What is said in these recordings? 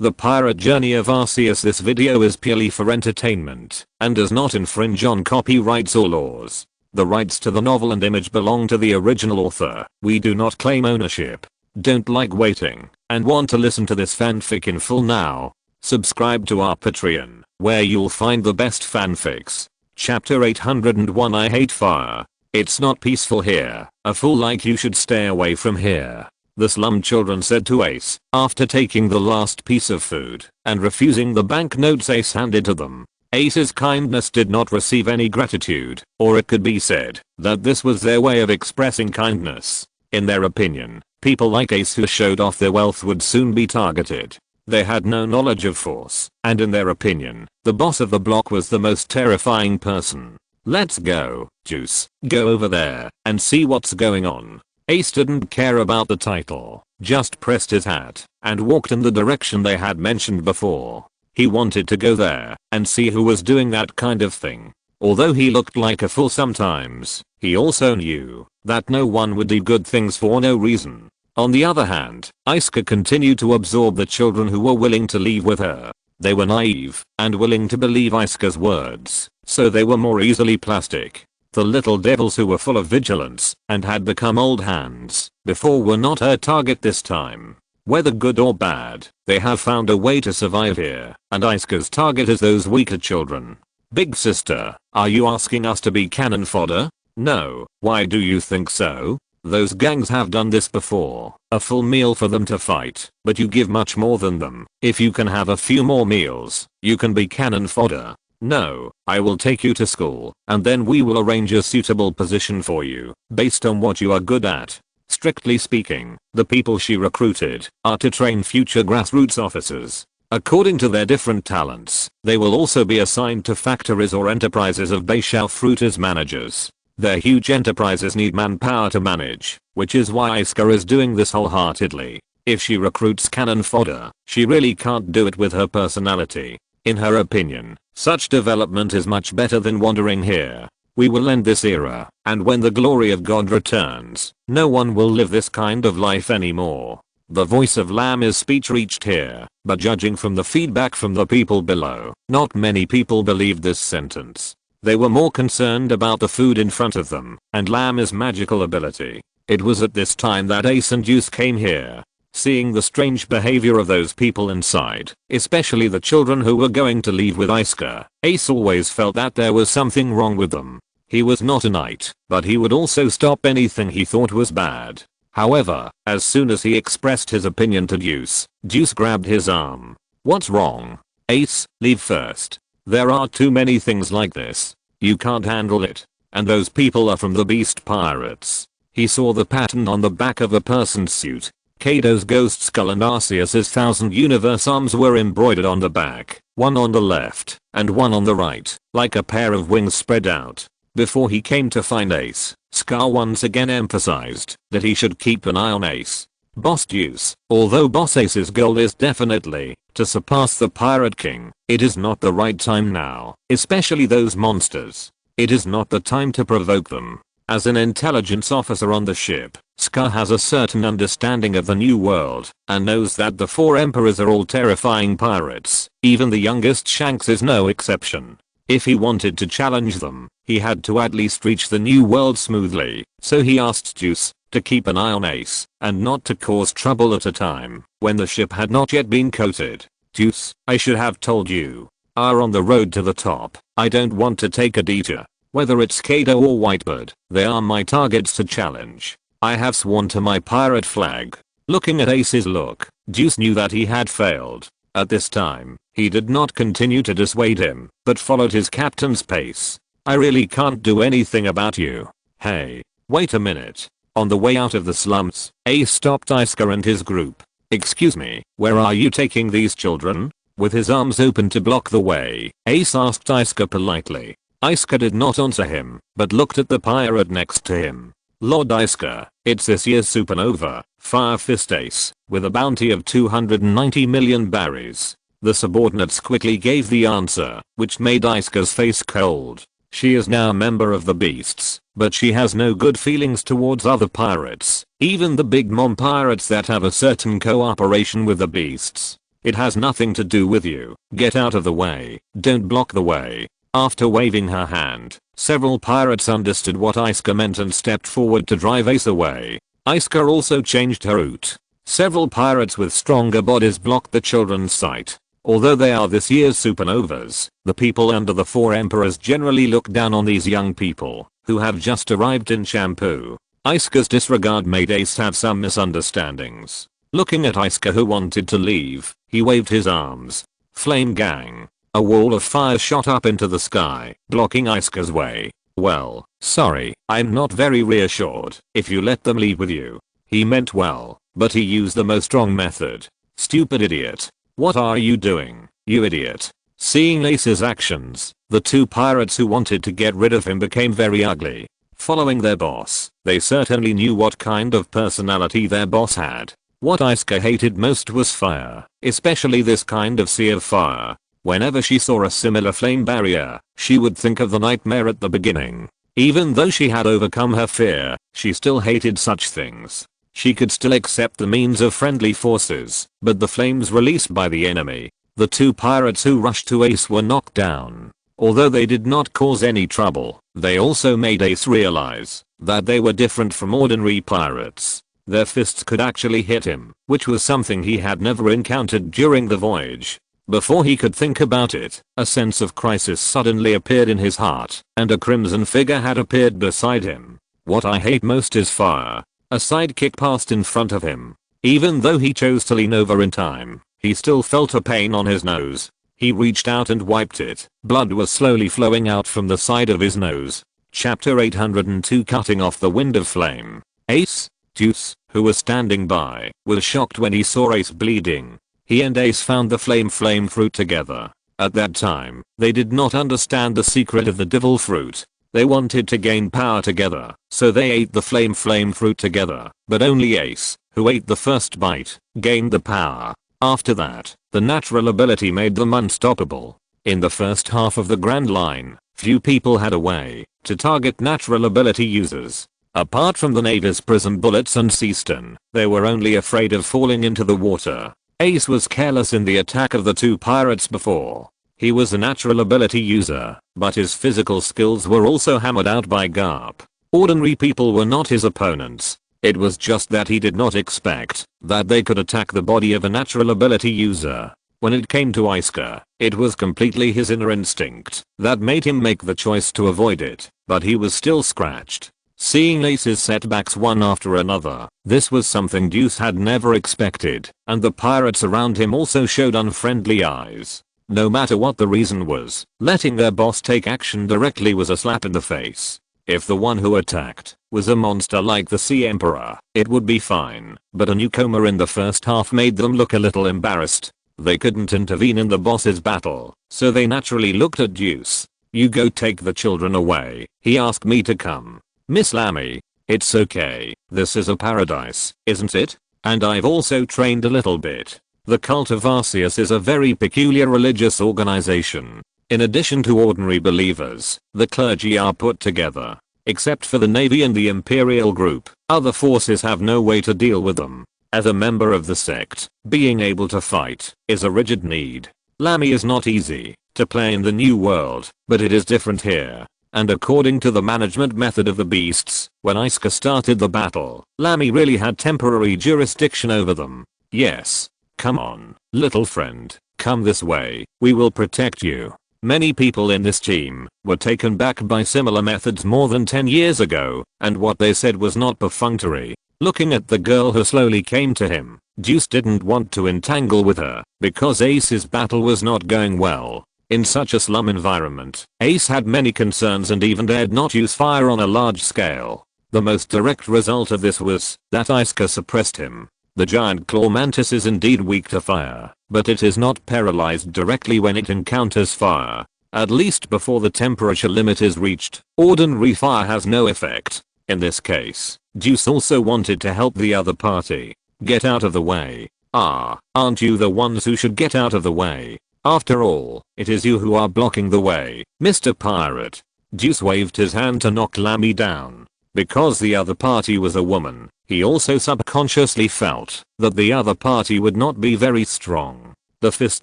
The Pirate Journey of Arceus. This video is purely for entertainment and does not infringe on copyrights or laws. The rights to the novel and image belong to the original author. We do not claim ownership. Don't like waiting and want to listen to this fanfic in full now? Subscribe to our Patreon, where you'll find the best fanfics. Chapter 801. I hate fire. It's not peaceful here. A fool like you should stay away from here, the slum children said to Ace after taking the last piece of food and refusing the banknotes Ace handed to them. Ace's kindness did not receive any gratitude, or it could be said that this was their way of expressing kindness. In their opinion, people like Ace who showed off their wealth would soon be targeted. They had no knowledge of force, and in their opinion, the boss of the block was the most terrifying person. Let's go, Juice. Go over there and see what's going on. Ace didn't care about the title, just pressed his hat and walked in the direction they had mentioned before. He wanted to go there and see who was doing that kind of thing. Although he looked like a fool sometimes, he also knew that no one would do good things for no reason. On the other hand, Asuka continued to absorb the children who were willing to leave with her. They were naive and willing to believe Asuka's words, so they were more easily plastic. The little devils who were full of vigilance and had become old hands before were not her target this time. Whether good or bad, they have found a way to survive here, and Asuka's target is those weaker children. Big sister, are you asking us to be cannon fodder? No, why do you think so? Those gangs have done this before. A full meal for them to fight, but you give much more than them. If you can have a few more meals, you can be cannon fodder. No, I will take you to school, and then we will arrange a suitable position for you, based on what you are good at. Strictly speaking, the people she recruited are to train future grassroots officers. According to their different talents, they will also be assigned to factories or enterprises of Bayshao Fruit as managers. Their huge enterprises need manpower to manage, which is why Asuka is doing this wholeheartedly. If she recruits cannon fodder, she really can't do it with her personality. In her opinion, such development is much better than wandering here. We will end this era, and when the glory of God returns, no one will live this kind of life anymore. The voice of Lama's speech reached here, but judging from the feedback from the people below, not many people believed this sentence. They were more concerned about the food in front of them and Lama's magical ability. It was at this time that Ace and Juice came here. Seeing the strange behavior of those people inside, especially the children who were going to leave with Asuka, Ace always felt that there was something wrong with them. He was not a knight, but he would also stop anything he thought was bad. However, as soon as he expressed his opinion to Juice, Juice grabbed his arm. What's wrong? Ace, leave first. There are too many things like this. You can't handle it. And those people are from the Beast Pirates. He saw the pattern on the back of a person's suit. Kaido's ghost skull and Arceus's thousand universe arms were embroidered on the back, one on the left and one on the right, like a pair of wings spread out. Before he came to find Ace, Scar once again emphasized that he should keep an eye on Ace. Boss Juice, although Boss Ace's goal is definitely to surpass the Pirate King, it is not the right time now, especially those monsters. It is not the time to provoke them. As an intelligence officer on the ship, Scar has a certain understanding of the new world and knows that the four emperors are all terrifying pirates. Even the youngest Shanks is no exception. If he wanted to challenge them, he had to at least reach the new world smoothly, so he asked Juice to keep an eye on Ace and not to cause trouble at a time when the ship had not yet been coated. Juice, I should have told you. Are on the road to the top. I don't want to take a detour. Whether it's Kaido or Whitebird, they are my targets to challenge. I have sworn to my pirate flag. Looking at Ace's look, Juice knew that he had failed. At this time, he did not continue to dissuade him, but followed his captain's pace. I really can't do anything about you. Hey, wait a minute. On the way out of the slums, Ace stopped Asuka and his group. Excuse me, where are you taking these children? With his arms open to block the way, Ace asked Asuka politely. Asuka did not answer him, but looked at the pirate next to him. Lord Asuka, it's this year's supernova, Fire Fist Ace, with a bounty of 290 million berries. The subordinates quickly gave the answer, which made Asuka's face cold. She is now a member of the Beasts, but she has no good feelings towards other pirates, even the big mom pirates that have a certain cooperation with the Beasts. It has nothing to do with you. Get out of the way. Don't block the way. After waving her hand, several pirates understood what Asuka meant and stepped forward to drive Ace away. Asuka also changed her route. Several pirates with stronger bodies blocked the children's sight. Although they are this year's supernovas, the people under the four emperors generally look down on these young people, who have just arrived in Shampoo. Asuka's disregard made Ace have some misunderstandings. Looking at Asuka who wanted to leave, he waved his arms. Flame gang. A wall of fire shot up into the sky, blocking Asuka's way. Well, sorry, I'm not very reassured if you let them leave with you. He meant well, but he used the most wrong method. Stupid idiot. What are you doing, you idiot? Seeing Ace's actions, the two pirates who wanted to get rid of him became very ugly. Following their boss, they certainly knew what kind of personality their boss had. What Asuka hated most was fire, especially this kind of sea of fire. Whenever she saw a similar flame barrier, she would think of the nightmare at the beginning. Even though she had overcome her fear, she still hated such things. She could still accept the means of friendly forces, but the flames released by the enemy. The two pirates who rushed to Ace were knocked down. Although they did not cause any trouble, they also made Ace realize that they were different from ordinary pirates. Their fists could actually hit him, which was something he had never encountered during the voyage. Before he could think about it, a sense of crisis suddenly appeared in his heart, and a crimson figure had appeared beside him. What I hate most is fire. A sidekick passed in front of him. Even though he chose to lean over in time, he still felt a pain on his nose. He reached out and wiped it. Blood was slowly flowing out from the side of his nose. Chapter 802 Cutting off the wind of flame. Ace, Juice, who was standing by, was shocked when he saw Ace bleeding. He and Ace found the flame fruit together. At that time, they did not understand the secret of the devil fruit. They wanted to gain power together, so they ate the flame fruit together, but only Ace, who ate the first bite, gained the power. After that, the natural ability made them unstoppable. In the first half of the Grand Line, few people had a way to target natural ability users. Apart from the Navy's prism bullets and sea stun, they were only afraid of falling into the water. Ace was careless in the attack of the two pirates before. He was a natural ability user, but his physical skills were also hammered out by Garp. Ordinary people were not his opponents. It was just that he did not expect that they could attack the body of a natural ability user. When it came to Asuka, it was completely his inner instinct that made him make the choice to avoid it, but he was still scratched. Seeing Ace's setbacks one after another, this was something Deuce had never expected, and the pirates around him also showed unfriendly eyes. No matter what the reason was, letting their boss take action directly was a slap in the face. If the one who attacked was a monster like the Sea Emperor, it would be fine, but a newcomer in the first half made them look a little embarrassed. They couldn't intervene in the boss's battle, so they naturally looked at Deuce. "You go take the children away, he asked me to come. Miss Lammy, it's okay, this is a paradise, isn't it? And I've also trained a little bit." The cult of Arceus is a very peculiar religious organization. In addition to ordinary believers, the clergy are put together. Except for the Navy and the Imperial group, other forces have no way to deal with them. As a member of the sect, being able to fight is a rigid need. Lammy is not easy to play in the new world, but it is different here. And according to the management method of the beasts, when Asuka started the battle, Lammy really had temporary jurisdiction over them. Yes. Come on, little friend, come this way, we will protect you. Many people in this team were taken back by similar methods more than 10 years ago, and what they said was not perfunctory. Looking at the girl who slowly came to him, Deuce didn't want to entangle with her, because Ace's battle was not going well. In such a slum environment, Ace had many concerns and even dared not use fire on a large scale. The most direct result of this was that Asuka suppressed him. The giant claw mantis is indeed weak to fire, but it is not paralyzed directly when it encounters fire. At least before the temperature limit is reached, ordinary fire has no effect. In this case, Deuce also wanted to help the other party. Get out of the way. Ah, aren't you the ones who should get out of the way? After all, it is you who are blocking the way, Mr. Pirate. Deuce waved his hand to knock Lammy down. Because the other party was a woman, he also subconsciously felt that the other party would not be very strong. The fist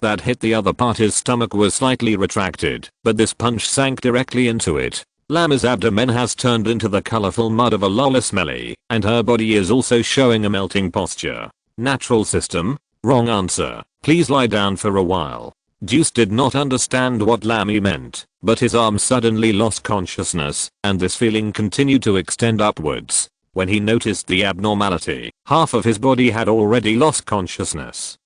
that hit the other party's stomach was slightly retracted, but this punch sank directly into it. Lama's abdomen has turned into the colorful mud of a lolly smelly, and her body is also showing a melting posture. Natural system? Wrong answer. Please lie down for a while. Deuce did not understand what Lammy meant, but his arm suddenly lost consciousness, and this feeling continued to extend upwards. When he noticed the abnormality, half of his body had already lost consciousness.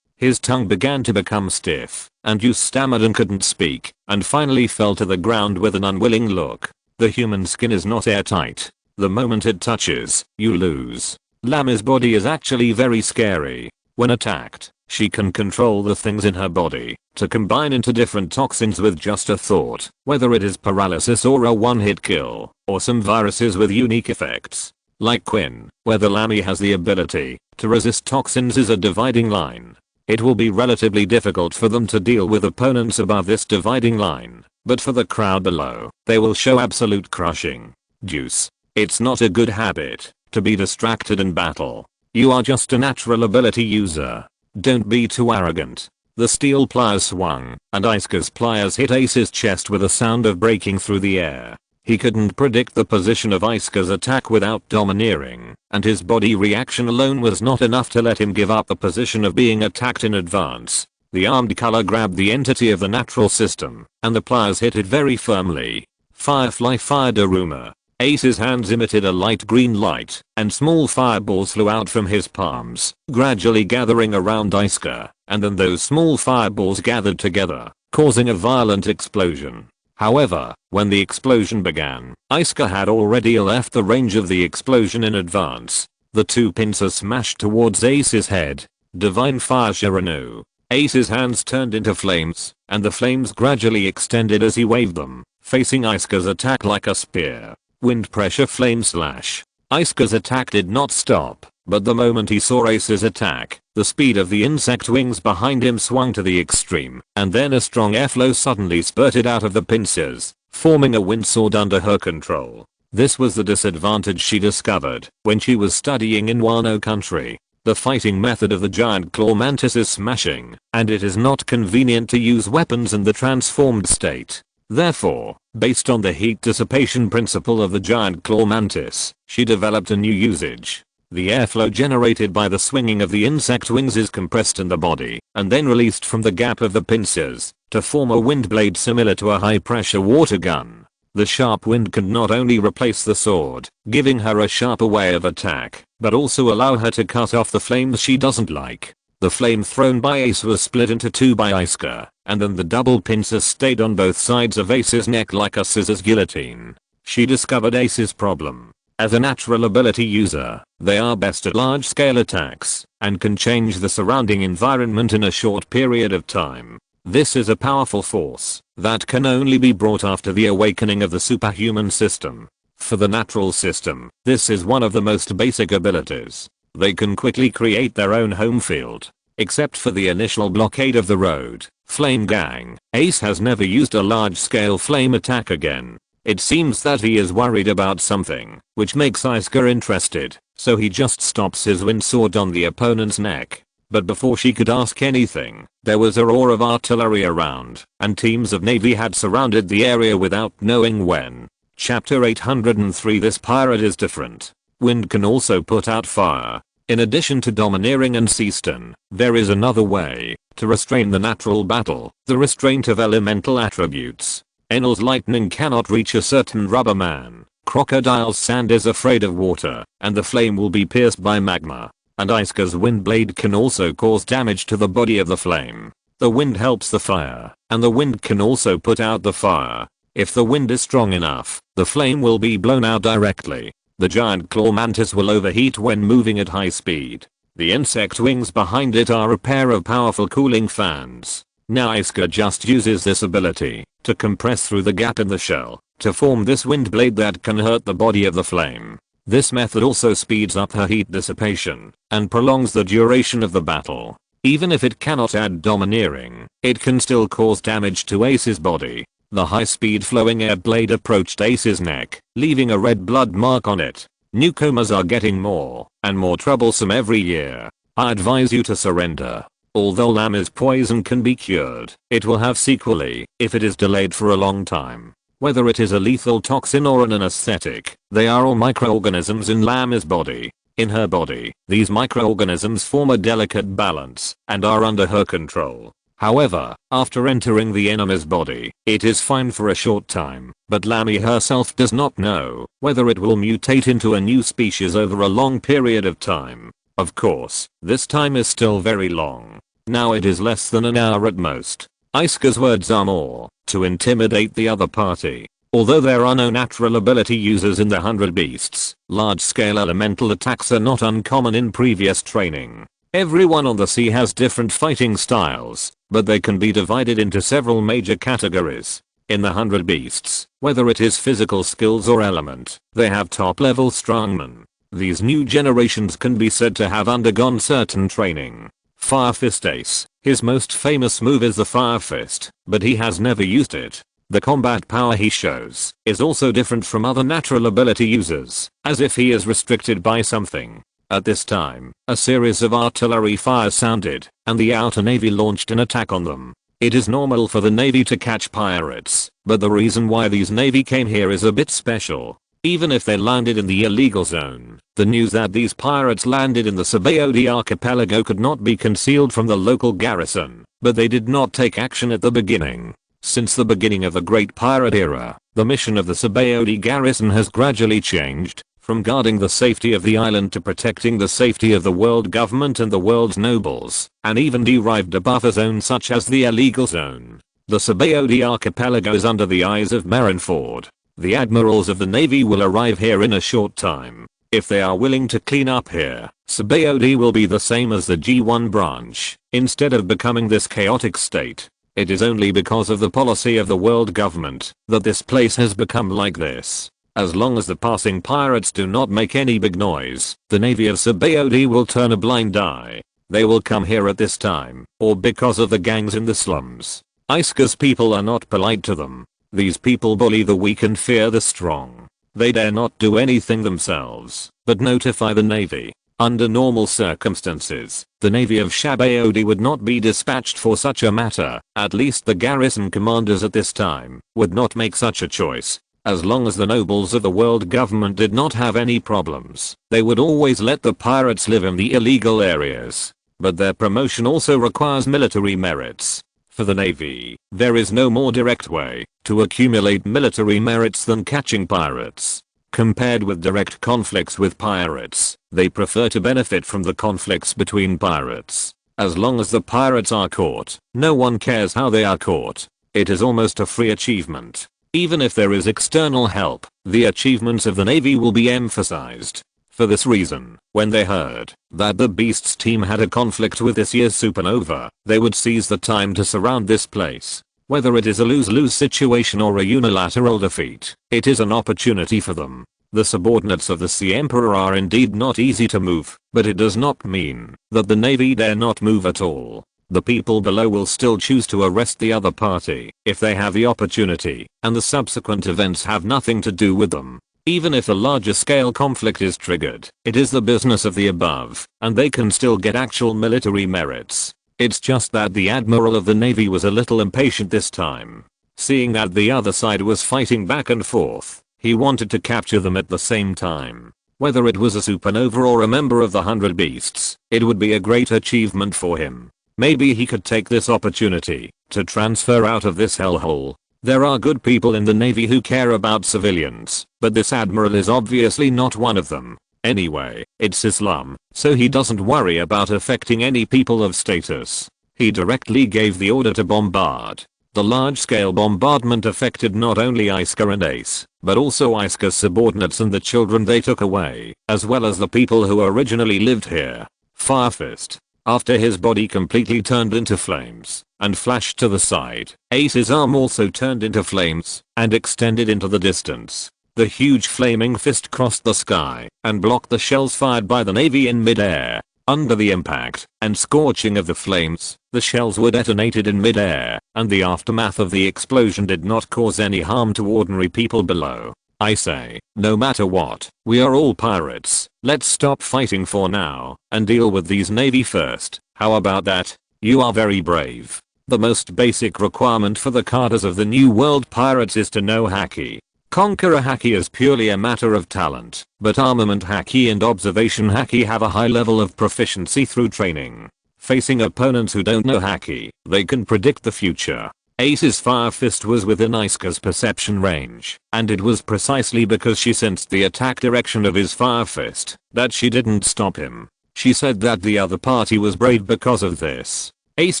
His tongue began to become stiff, and Deuce stammered and couldn't speak, and finally fell to the ground with an unwilling look. The human skin is not airtight. The moment it touches, you lose. Lammy's body is actually very scary. When attacked, she can control the things in her body to combine into different toxins with just a thought, whether it is paralysis or a one-hit kill, or some viruses with unique effects. Like Quinn, where the Lammy has the ability to resist toxins is a dividing line. It will be relatively difficult for them to deal with opponents above this dividing line, but for the crowd below, they will show absolute crushing. Deuce. It's not a good habit to be distracted in battle. You are just a natural ability user. Don't be too arrogant. The steel pliers swung, and Isuka's pliers hit Ace's chest with a sound of breaking through the air. He couldn't predict the position of Isuka's attack without domineering, and his body reaction alone was not enough to let him give up the position of being attacked in advance. The armed color grabbed the entity of the natural system, and the pliers hit it very firmly. Firefly fired a rumor. Ace's hands emitted a light green light, and small fireballs flew out from his palms, gradually gathering around Isuka, and then those small fireballs gathered together, causing a violent explosion. However, when the explosion began, Isuka had already left the range of the explosion in advance. The two pincers smashed towards Ace's head. Divine Fire Shiranu. Ace's hands turned into flames, and the flames gradually extended as he waved them, facing Isuka's attack like a spear. Wind pressure flame slash. Isuka's attack did not stop, but the moment he saw Ace's attack, the speed of the insect wings behind him swung to the extreme, and then a strong airflow suddenly spurted out of the pincers, forming a wind sword under her control. This was the disadvantage she discovered when she was studying in Wano country. The fighting method of the giant claw mantis is smashing, and it is not convenient to use weapons in the transformed state. Therefore, based on the heat dissipation principle of the giant claw mantis, she developed a new usage. The airflow generated by the swinging of the insect wings is compressed in the body, and then released from the gap of the pincers, to form a wind blade similar to a high-pressure water gun. The sharp wind can not only replace the sword, giving her a sharper way of attack, but also allow her to cut off the flames she doesn't like. The flame thrown by Ace was split into two by Isuka, and then the double pincers stayed on both sides of Ace's neck like a scissors guillotine. She discovered Ace's problem. As a natural ability user, they are best at large-scale attacks, and can change the surrounding environment in a short period of time. This is a powerful force that can only be brought after the awakening of the superhuman system. For the natural system, this is one of the most basic abilities. They can quickly create their own home field. Except for the initial blockade of the road, Flame Gang, Ace has never used a large-scale flame attack again. It seems that he is worried about something, which makes Isuka interested, so he just stops his wind sword on the opponent's neck. But before she could ask anything, there was a roar of artillery around, and teams of navy had surrounded the area without knowing when. Chapter 803. This pirate is different. Wind can also put out fire. In addition to domineering and ceaston, there is another way to restrain the natural battle, the restraint of elemental attributes. Enel's lightning cannot reach a certain rubber man. Crocodile's sand is afraid of water, and the flame will be pierced by magma. And Isuka's wind blade can also cause damage to the body of the flame. The wind helps the fire, and the wind can also put out the fire. If the wind is strong enough, the flame will be blown out directly. The giant claw mantis will overheat when moving at high speed. The insect wings behind it are a pair of powerful cooling fans. Now Isuka just uses this ability to compress through the gap in the shell to form this wind blade that can hurt the body of the flame. This method also speeds up her heat dissipation and prolongs the duration of the battle. Even if it cannot add domineering, it can still cause damage to Ace's body. The high-speed flowing air blade approached Ace's neck, leaving a red blood mark on it. Newcomers are getting more and more troublesome every year. I advise you to surrender. Although Lami's poison can be cured, it will have sequelae if it is delayed for a long time. Whether it is a lethal toxin or an anesthetic, they are all microorganisms in Lami's body. In her body, these microorganisms form a delicate balance and are under her control. However, after entering the enemy's body, it is fine for a short time, but Lami herself does not know whether it will mutate into a new species over a long period of time. Of course, this time is still very long. Now it is less than an hour at most. Isuka's words are more to intimidate the other party. Although there are no natural ability users in the 100 Beasts, large-scale elemental attacks are not uncommon in previous training. Everyone on the sea has different fighting styles, but they can be divided into several major categories. In the 100 Beasts, whether it is physical skills or element, they have top-level strongmen. These new generations can be said to have undergone certain training. Fire Fist Ace, his most famous move is the Fire Fist, but he has never used it. The combat power he shows is also different from other natural ability users, as if he is restricted by something. At this time, a series of artillery fires sounded, and the outer navy launched an attack on them. It is normal for the navy to catch pirates, but the reason why these navy came here is a bit special. Even if they landed in the illegal zone, the news that these pirates landed in the Sabaody archipelago could not be concealed from the local garrison, but they did not take action at the beginning. Since the beginning of the Great Pirate Era, the mission of the Sabaody garrison has gradually changed, from guarding the safety of the island to protecting the safety of the world government and the world's nobles, and even derived a buffer zone such as the illegal zone. The Sabaody archipelago is under the eyes of Marineford. The admirals of the navy will arrive here in a short time. If they are willing to clean up here, Sabaody will be the same as the G1 branch, instead of becoming this chaotic state. It is only because of the policy of the world government that this place has become like this. As long as the passing pirates do not make any big noise, the navy of Sabaody will turn a blind eye. They will come here at this time, or because of the gangs in the slums. Isuka's people are not polite to them. These people bully the weak and fear the strong. They dare not do anything themselves, but notify the navy. Under normal circumstances, the navy of Sabaody would not be dispatched for such a matter. At least the garrison commanders at this time would not make such a choice. As long as the nobles of the world government did not have any problems, they would always let the pirates live in the illegal areas. But their promotion also requires military merits. For the navy, there is no more direct way to accumulate military merits than catching pirates. Compared with direct conflicts with pirates, they prefer to benefit from the conflicts between pirates. As long as the pirates are caught, no one cares how they are caught. It is almost a free achievement. Even if there is external help, the achievements of the navy will be emphasized. For this reason, when they heard that the Beasts team had a conflict with this year's supernova, they would seize the time to surround this place. Whether it is a lose-lose situation or a unilateral defeat, it is an opportunity for them. The subordinates of the Sea Emperor are indeed not easy to move, but it does not mean that the navy dare not move at all. The people below will still choose to arrest the other party if they have the opportunity, and the subsequent events have nothing to do with them. Even if a larger scale conflict is triggered, it is the business of the above, and they can still get actual military merits. It's just that the admiral of the navy was a little impatient this time. Seeing that the other side was fighting back and forth, he wanted to capture them at the same time. Whether it was a supernova or a member of the 100 Beasts, it would be a great achievement for him. Maybe he could take this opportunity to transfer out of this hellhole. There are good people in the navy who care about civilians, but this admiral is obviously not one of them. Anyway, it's Islam, so he doesn't worry about affecting any people of status. He directly gave the order to bombard. The large-scale bombardment affected not only Isuka and Ace, but also Isuka's subordinates and the children they took away, as well as the people who originally lived here. Firefist. After his body completely turned into flames and flashed to the side, Ace's arm also turned into flames and extended into the distance. The huge flaming fist crossed the sky and blocked the shells fired by the navy in midair. Under the impact and scorching of the flames, the shells were detonated in midair, and the aftermath of the explosion did not cause any harm to ordinary people below. I say, no matter what, we are all pirates. Let's stop fighting for now and deal with these navy first. How about that? You are very brave. The most basic requirement for the cadres of the New World Pirates is to know Haki. Conqueror Haki is purely a matter of talent, but armament Haki and observation Haki have a high level of proficiency through training. Facing opponents who don't know Haki, they can predict the future. Ace's Fire Fist was within Asuka's perception range, and it was precisely because she sensed the attack direction of his Fire Fist that she didn't stop him. She said that the other party was brave because of this. Ace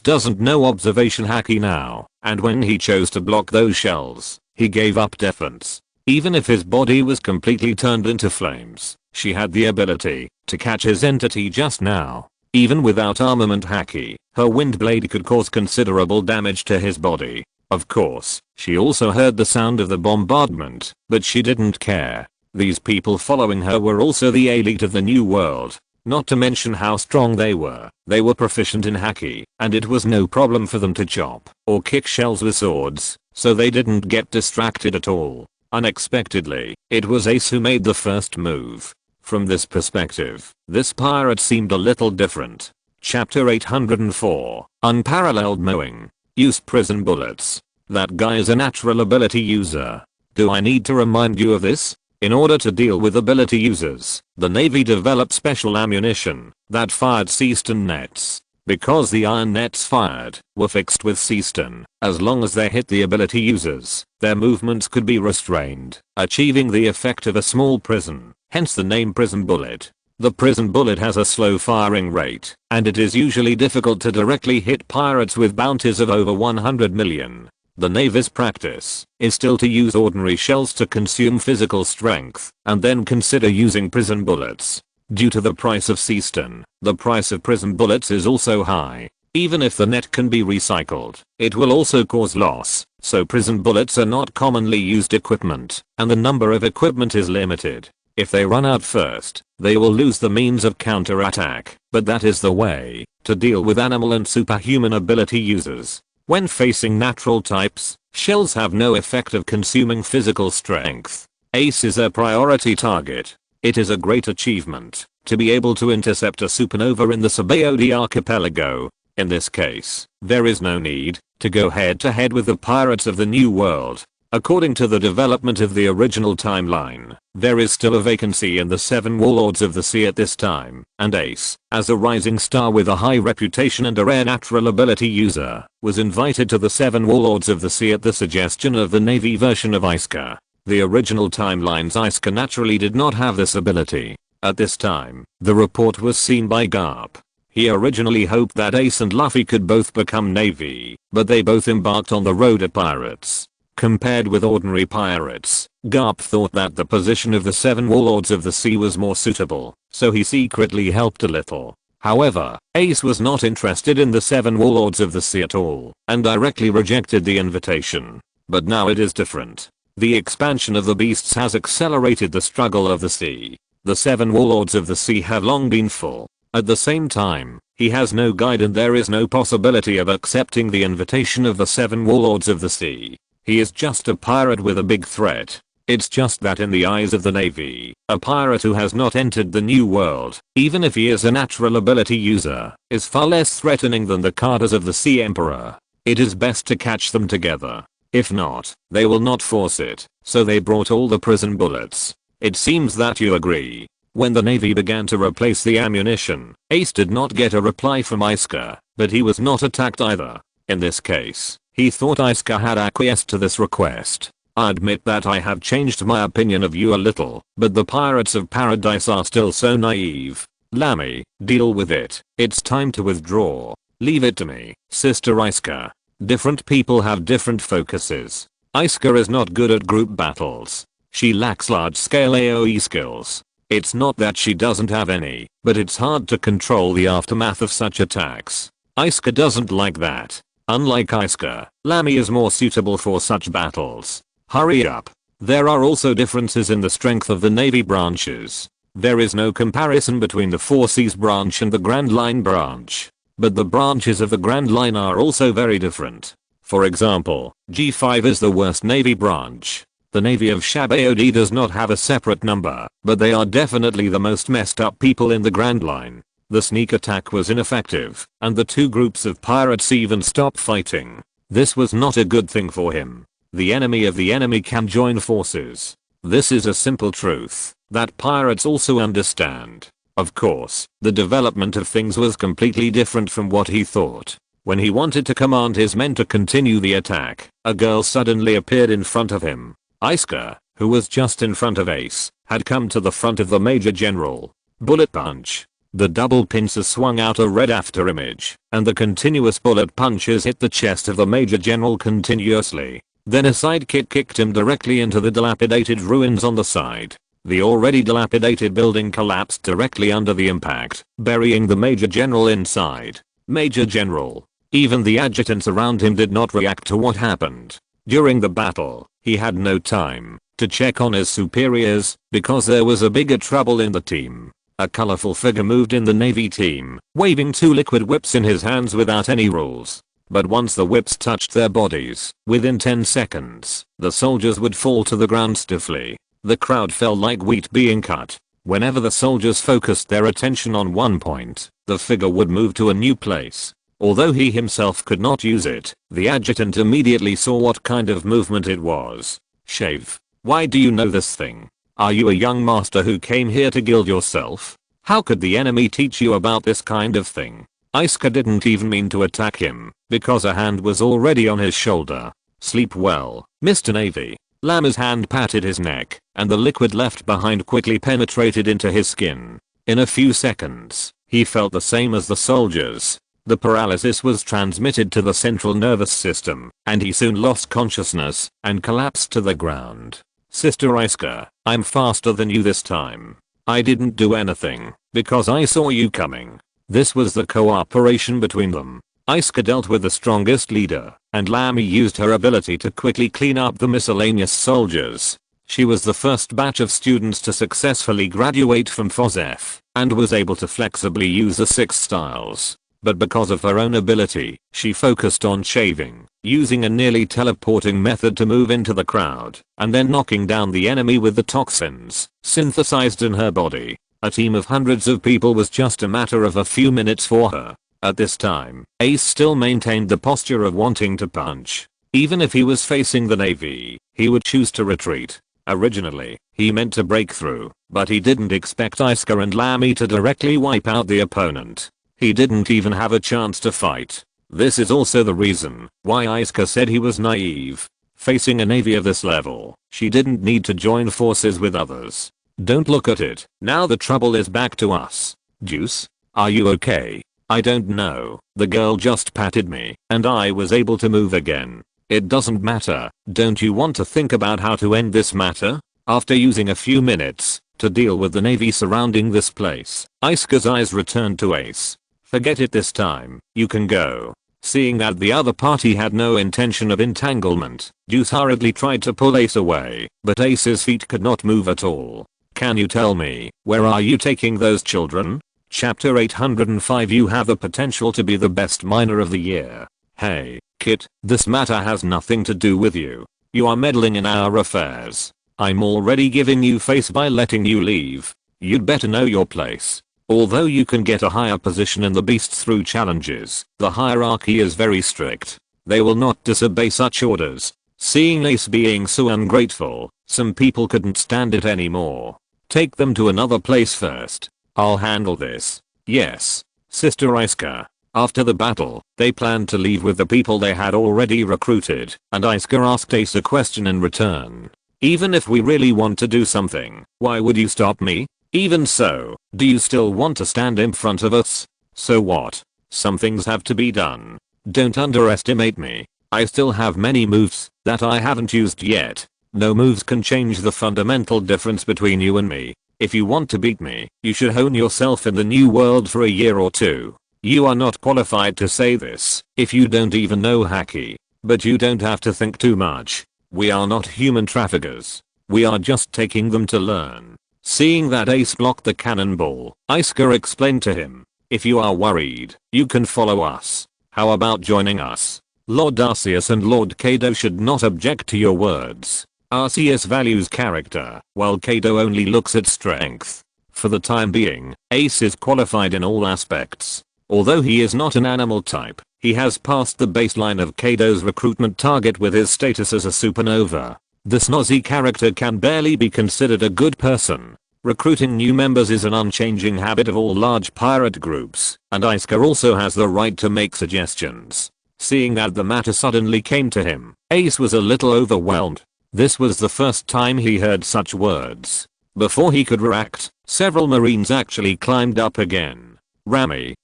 doesn't know observation Haki now, and when he chose to block those shells, he gave up defense. Even if his body was completely turned into flames, she had the ability to catch his entity just now. Even without armament Haki, her wind blade could cause considerable damage to his body. Of course, she also heard the sound of the bombardment, but she didn't care. These people following her were also the elite of the New World. Not to mention how strong they were. They were proficient in Haki, and it was no problem for them to chop or kick shells with swords, so they didn't get distracted at all. Unexpectedly, it was Ace who made the first move. From this perspective, this pirate seemed a little different. Chapter 804, Unparalleled Mowing. Use prison bullets. That guy is a natural ability user. Do I need to remind you of this? In order to deal with ability users, the Navy developed special ammunition that fired sea-stun nets. Because the iron nets fired were fixed with sea-stun, as long as they hit the ability users, their movements could be restrained, achieving the effect of a small prison, hence the name prison bullet. The prison bullet has a slow firing rate, and it is usually difficult to directly hit pirates with bounties of over 100 million. The Navy's practice is still to use ordinary shells to consume physical strength, and then consider using prison bullets. Due to the price of sea-stun, the price of prison bullets is also high. Even if the net can be recycled, it will also cause loss, so prison bullets are not commonly used equipment, and the number of equipment is limited. If they run out first, they will lose the means of counterattack, but that is the way to deal with animal and superhuman ability users. When facing natural types, shells have no effect of consuming physical strength. Ace is a priority target. It is a great achievement to be able to intercept a supernova in the Sabaody archipelago. In this case, there is no need to go head to head with the pirates of the New World. According to the development of the original timeline, there is still a vacancy in the 7 Warlords of the Sea at this time, and Ace, as a rising star with a high reputation and a rare natural ability user, was invited to the 7 Warlords of the Sea at the suggestion of the Navy version of Asuka. The original timeline's Asuka naturally did not have this ability. At this time, the report was seen by Garp. He originally hoped that Ace and Luffy could both become Navy, but they both embarked on the road at pirates. Compared with ordinary pirates, Garp thought that the position of the 7 Warlords of the Sea was more suitable, so he secretly helped a little. However, Ace was not interested in the 7 Warlords of the Sea at all, and directly rejected the invitation. But now it is different. The expansion of the beasts has accelerated the struggle of the sea. The 7 Warlords of the Sea have long been full. At the same time, he has no guide and there is no possibility of accepting the invitation of the 7 Warlords of the Sea. He is just a pirate with a big threat. It's just that in the eyes of the Navy, a pirate who has not entered the New World, even if he is a natural ability user, is far less threatening than the cadres of the Sea Emperor. It is best to catch them together. If not, they will not force it, so they brought all the prison bullets. It seems that you agree. When the Navy began to replace the ammunition, Ace did not get a reply from Asuka, but he was not attacked either. In this case, he thought Asuka had acquiesced to this request. I admit that I have changed my opinion of you a little, but the Pirates of Paradise are still so naive. Lamy, deal with it. It's time to withdraw. Leave it to me, Sister Asuka. Different people have different focuses. Asuka is not good at group battles. She lacks large-scale AoE skills. It's not that she doesn't have any, but it's hard to control the aftermath of such attacks. Asuka doesn't like that. Unlike Asuka, Lamy is more suitable for such battles. Hurry up. There are also differences in the strength of the Navy branches. There is no comparison between the Four Seas branch and the Grand Line branch. But the branches of the Grand Line are also very different. For example, G5 is the worst Navy branch. The Navy of Sabaody does not have a separate number, but they are definitely the most messed up people in the Grand Line. The sneak attack was ineffective, and the two groups of pirates even stopped fighting. This was not a good thing for him. The enemy of the enemy can join forces. This is a simple truth that pirates also understand. Of course, the development of things was completely different from what he thought. When he wanted to command his men to continue the attack, a girl suddenly appeared in front of him. Asuka, who was just in front of Ace, had come to the front of the Major General. Bullet punch. The double pincers swung out a red after image, and the continuous bullet punches hit the chest of the Major General continuously. Then a sidekick kicked him directly into the dilapidated ruins on the side. The already dilapidated building collapsed directly under the impact, burying the Major General inside. Major General. Even the adjutants around him did not react to what happened. During the battle, he had no time to check on his superiors because there was a bigger trouble in the team. A colorful figure moved in the Navy team, waving two liquid whips in his hands without any rules. But once the whips touched their bodies, within 10 seconds, the soldiers would fall to the ground stiffly. The crowd fell like wheat being cut. Whenever the soldiers focused their attention on one point, the figure would move to a new place. Although he himself could not use it, the adjutant immediately saw what kind of movement it was. Shave. Why do you know this thing? Are you a young master who came here to gild yourself? How could the enemy teach you about this kind of thing? Asuka didn't even mean to attack him, because a hand was already on his shoulder. Sleep well, Mr. Navy. Lama's hand patted his neck, and the liquid left behind quickly penetrated into his skin. In a few seconds, he felt the same as the soldiers. The paralysis was transmitted to the central nervous system, and he soon lost consciousness and collapsed to the ground. Sister Asuka, I'm faster than you this time. I didn't do anything, because I saw you coming. This was the cooperation between them. Asuka dealt with the strongest leader, and Lamy used her ability to quickly clean up the miscellaneous soldiers. She was the first batch of students to successfully graduate from FOSF, and was able to flexibly use the 6 styles. But because of her own ability, she focused on shaving, using a nearly teleporting method to move into the crowd, and then knocking down the enemy with the toxins synthesized in her body. A team of hundreds of people was just a matter of a few minutes for her. At this time, Ace still maintained the posture of wanting to punch. Even if he was facing the Navy, he would choose to retreat. Originally, he meant to break through, but he didn't expect Asuka and Lamy to directly wipe out the opponent. He didn't even have a chance to fight. This is also the reason why Asuka said he was naive. Facing a Navy of this level, she didn't need to join forces with others. Don't look at it. Now the trouble is back to us. Juice? Are you okay? I don't know. The girl just patted me, and I was able to move again. It doesn't matter. Don't you want to think about how to end this matter? After using a few minutes to deal with the Navy surrounding this place, Asuka's eyes returned to Ace. Forget it this time. You can go. Seeing that the other party had no intention of entanglement, Juice hurriedly tried to pull Ace away, but Ace's feet could not move at all. Can you tell me, where are you taking those children? Chapter 805. You have the potential to be the best miner of the year. Hey, Kit, this matter has nothing to do with you. You are meddling in our affairs. I'm already giving you face by letting you leave. You'd better know your place. Although you can get a higher position in the beasts through challenges, the hierarchy is very strict. They will not disobey such orders. Seeing Ace being so ungrateful, some people couldn't stand it anymore. Take them to another place first. I'll handle this. Yes. Sister Asuka. After the battle, they planned to leave with the people they had already recruited, and Asuka asked Ace a question in return. Even if we really want to do something, why would you stop me? Even so, do you still want to stand in front of us? So what? Some things have to be done. Don't underestimate me. I still have many moves that I haven't used yet. No moves can change the fundamental difference between you and me. If you want to beat me, you should hone yourself in the new world for a year or two. You are not qualified to say this if you don't even know Haki. But you don't have to think too much. We are not human traffickers. We are just taking them to learn. Seeing that Ace blocked the cannonball, Asuka explained to him, if you are worried, you can follow us. How about joining us? Lord Arceus and Lord Kaido should not object to your words. Arceus values character, while Kaido only looks at strength. For the time being, Ace is qualified in all aspects. Although he is not an animal type, he has passed the baseline of Kaido's recruitment target with his status as a supernova. The snazzy character can barely be considered a good person. Recruiting new members is an unchanging habit of all large pirate groups, and Asuka also has the right to make suggestions. Seeing that the matter suddenly came to him, Ace was a little overwhelmed. This was the first time he heard such words. Before he could react, several marines actually climbed up again. Rami.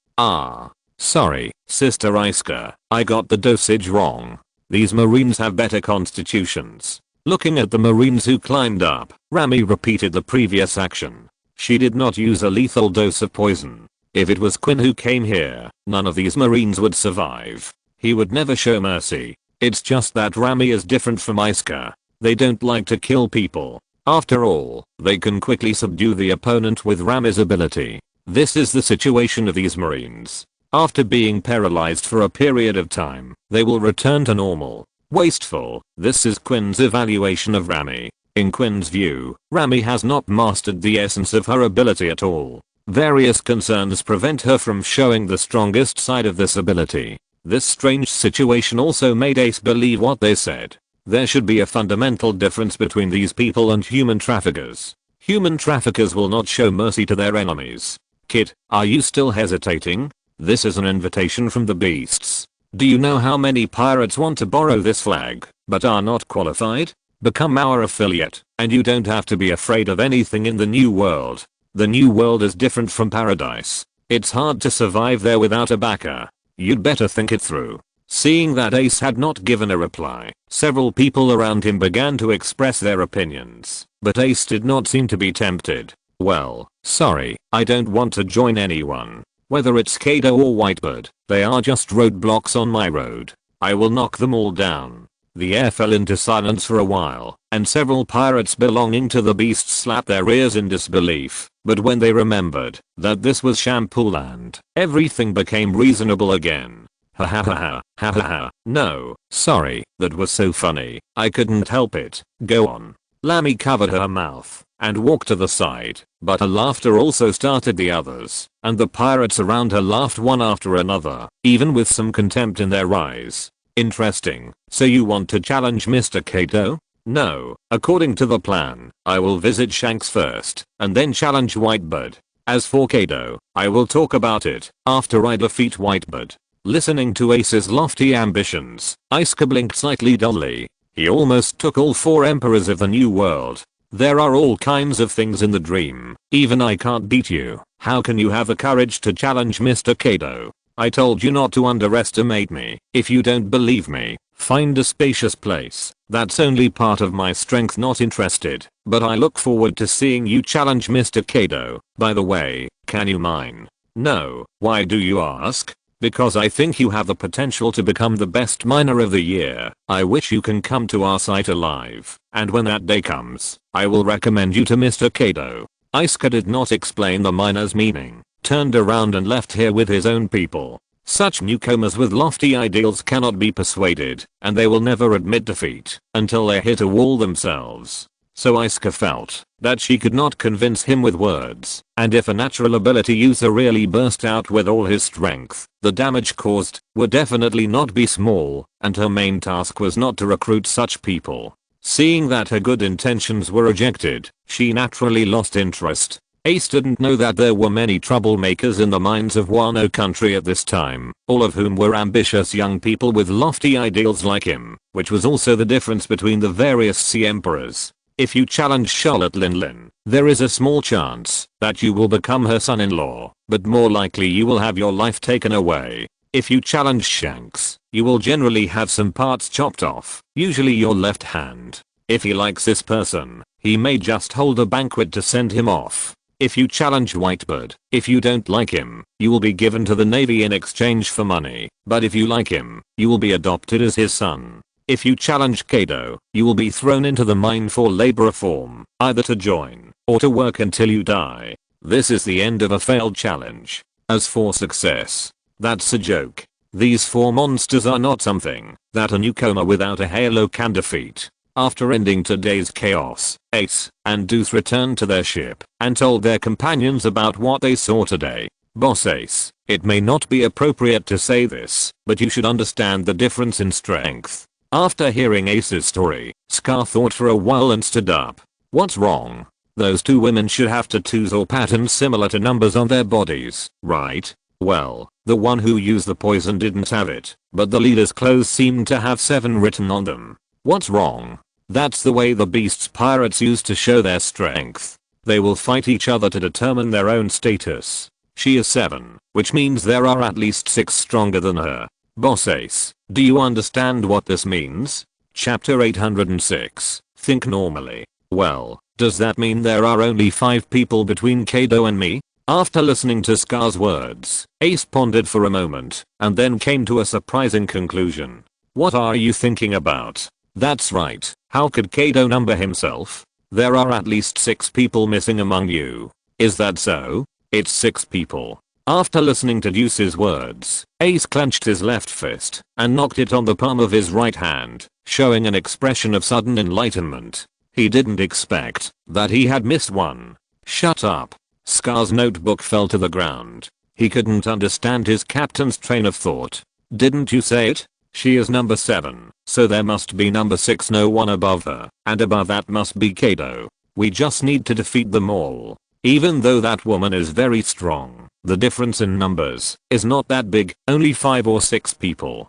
Sorry, Sister Asuka, I got the dosage wrong. These marines have better constitutions. Looking at the marines who climbed up, Rami repeated the previous action. She did not use a lethal dose of poison. If it was Quinn who came here, none of these marines would survive. He would never show mercy. It's just that Rami is different from Asuka. They don't like to kill people. After all, they can quickly subdue the opponent with Rami's ability. This is the situation of these marines. After being paralyzed for a period of time, they will return to normal. Wasteful. This is Quinn's evaluation of Rami. In Quinn's view, Rami has not mastered the essence of her ability at all. Various concerns prevent her from showing the strongest side of this ability. This strange situation also made Ace believe what they said. There should be a fundamental difference between these people and human traffickers. Human traffickers will not show mercy to their enemies. Kid, are you still hesitating? This is an invitation from the beasts. Do you know how many pirates want to borrow this flag, but are not qualified? Become our affiliate, and you don't have to be afraid of anything in the new world. The new world is different from paradise. It's hard to survive there without a backer. You'd better think it through. Seeing that Ace had not given a reply, several people around him began to express their opinions, but Ace did not seem to be tempted. Well, sorry, I don't want to join anyone. Whether it's Kaido or Whitebird, they are just roadblocks on my road. I will knock them all down. The air fell into silence for a while, and several pirates belonging to the beasts slapped their ears in disbelief, but when they remembered that this was Shampoo Land, everything became reasonable again. Ha ha ha ha, ha ha ha, no, sorry, that was so funny, I couldn't help it, go on. Lammy covered her mouth and walked to the side, but her laughter also started the others, and the pirates around her laughed one after another, even with some contempt in their eyes. Interesting, so you want to challenge Mr. Kaido? No, according to the plan, I will visit Shanks first, and then challenge Whitebird. As for Kaido, I will talk about it after I defeat Whitebird. Listening to Ace's lofty ambitions, Asuka blinked slightly dully. He almost took all 4 emperors of the new world. There are all kinds of things in the dream. Even I can't beat you. How can you have the courage to challenge Mr. Kaido? I told you not to underestimate me. If you don't believe me, find a spacious place. That's only part of my strength. Not interested. But I look forward to seeing you challenge Mr. Kaido. By the way, can you mine? No. Why do you ask? Because I think you have the potential to become the best miner of the year. I wish you can come to our site alive, and when that day comes, I will recommend you to Mr. Kaido. Asuka did not explain the miner's meaning, turned around and left here with his own people. Such newcomers with lofty ideals cannot be persuaded, and they will never admit defeat until they hit a wall themselves. So Asuka felt that she could not convince him with words, and if a natural ability user really burst out with all his strength, the damage caused would definitely not be small, and her main task was not to recruit such people. Seeing that her good intentions were rejected, she naturally lost interest. Ace didn't know that there were many troublemakers in the mines of Wano country at this time, all of whom were ambitious young people with lofty ideals like him, which was also the difference between the various sea emperors. If you challenge Charlotte Linlin, there is a small chance that you will become her son-in-law, but more likely you will have your life taken away. If you challenge Shanks, you will generally have some parts chopped off, usually your left hand. If he likes this person, he may just hold a banquet to send him off. If you challenge Whitebird, if you don't like him, you will be given to the Navy in exchange for money, but if you like him, you will be adopted as his son. If you challenge Kaido, you will be thrown into the mine for labor reform, either to join, or to work until you die. This is the end of a failed challenge. As for success, that's a joke. These 4 monsters are not something that a newcomer without a halo can defeat. After ending today's chaos, Ace and Deuce returned to their ship and told their companions about what they saw today. Boss Ace, it may not be appropriate to say this, but you should understand the difference in strength. After hearing Ace's story, Scar thought for a while and stood up. What's wrong? Those two women should have tattoos or patterns similar to numbers on their bodies, right? Well, the one who used the poison didn't have it, but the leader's clothes seemed to have 7 written on them. What's wrong? That's the way the beast's pirates use to show their strength. They will fight each other to determine their own status. She is 7, which means there are at least 6 stronger than her. Boss Ace, do you understand what this means? Chapter 806, Think Normally. Well, does that mean there are only 5 people between Kaido and me? After listening to Scar's words, Ace pondered for a moment, and then came to a surprising conclusion. What are you thinking about? That's right, how could Kaido number himself? There are at least 6 people missing among you. Is that so? It's 6 people. After listening to Deuce's words, Ace clenched his left fist and knocked it on the palm of his right hand, showing an expression of sudden enlightenment. He didn't expect that he had missed one. Shut up. Scar's notebook fell to the ground. He couldn't understand his captain's train of thought. Didn't you say it? She is number 7, so there must be number 6, no one above her, and above that must be Kaido. We just need to defeat them all. Even though that woman is very strong, the difference in numbers is not that big, only 5 or 6 people.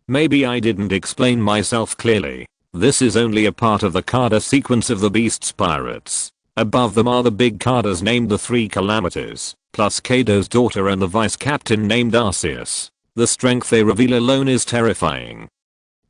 Maybe I didn't explain myself clearly. This is only a part of the Kaido sequence of the beast's pirates. Above them are the big Kaidos named the 3 Calamities, plus Kaido's daughter and the vice captain named Arceus. The strength they reveal alone is terrifying.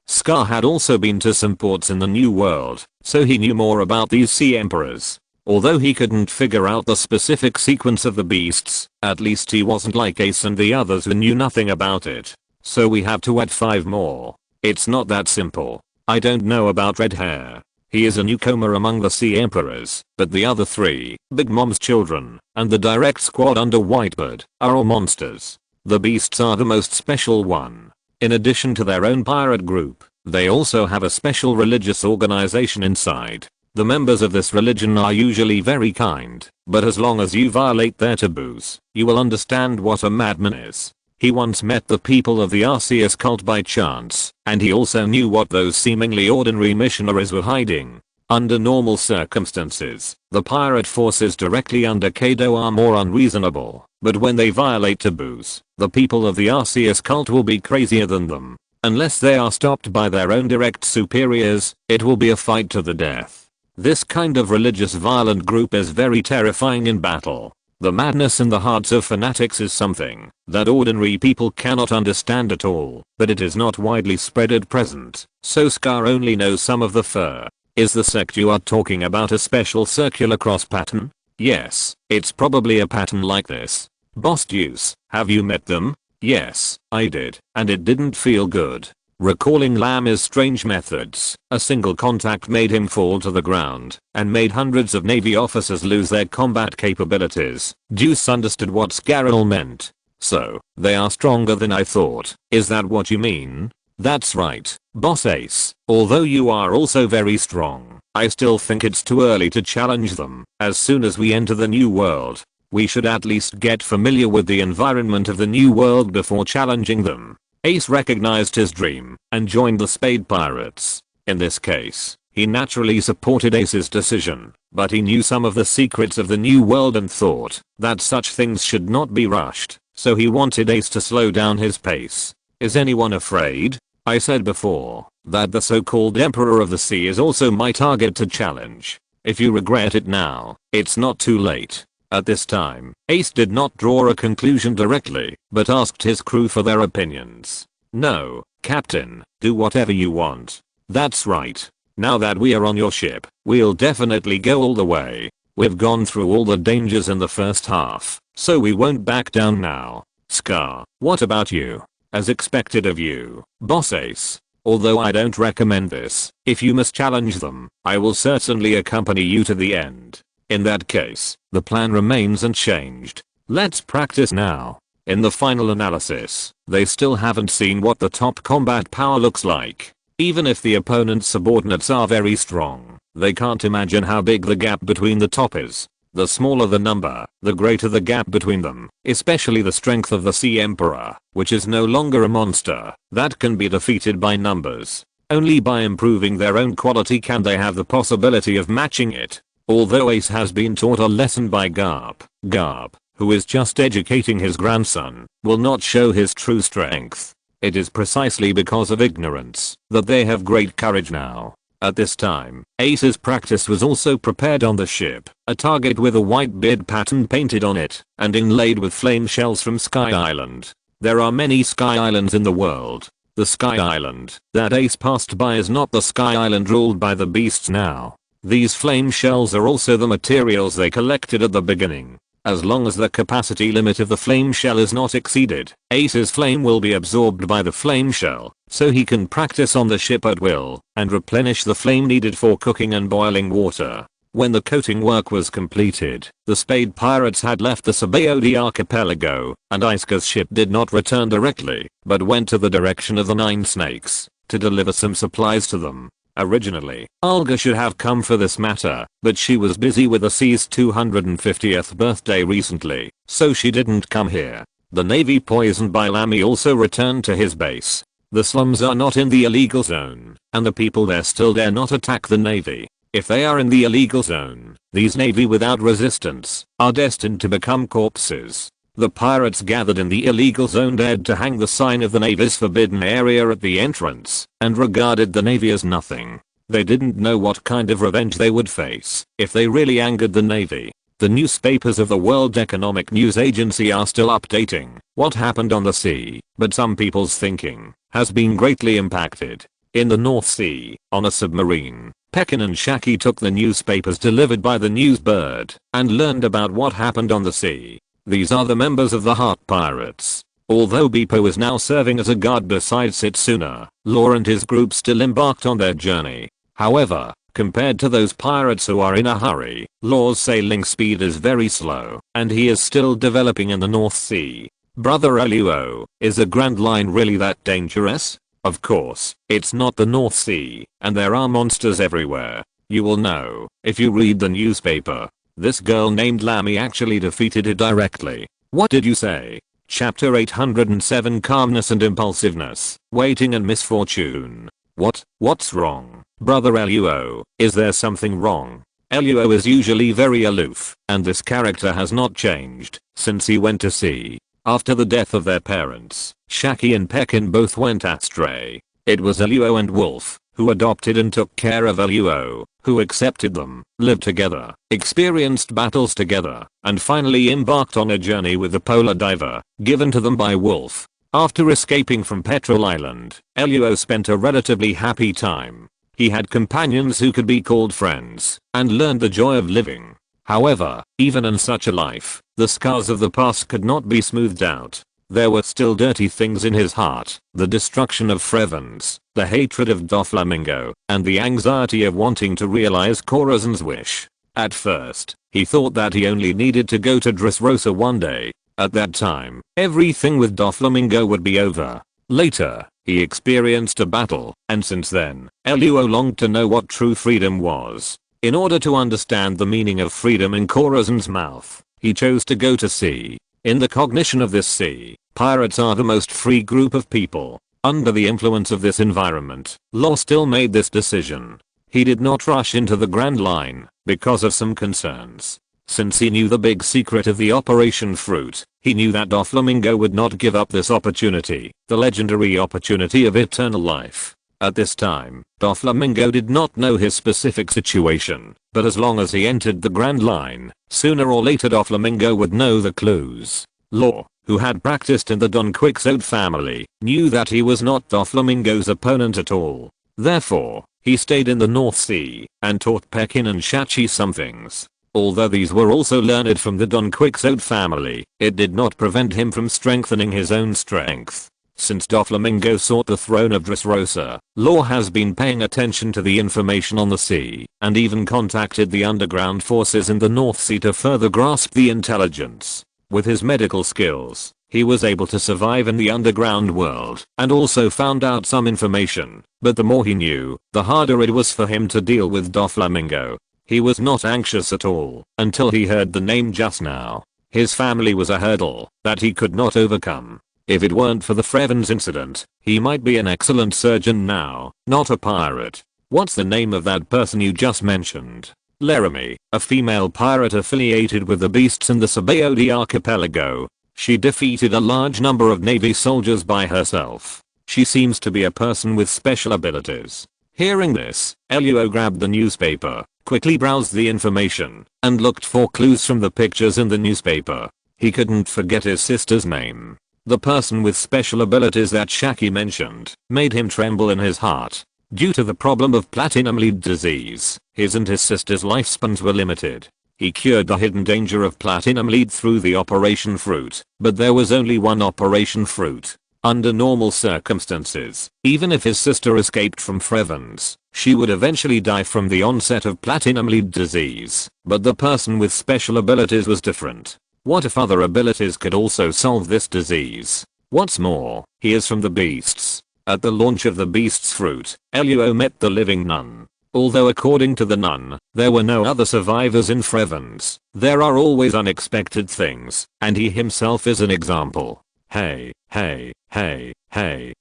Scar had also been to some ports in the New World, so he knew more about these sea emperors. Although he couldn't figure out the specific sequence of the beasts, at least he wasn't like Ace and the others who knew nothing about it. So we have to add 5 more. It's not that simple. I don't know about Red Hair. He is a newcomer among the Sea Emperors, but the other 3, Big Mom's children, and the direct squad under Whitebird, are all monsters. The beasts are the most special one. In addition to their own pirate group, they also have a special religious organization inside. The members of this religion are usually very kind, but as long as you violate their taboos, you will understand what a madman is. He once met the people of the Arceus cult by chance, and he also knew what those seemingly ordinary missionaries were hiding. Under normal circumstances, the pirate forces directly under Kaido are more unreasonable, but when they violate taboos, the people of the Arceus cult will be crazier than them. Unless they are stopped by their own direct superiors, it will be a fight to the death. This kind of religious violent group is very terrifying in battle. The madness in the hearts of fanatics is something that ordinary people cannot understand at all, but it is not widely spread at present, so Scar only knows some of the fur. Is the sect you are talking about a special circular cross pattern? Yes, it's probably a pattern like this. Boss Deuce, have you met them? Yes, I did, and it didn't feel good. Recalling Lama's strange methods, a single contact made him fall to the ground, and made hundreds of Navy officers lose their combat capabilities. Deuce understood what Scarrel meant. So, they are stronger than I thought. Is that what you mean? That's right, Boss Ace. Although you are also very strong, I still think it's too early to challenge them. As soon as we enter the New World, we should at least get familiar with the environment of the New World before challenging them. Ace recognized his dream and joined the Spade Pirates. In this case, he naturally supported Ace's decision, but he knew some of the secrets of the New World and thought that such things should not be rushed, so he wanted Ace to slow down his pace. Is anyone afraid? I said before that the so-called Emperor of the Sea is also my target to challenge. If you regret it now, it's not too late. At this time, Ace did not draw a conclusion directly, but asked his crew for their opinions. No, Captain, do whatever you want. That's right. Now that we are on your ship, we'll definitely go all the way. We've gone through all the dangers in the first half, so we won't back down now. Scar, what about you? As expected of you, Boss Ace. Although I don't recommend this, if you must challenge them, I will certainly accompany you to the end. In that case, the plan remains unchanged. Let's practice now. In the final analysis, they still haven't seen what the top combat power looks like. Even if the opponent's subordinates are very strong, they can't imagine how big the gap between the top is. The smaller the number, the greater the gap between them, especially the strength of the Sea Emperor, which is no longer a monster that can be defeated by numbers. Only by improving their own quality can they have the possibility of matching it. Although Ace has been taught a lesson by Garp, who is just educating his grandson, will not show his true strength. It is precisely because of ignorance that they have great courage now. At this time, Ace's practice was also prepared on the ship, a target with a white beard pattern painted on it and inlaid with flame shells from Sky Island. There are many Sky Islands in the world. The Sky Island that Ace passed by is not the Sky Island ruled by the beasts now. These flame shells are also the materials they collected at the beginning. As long as the capacity limit of the flame shell is not exceeded, Ace's flame will be absorbed by the flame shell, so he can practice on the ship at will and replenish the flame needed for cooking and boiling water. When the coating work was completed, the Spade pirates had left the Sabaody archipelago, and Isuka's ship did not return directly, but went to the direction of the Nine Snakes to deliver some supplies to them. Originally, Olga should have come for this matter, but she was busy with the C's 250th birthday recently, so she didn't come here. The navy poisoned by Lamy also returned to his base. The slums are not in the illegal zone, and the people there still dare not attack the navy. If they are in the illegal zone, these navy without resistance are destined to become corpses. The pirates gathered in the illegal zone dared to hang the sign of the Navy's forbidden area at the entrance and regarded the Navy as nothing. They didn't know what kind of revenge they would face if they really angered the Navy. The newspapers of the World Economic News Agency are still updating what happened on the sea, but some people's thinking has been greatly impacted. In the North Sea, on a submarine, Pekin and Shaki took the newspapers delivered by the Newsbird and learned about what happened on the sea. These are the members of the Heart Pirates. Although Beppo is now serving as a guard beside Setsuna, Law and his group still embarked on their journey. However, compared to those pirates who are in a hurry, Law's sailing speed is very slow, and he is still developing in the North Sea. Brother Luo, is the Grand Line really that dangerous? Of course, it's not the North Sea, and there are monsters everywhere. You will know if you read the newspaper. This girl named Lamy actually defeated it directly. What did you say? Chapter 807 Calmness and Impulsiveness, Waiting and Misfortune. What's wrong? Brother Luo, is there something wrong? Luo is usually very aloof, and this character has not changed since he went to sea. After the death of their parents, Shaki and Pekin both went astray. It was Luo and Wolf who adopted and took care of Luo, who accepted them, lived together, experienced battles together, and finally embarked on a journey with the polar diver, given to them by Wolf. After escaping from Petrol Island, Luo spent a relatively happy time. He had companions who could be called friends, and learned the joy of living. However, even in such a life, the scars of the past could not be smoothed out. There were still dirty things in his heart, the destruction of Frevens, the hatred of Doflamingo, and the anxiety of wanting to realize Corazon's wish. At first, he thought that he only needed to go to Dressrosa one day. At that time, everything with Doflamingo would be over. Later, he experienced a battle, and since then, Luo longed to know what true freedom was. In order to understand the meaning of freedom in Corazon's mouth, he chose to go to sea. In the cognition of this sea, pirates are the most free group of people. Under the influence of this environment, Law still made this decision. He did not rush into the Grand Line because of some concerns. Since he knew the big secret of the Operation Fruit, he knew that Doflamingo would not give up this opportunity, the legendary opportunity of eternal life. At this time, Doflamingo did not know his specific situation, but as long as he entered the Grand Line, sooner or later Doflamingo would know the clues. Law, who had practiced in the Don Quixote family, knew that he was not Doflamingo's opponent at all. Therefore, he stayed in the North Sea and taught Pekin and Shachi some things. Although these were also learned from the Don Quixote family, it did not prevent him from strengthening his own strength. Since Doflamingo sought the throne of Dressrosa, Law has been paying attention to the information on the sea, and even contacted the underground forces in the North Sea to further grasp the intelligence. With his medical skills, He was able to survive in the underground world and also found out some information, but the more he knew, the harder it was for him to deal with Doflamingo. He was not anxious at all until he heard the name just now. His family was a hurdle that he could not overcome. If it weren't for the Frevens incident, he might be an excellent surgeon now, not a pirate. What's the name of that person you just mentioned? Laramie, a female pirate affiliated with the beasts in the Sabaody archipelago. She defeated a large number of Navy soldiers by herself. She seems to be a person with special abilities. Hearing this, Luo grabbed the newspaper, quickly browsed the information, and looked for clues from the pictures in the newspaper. He couldn't forget his sister's name. The person with special abilities that Shaki mentioned made him tremble in his heart. Due to the problem of platinum lead disease, his and his sister's lifespans were limited. He cured the hidden danger of platinum lead through the Operation Fruit, but there was only one Operation Fruit. Under normal circumstances, even if his sister escaped from Frevens, she would eventually die from the onset of platinum lead disease, but the person with special abilities was different. What if other abilities could also solve this disease? What's more, he is from the beasts. At the launch of the beast's fruit, Luo met the living nun. Although according to the nun, there were no other survivors in Frevens, there are always unexpected things, and he himself is an example. Hey,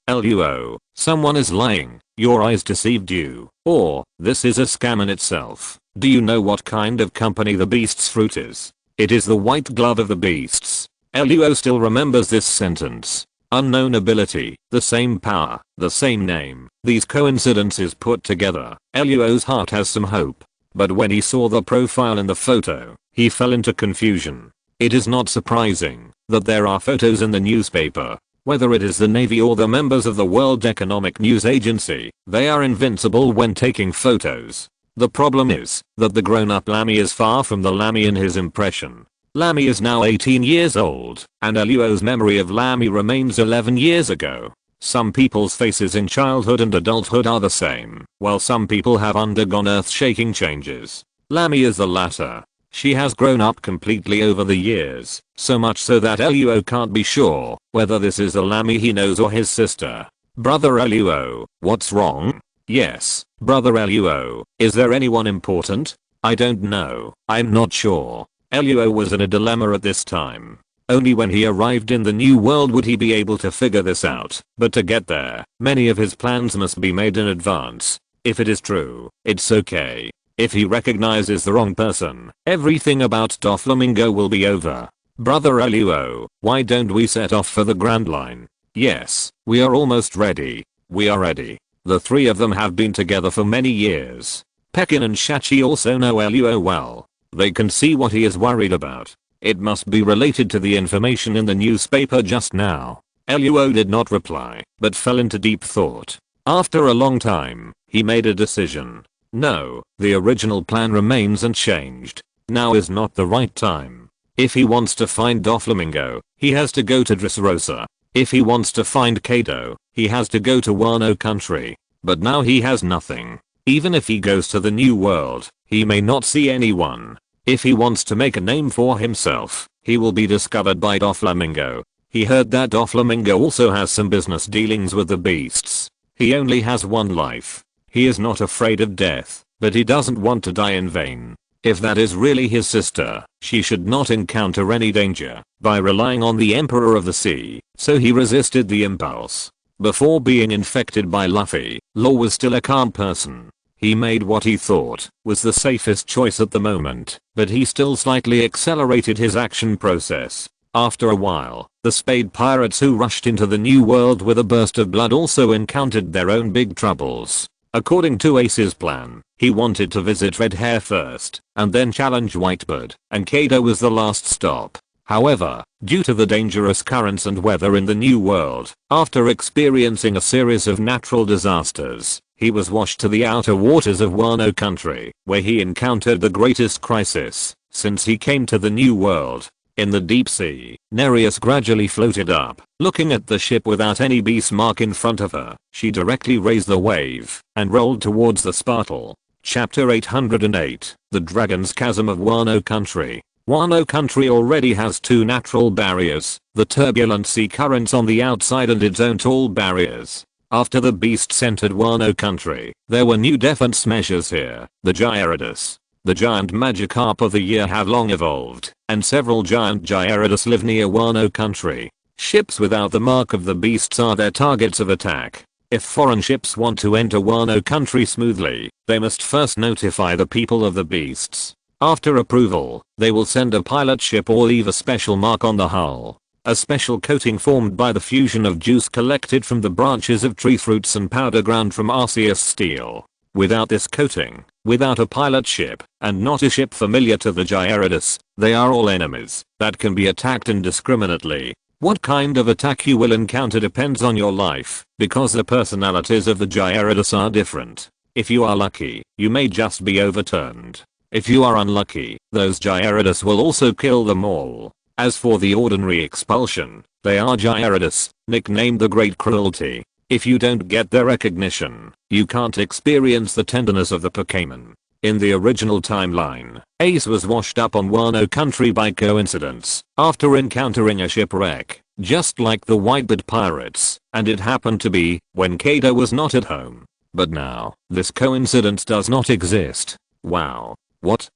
Luo, someone is lying, your eyes deceived you, or, this is a scam in itself. Do you know what kind of company the beast's fruit is? It is the white glove of the beasts. Luo still remembers this sentence. Unknown ability, the same power, the same name, these coincidences put together, Luo's heart has some hope. But when he saw the profile in the photo, he fell into confusion. It is not surprising that there are photos in the newspaper. Whether it is the Navy or the members of the World Economic News Agency, they are invincible when taking photos. The problem is that the grown-up Lammy is far from the Lammy in his impression. Lammy is now 18 years old, and Luo's memory of Lammy remains 11 years ago. Some people's faces in childhood and adulthood are the same, while some people have undergone earth-shaking changes. Lammy is the latter. She has grown up completely over the years, so much so that Luo can't be sure whether this is the Lammy he knows or his sister. Brother Luo, what's wrong? Yes, Brother Luo, is there anyone important? I don't know, I'm not sure. Luo was in a dilemma at this time. Only when he arrived in the new world would he be able to figure this out, but to get there, many of his plans must be made in advance. If it is true, it's okay. If he recognizes the wrong person, everything about Doflamingo will be over. Brother Luo, why don't we set off for the Grand Line? Yes, we are almost ready. We are ready. The three of them have been together for many years. Pekin and Shachi also know Luo well. They can see what he is worried about. It must be related to the information in the newspaper just now. Luo did not reply, but fell into deep thought. After a long time, he made a decision. No, the original plan remains unchanged. Now is not the right time. If he wants to find Doflamingo, he has to go to Dressrosa. If he wants to find Kaido, he has to go to Wano country. But now he has nothing. Even if he goes to the new world, he may not see anyone. If he wants to make a name for himself, he will be discovered by Doflamingo. He heard that Doflamingo also has some business dealings with the beasts. He only has one life. He is not afraid of death, but he doesn't want to die in vain. If that is really his sister, she should not encounter any danger by relying on the Emperor of the Sea, so he resisted the impulse. Before being infected by Luffy, Law was still a calm person. He made what he thought was the safest choice at the moment, but he still slightly accelerated his action process. After a while, the Spade Pirates who rushed into the new world with a burst of blood also encountered their own big troubles. According to Ace's plan, he wanted to visit Red Hair first, and then challenge Whitebird, and Kaido was the last stop. However, due to the dangerous currents and weather in the new world, after experiencing a series of natural disasters, he was washed to the outer waters of Wano country, where he encountered the greatest crisis since he came to the new world. In the deep sea, Nereus gradually floated up. Looking at the ship without any beast mark in front of her, she directly raised the wave and rolled towards the Spartle. Chapter 808, The Dragon's Chasm of Wano Country. Wano country already has two natural barriers, the turbulent sea currents on the outside and its own tall barriers. After the beasts entered Wano country, there were new defense measures here. The Gyarados, the giant Magikarp of the year, have long evolved, and several giant Gyarados live near Wano country. Ships without the mark of the beasts are their targets of attack. If foreign ships want to enter Wano country smoothly, they must first notify the people of the beasts. After approval, they will send a pilot ship or leave a special mark on the hull. A special coating formed by the fusion of juice collected from the branches of tree fruits and powder ground from Arceus steel. Without this coating, without a pilot ship, and not a ship familiar to the Gyarados, they are all enemies that can be attacked indiscriminately. What kind of attack you will encounter depends on your life, because the personalities of the Gyarados are different. If you are lucky, you may just be overturned. If you are unlucky, those Gyarados will also kill them all. As for the ordinary expulsion, they are Gyarados, nicknamed the Great Cruelty. If you don't get their recognition, you can't experience the tenderness of the Pokémon. In the original timeline, Ace was washed up on Wano country by coincidence after encountering a shipwreck, just like the Whitebeard pirates, and it happened to be when Kaido was not at home. But now, this coincidence does not exist. Wow.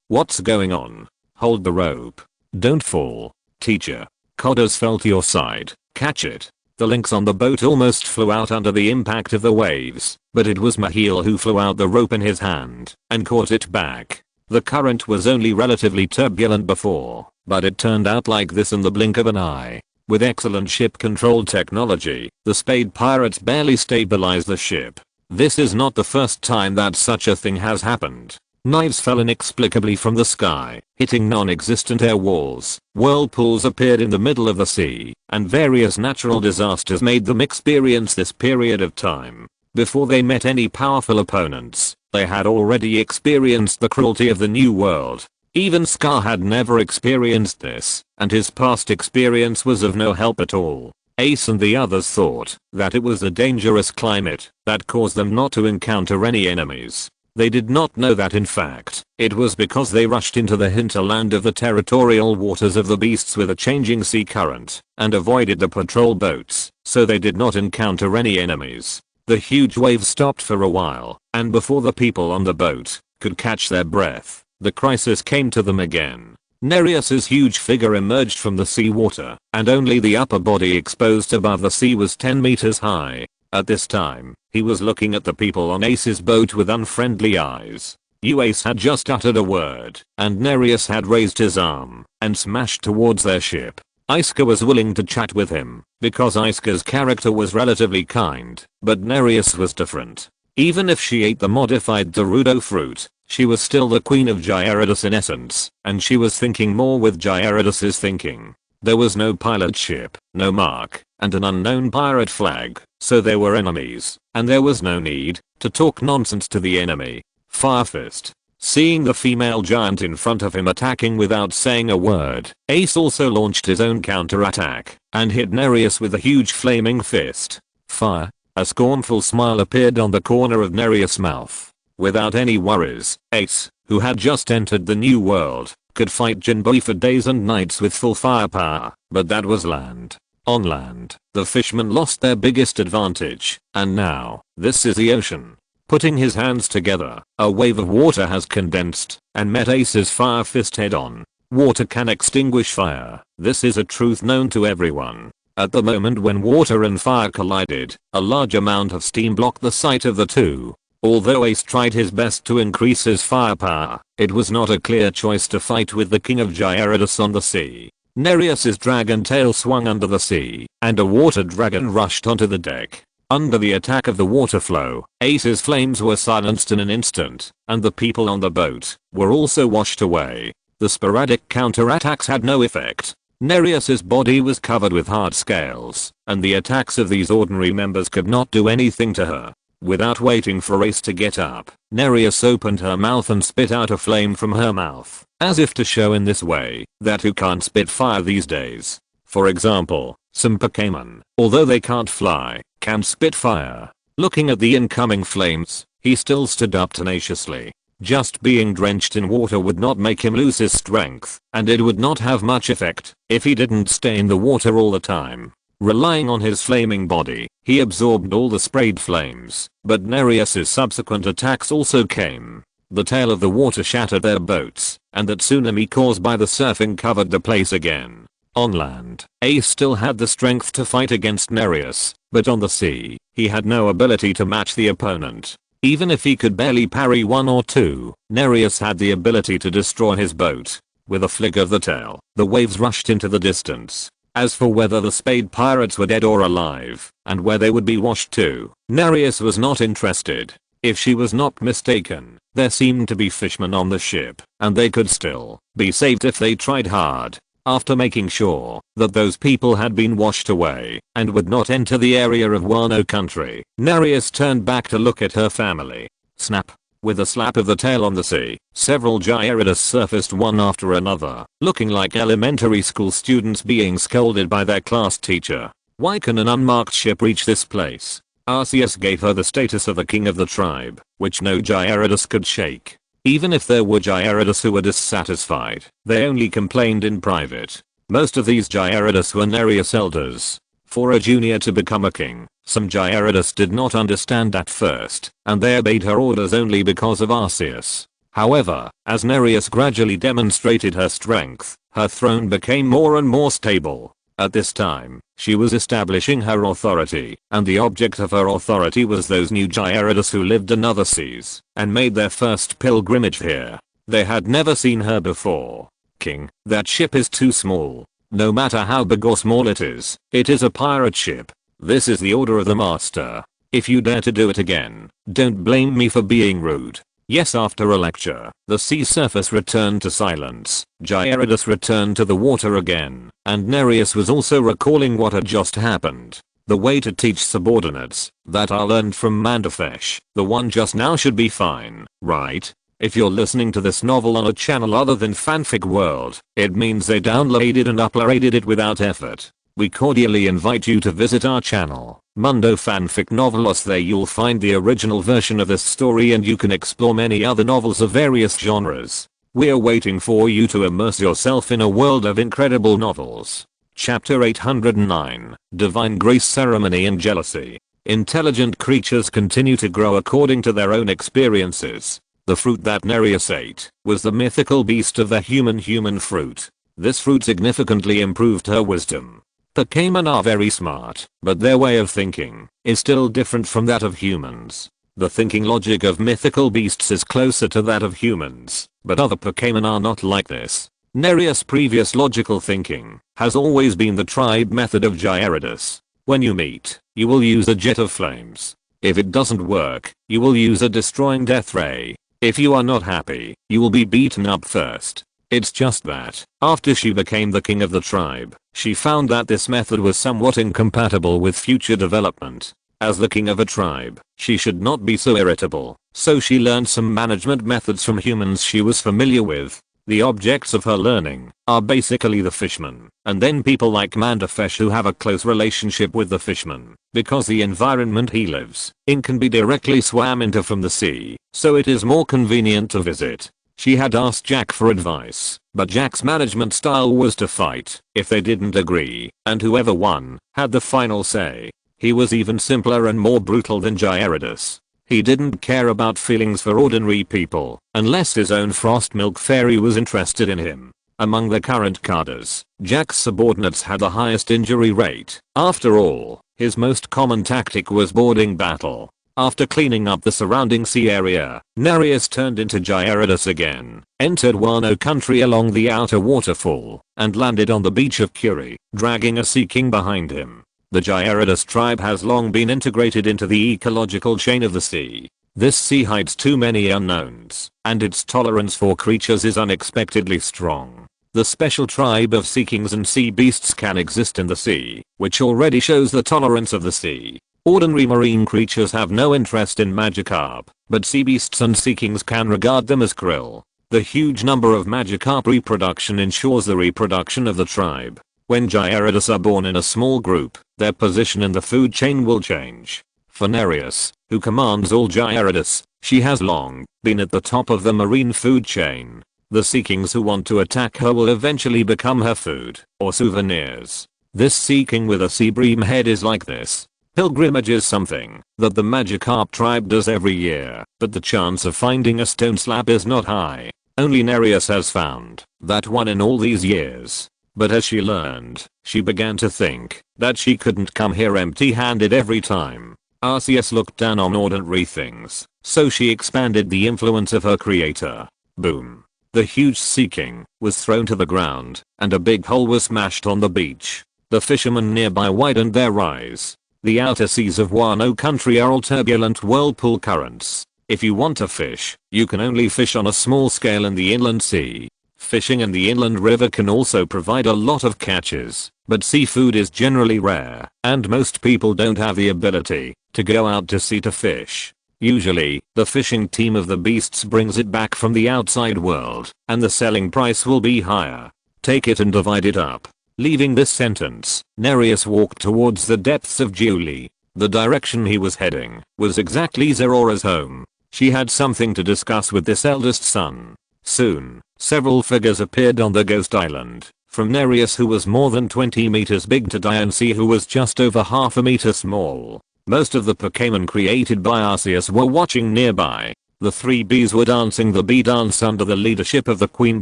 What's going on? Hold the rope. Don't fall. Teacher. Kaido's fell to your side. Catch it. The links on the boat almost flew out under the impact of the waves, but it was Mahil who flew out the rope in his hand and caught it back. The current was only relatively turbulent before, but it turned out like this in the blink of an eye. With excellent ship control technology, the Spade pirates barely stabilized the ship. This is not the first time that such a thing has happened. Knives fell inexplicably from the sky, hitting non-existent air walls, whirlpools appeared in the middle of the sea, and various natural disasters made them experience this period of time. Before they met any powerful opponents, they had already experienced the cruelty of the new world. Even Scar had never experienced this, and his past experience was of no help at all. Ace and the others thought that it was the dangerous climate that caused them not to encounter any enemies. They did not know that in fact, it was because they rushed into the hinterland of the territorial waters of the beasts with a changing sea current, and avoided the patrol boats, so they did not encounter any enemies. The huge waves stopped for a while, and before the people on the boat could catch their breath, the crisis came to them again. Nereus's huge figure emerged from the seawater, and only the upper body exposed above the sea was 10 meters high. At this time, he was looking at the people on Ace's boat with unfriendly eyes. Ace had just uttered a word, and Nereus had raised his arm and smashed towards their ship. Isuka was willing to chat with him, because Isuka's character was relatively kind, but Nereus was different. Even if she ate the modified Gerudo fruit, she was still the queen of Gyarados in essence, and she was thinking more with Gyarados' thinking. There was no pilot ship, no mark, and an unknown pirate flag, so they were enemies, and there was no need to talk nonsense to the enemy. Fire Fist. Seeing the female giant in front of him attacking without saying a word, Ace also launched his own counterattack and hit Nereus with a huge flaming fist. Fire. A scornful smile appeared on the corner of Nereus' mouth. Without any worries, Ace, who had just entered the new world, could fight Jinbei for days and nights with full firepower, but that was land. On land, the fishermen lost their biggest advantage, and now, this is the ocean. Putting his hands together, a wave of water has condensed and met Ace's fire fist head on. Water can extinguish fire. This is a truth known to everyone. At the moment when water and fire collided, a large amount of steam blocked the sight of the two. Although Ace tried his best to increase his firepower, it was not a clear choice to fight with the king of Gyarados on the sea. Nereus's dragon tail swung under the sea, and a water dragon rushed onto the deck. Under the attack of the water flow, Ace's flames were silenced in an instant, and the people on the boat were also washed away. The sporadic counterattacks had no effect. Nereus's body was covered with hard scales, and the attacks of these ordinary members could not do anything to her. Without waiting for Ace to get up, Nereus opened her mouth and spit out a flame from her mouth, as if to show in this way that who can't spit fire these days. For example, some Pokémon, although they can't fly, can spit fire. Looking at the incoming flames, he still stood up tenaciously. Just being drenched in water would not make him lose his strength, and it would not have much effect if he didn't stay in the water all the time. Relying on his flaming body, he absorbed all the sprayed flames, but Nereus's subsequent attacks also came. The tail of the water shattered their boats, and the tsunami caused by the surfing covered the place again. On land, Ace still had the strength to fight against Nereus, but on the sea, he had no ability to match the opponent. Even if he could barely parry one or two, Nereus had the ability to destroy his boat. With a flick of the tail, the waves rushed into the distance. As for whether the Spade pirates were dead or alive, and where they would be washed to, Nereus was not interested. If she was not mistaken, there seemed to be fishermen on the ship, and they could still be saved if they tried hard. After making sure that those people had been washed away and would not enter the area of Wano country, Nereus turned back to look at her family. Snap. With a slap of the tail on the sea, several Gyarados surfaced one after another, looking like elementary school students being scolded by their class teacher. Why can an unmarked ship reach this place? Arceus gave her the status of the king of the tribe, which no Gyarados could shake. Even if there were Gyarados who were dissatisfied, they only complained in private. Most of these Gyarados were Nereus elders. For a junior to become a king, some Gyarados did not understand at first, and they obeyed her orders only because of Arceus. However, as Nereus gradually demonstrated her strength, her throne became more and more stable. At this time, she was establishing her authority, and the object of her authority was those new Gyarados who lived in other seas, and made their first pilgrimage here. They had never seen her before. King, that ship is too small. No matter how big or small it is a pirate ship. This is the order of the master. If you dare to do it again, don't blame me for being rude. Yes, after a lecture, the sea surface returned to silence, Gyarados returned to the water again, and Nereus was also recalling what had just happened. The way to teach subordinates that are learned from Mandafesh, the one just now should be fine, right? If you're listening to this novel on a channel other than Fanfic World, it means they downloaded and uploaded it without effort. We cordially invite you to visit our channel, Mundo Fanfic Novelos. There you'll find the original version of this story and you can explore many other novels of various genres. We're waiting for you to immerse yourself in a world of incredible novels. Chapter 809, Divine Grace Ceremony and Jealousy. Intelligent creatures continue to grow according to their own experiences. The fruit that Nereus ate was the mythical beast of the human fruit. This fruit significantly improved her wisdom. The Cayman are very smart, but their way of thinking is still different from that of humans. The thinking logic of mythical beasts is closer to that of humans, but other Pokemon are not like this. Nereus' previous logical thinking has always been the tribe method of Gyarados. When you meet, you will use a jet of flames. If it doesn't work, you will use a destroying death ray. If you are not happy, you will be beaten up first. It's just that, after she became the king of the tribe, she found that this method was somewhat incompatible with future development. As the king of a tribe, she should not be so irritable, so she learned some management methods from humans she was familiar with. The objects of her learning are basically the fishmen, and then people like Mandafesh who have a close relationship with the fishmen, because the environment he lives in can be directly swam into from the sea, so it is more convenient to visit. She had asked Jack for advice, but Jack's management style was to fight if they didn't agree, and whoever won had the final say. He was even simpler and more brutal than Gyarados. He didn't care about feelings for ordinary people, unless his own Frost Milk Fairy was interested in him. Among the current cadres, Jack's subordinates had the highest injury rate. After all, his most common tactic was boarding battle. After cleaning up the surrounding sea area, Nereus turned into Gyarados again, entered Wano country along the outer waterfall, and landed on the beach of Curie, dragging a Sea King behind him. The Gyarados tribe has long been integrated into the ecological chain of the sea. This sea hides too many unknowns, and its tolerance for creatures is unexpectedly strong. The special tribe of Sea Kings and sea beasts can exist in the sea, which already shows the tolerance of the sea. Ordinary marine creatures have no interest in Magikarp, but sea beasts and Sea Kings can regard them as krill. The huge number of Magikarp reproduction ensures the reproduction of the tribe. When Gyarados are born in a small group, their position in the food chain will change. For Nereus, who commands all Gyarados, she has long been at the top of the marine food chain. The Sea Kings who want to attack her will eventually become her food or souvenirs. This Sea King with a sea bream head is like this. Pilgrimage is something that the Magikarp tribe does every year, but the chance of finding a stone slab is not high. Only Nereus has found that one in all these years. But as she learned, she began to think that she couldn't come here empty-handed every time. Arceus looked down on ordinary things, so she expanded the influence of her creator. Boom. The huge Sea King was thrown to the ground, and a big hole was smashed on the beach. The fishermen nearby widened their eyes. The outer seas of Wano country are all turbulent whirlpool currents. If you want to fish, you can only fish on a small scale in the inland sea. Fishing in the inland river can also provide a lot of catches, but seafood is generally rare, and most people don't have the ability to go out to sea to fish. Usually, the fishing team of the beasts brings it back from the outside world, and the selling price will be higher. Take it and divide it up. Leaving this sentence, Nereus walked towards the depths of Julie. The direction he was heading was exactly Zerora's home. She had something to discuss with this eldest son. Soon, several figures appeared on the ghost island. From Nereus, who was more than 20 meters big, to Diancie, who was just over half a meter small. Most of the Pokémon created by Arceus were watching nearby. The three bees were dancing the bee dance under the leadership of the queen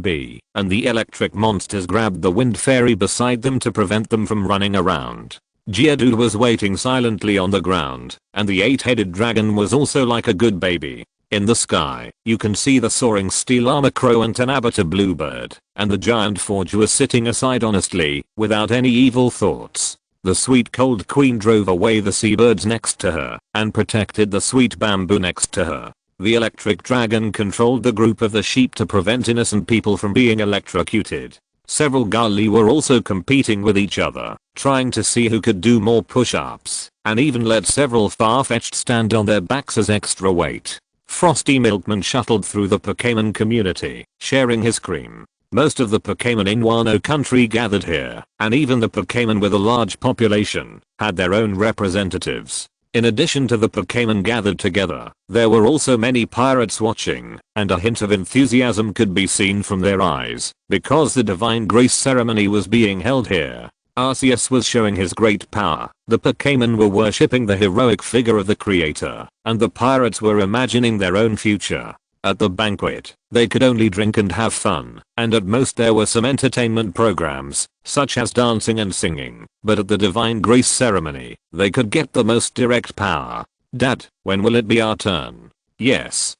bee, and the electric monsters grabbed the wind fairy beside them to prevent them from running around. Geodude was waiting silently on the ground, and the 8-headed dragon was also like a good baby. In the sky, you can see the soaring steel armor crow and an abata bluebird, and the giant forge was sitting aside honestly, without any evil thoughts. The sweet cold queen drove away the seabirds next to her, and protected the sweet bamboo next to her. The electric dragon controlled the group of the sheep to prevent innocent people from being electrocuted. Several Gali were also competing with each other, trying to see who could do more push-ups, and even let several Farfetch'd stand on their backs as extra weight. Frosty Milkman shuttled through the Pokémon community, sharing his cream. Most of the Pokémon in Wano country gathered here, and even the Pokémon with a large population had their own representatives. In addition to the Pokémon gathered together, there were also many pirates watching, and a hint of enthusiasm could be seen from their eyes, because the Divine Grace ceremony was being held here. Arceus was showing his great power, the Pokémon were worshipping the heroic figure of the creator, and the pirates were imagining their own future. At the banquet, they could only drink and have fun, and at most there were some entertainment programs, such as dancing and singing, but at the Divine Grace ceremony, they could get the most direct power. Dad, when will it be our turn? Yes,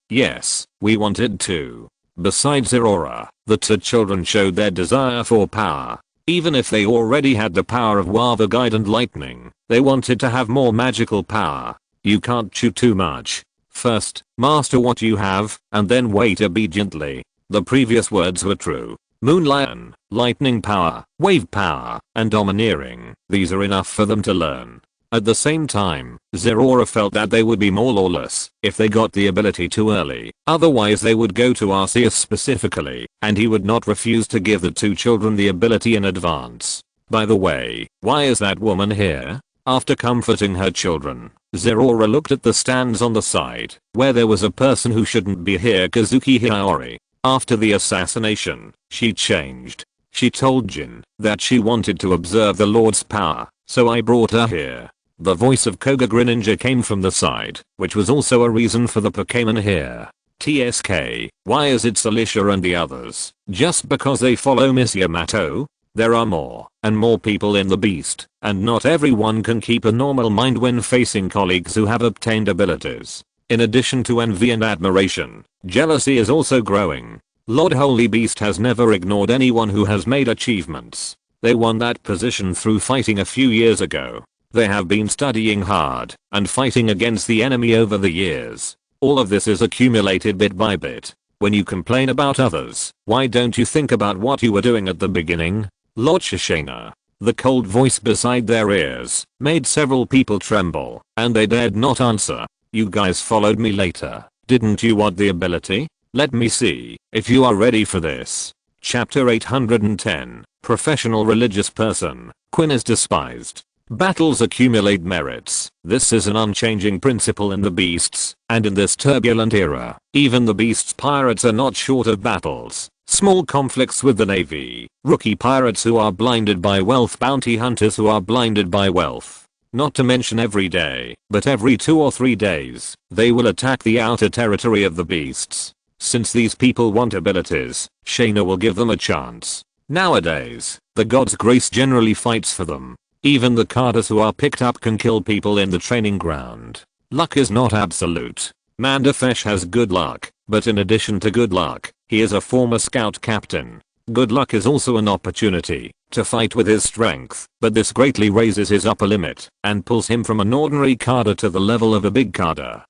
we wanted to. Besides Aurora, the two children showed their desire for power. Even if they already had the power of Lava Guide and Lightning, they wanted to have more magical power. You can't chew too much. First, master what you have, and then wait obediently. The previous words were true. Moonlion, lightning power, wave power, and domineering, these are enough for them to learn. At the same time, Zerora felt that they would be more lawless if they got the ability too early, otherwise they would go to Arceus specifically, and he would not refuse to give the two children the ability in advance. By the way, why is that woman here? After comforting her children, Zerora looked at the stands on the side, where there was a person who shouldn't be here, Kazuki Hiyori. After the assassination, she changed. She told Jin that she wanted to observe the Lord's power, so I brought her here. The voice of Koga Greninja came from the side, which was also a reason for the Pokémon here. TSK, why is it Celicia and the others? Just because they follow Miss Yamato? There are more and more people in the beast, and not everyone can keep a normal mind when facing colleagues who have obtained abilities. In addition to envy and admiration, jealousy is also growing. Lord Holy Beast has never ignored anyone who has made achievements. They won that position through fighting a few years ago. They have been studying hard and fighting against the enemy over the years. All of this is accumulated bit by bit. When you complain about others, why don't you think about what you were doing at the beginning? Lord Shaina. The cold voice beside their ears made several people tremble, and they dared not answer. You guys followed me later, didn't you want the ability? Let me see if you are ready for this. Chapter 810, Professional Religious Person, Quinn is despised. Battles accumulate merits. This is an unchanging principle in the beasts, and in this turbulent era, even the beasts pirates are not short of battles. Small conflicts with the navy, rookie pirates who are blinded by wealth, bounty hunters who are blinded by wealth. Not to mention every day, but every 2 or 3 days, they will attack the outer territory of the beasts. Since these people want abilities, Shaina will give them a chance. Nowadays, the God's Grace generally fights for them. Even the carders who are picked up can kill people in the training ground. Luck is not absolute. Mandafesh has good luck, but in addition to good luck, he is a former scout captain. Good luck is also an opportunity to fight with his strength, but this greatly raises his upper limit and pulls him from an ordinary carder to the level of a big carder.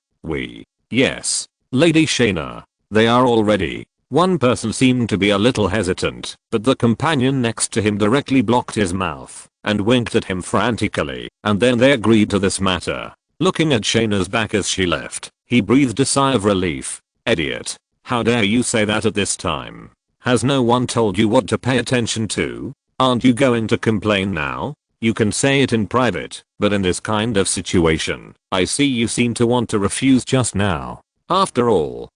Yes. Lady Shaina. They are all ready. One person seemed to be a little hesitant, but the companion next to him directly blocked his mouth and winked at him frantically, and then they agreed to this matter. Looking at Shaina's back as she left, he breathed a sigh of relief. Idiot. How dare you say that at this time? Has no one told you what to pay attention to? Aren't you going to complain now? You can say it in private, but in this kind of situation, I see you seem to want to refuse just now. After all,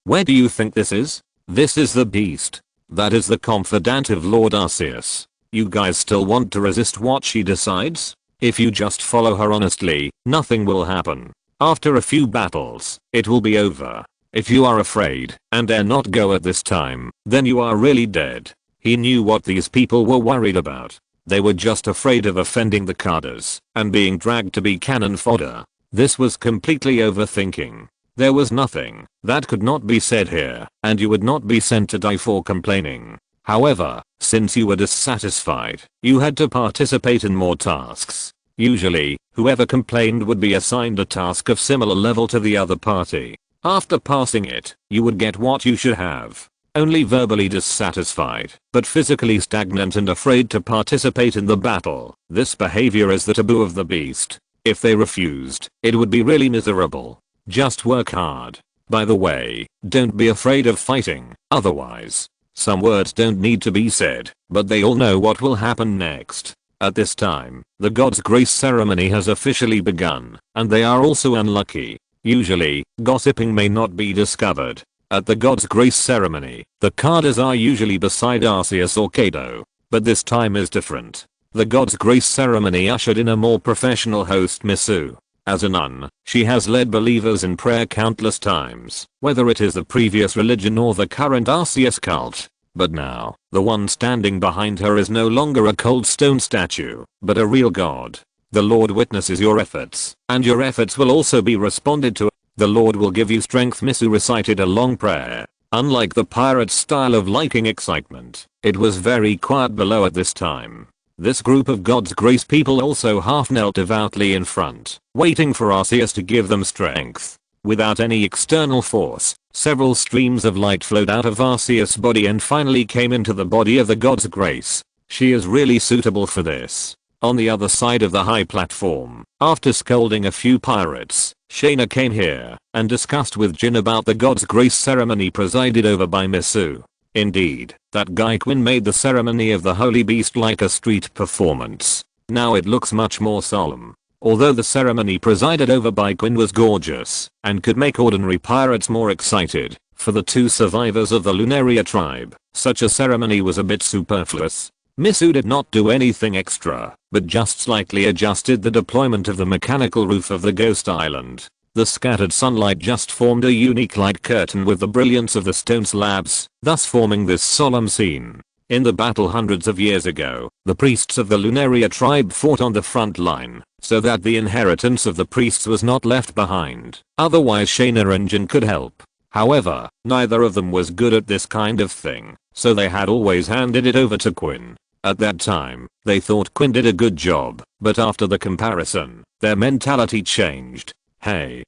where do you think this is? This is the beast. That is the confidant of Lord Arceus. You guys still want to resist what she decides? If you just follow her honestly, nothing will happen. After a few battles, it will be over. If you are afraid and dare not go at this time, then you are really dead. He knew what these people were worried about. They were just afraid of offending the carders and being dragged to be cannon fodder. This was completely overthinking. There was nothing that could not be said here, and you would not be sent to die for complaining. However, since you were dissatisfied, you had to participate in more tasks. Usually, whoever complained would be assigned a task of similar level to the other party. After passing it, you would get what you should have. Only verbally dissatisfied, but physically stagnant and afraid to participate in the battle. This behavior is the taboo of the beast. If they refused, it would be really miserable. Just work hard. By the way, don't be afraid of fighting, otherwise. Some words don't need to be said, but they all know what will happen next. At this time, the God's Grace ceremony has officially begun, and they are also unlucky. Usually, gossiping may not be discovered. At the God's Grace ceremony, the carders are usually beside Arceus or Kaido, but this time is different. The God's Grace ceremony ushered in a more professional host, Misu. As a nun, she has led believers in prayer countless times, whether it is the previous religion or the current Arceus cult. But now, the one standing behind her is no longer a cold stone statue, but a real god. The Lord witnesses your efforts, and your efforts will also be responded to. The Lord will give you strength. Misu recited a long prayer. Unlike the pirate's style of liking excitement, it was very quiet below at this time. This group of God's Grace people also half knelt devoutly in front, waiting for Arceus to give them strength. Without any external force, several streams of light flowed out of Arceus' body and finally came into the body of the God's Grace. She is really suitable for this. On the other side of the high platform, after scolding a few pirates, Shaina came here and discussed with Jin about the God's Grace ceremony presided over by Misu. Indeed, that guy Quinn made the ceremony of the Holy Beast like a street performance. Now it looks much more solemn. Although the ceremony presided over by Quinn was gorgeous and could make ordinary pirates more excited, for the 2 survivors of the Lunaria tribe, such a ceremony was a bit superfluous. Misu did not do anything extra, but just slightly adjusted the deployment of the mechanical roof of the ghost island. The scattered sunlight just formed a unique light curtain with the brilliance of the stone slabs, thus forming this solemn scene. In the battle hundreds of years ago, the priests of the Lunaria tribe fought on the front line, so that the inheritance of the priests was not left behind. Otherwise Shaina and Jin could help. However, neither of them was good at this kind of thing, so they had always handed it over to Quinn. At that time, they thought Quinn did a good job, but after the comparison, their mentality changed. Hey,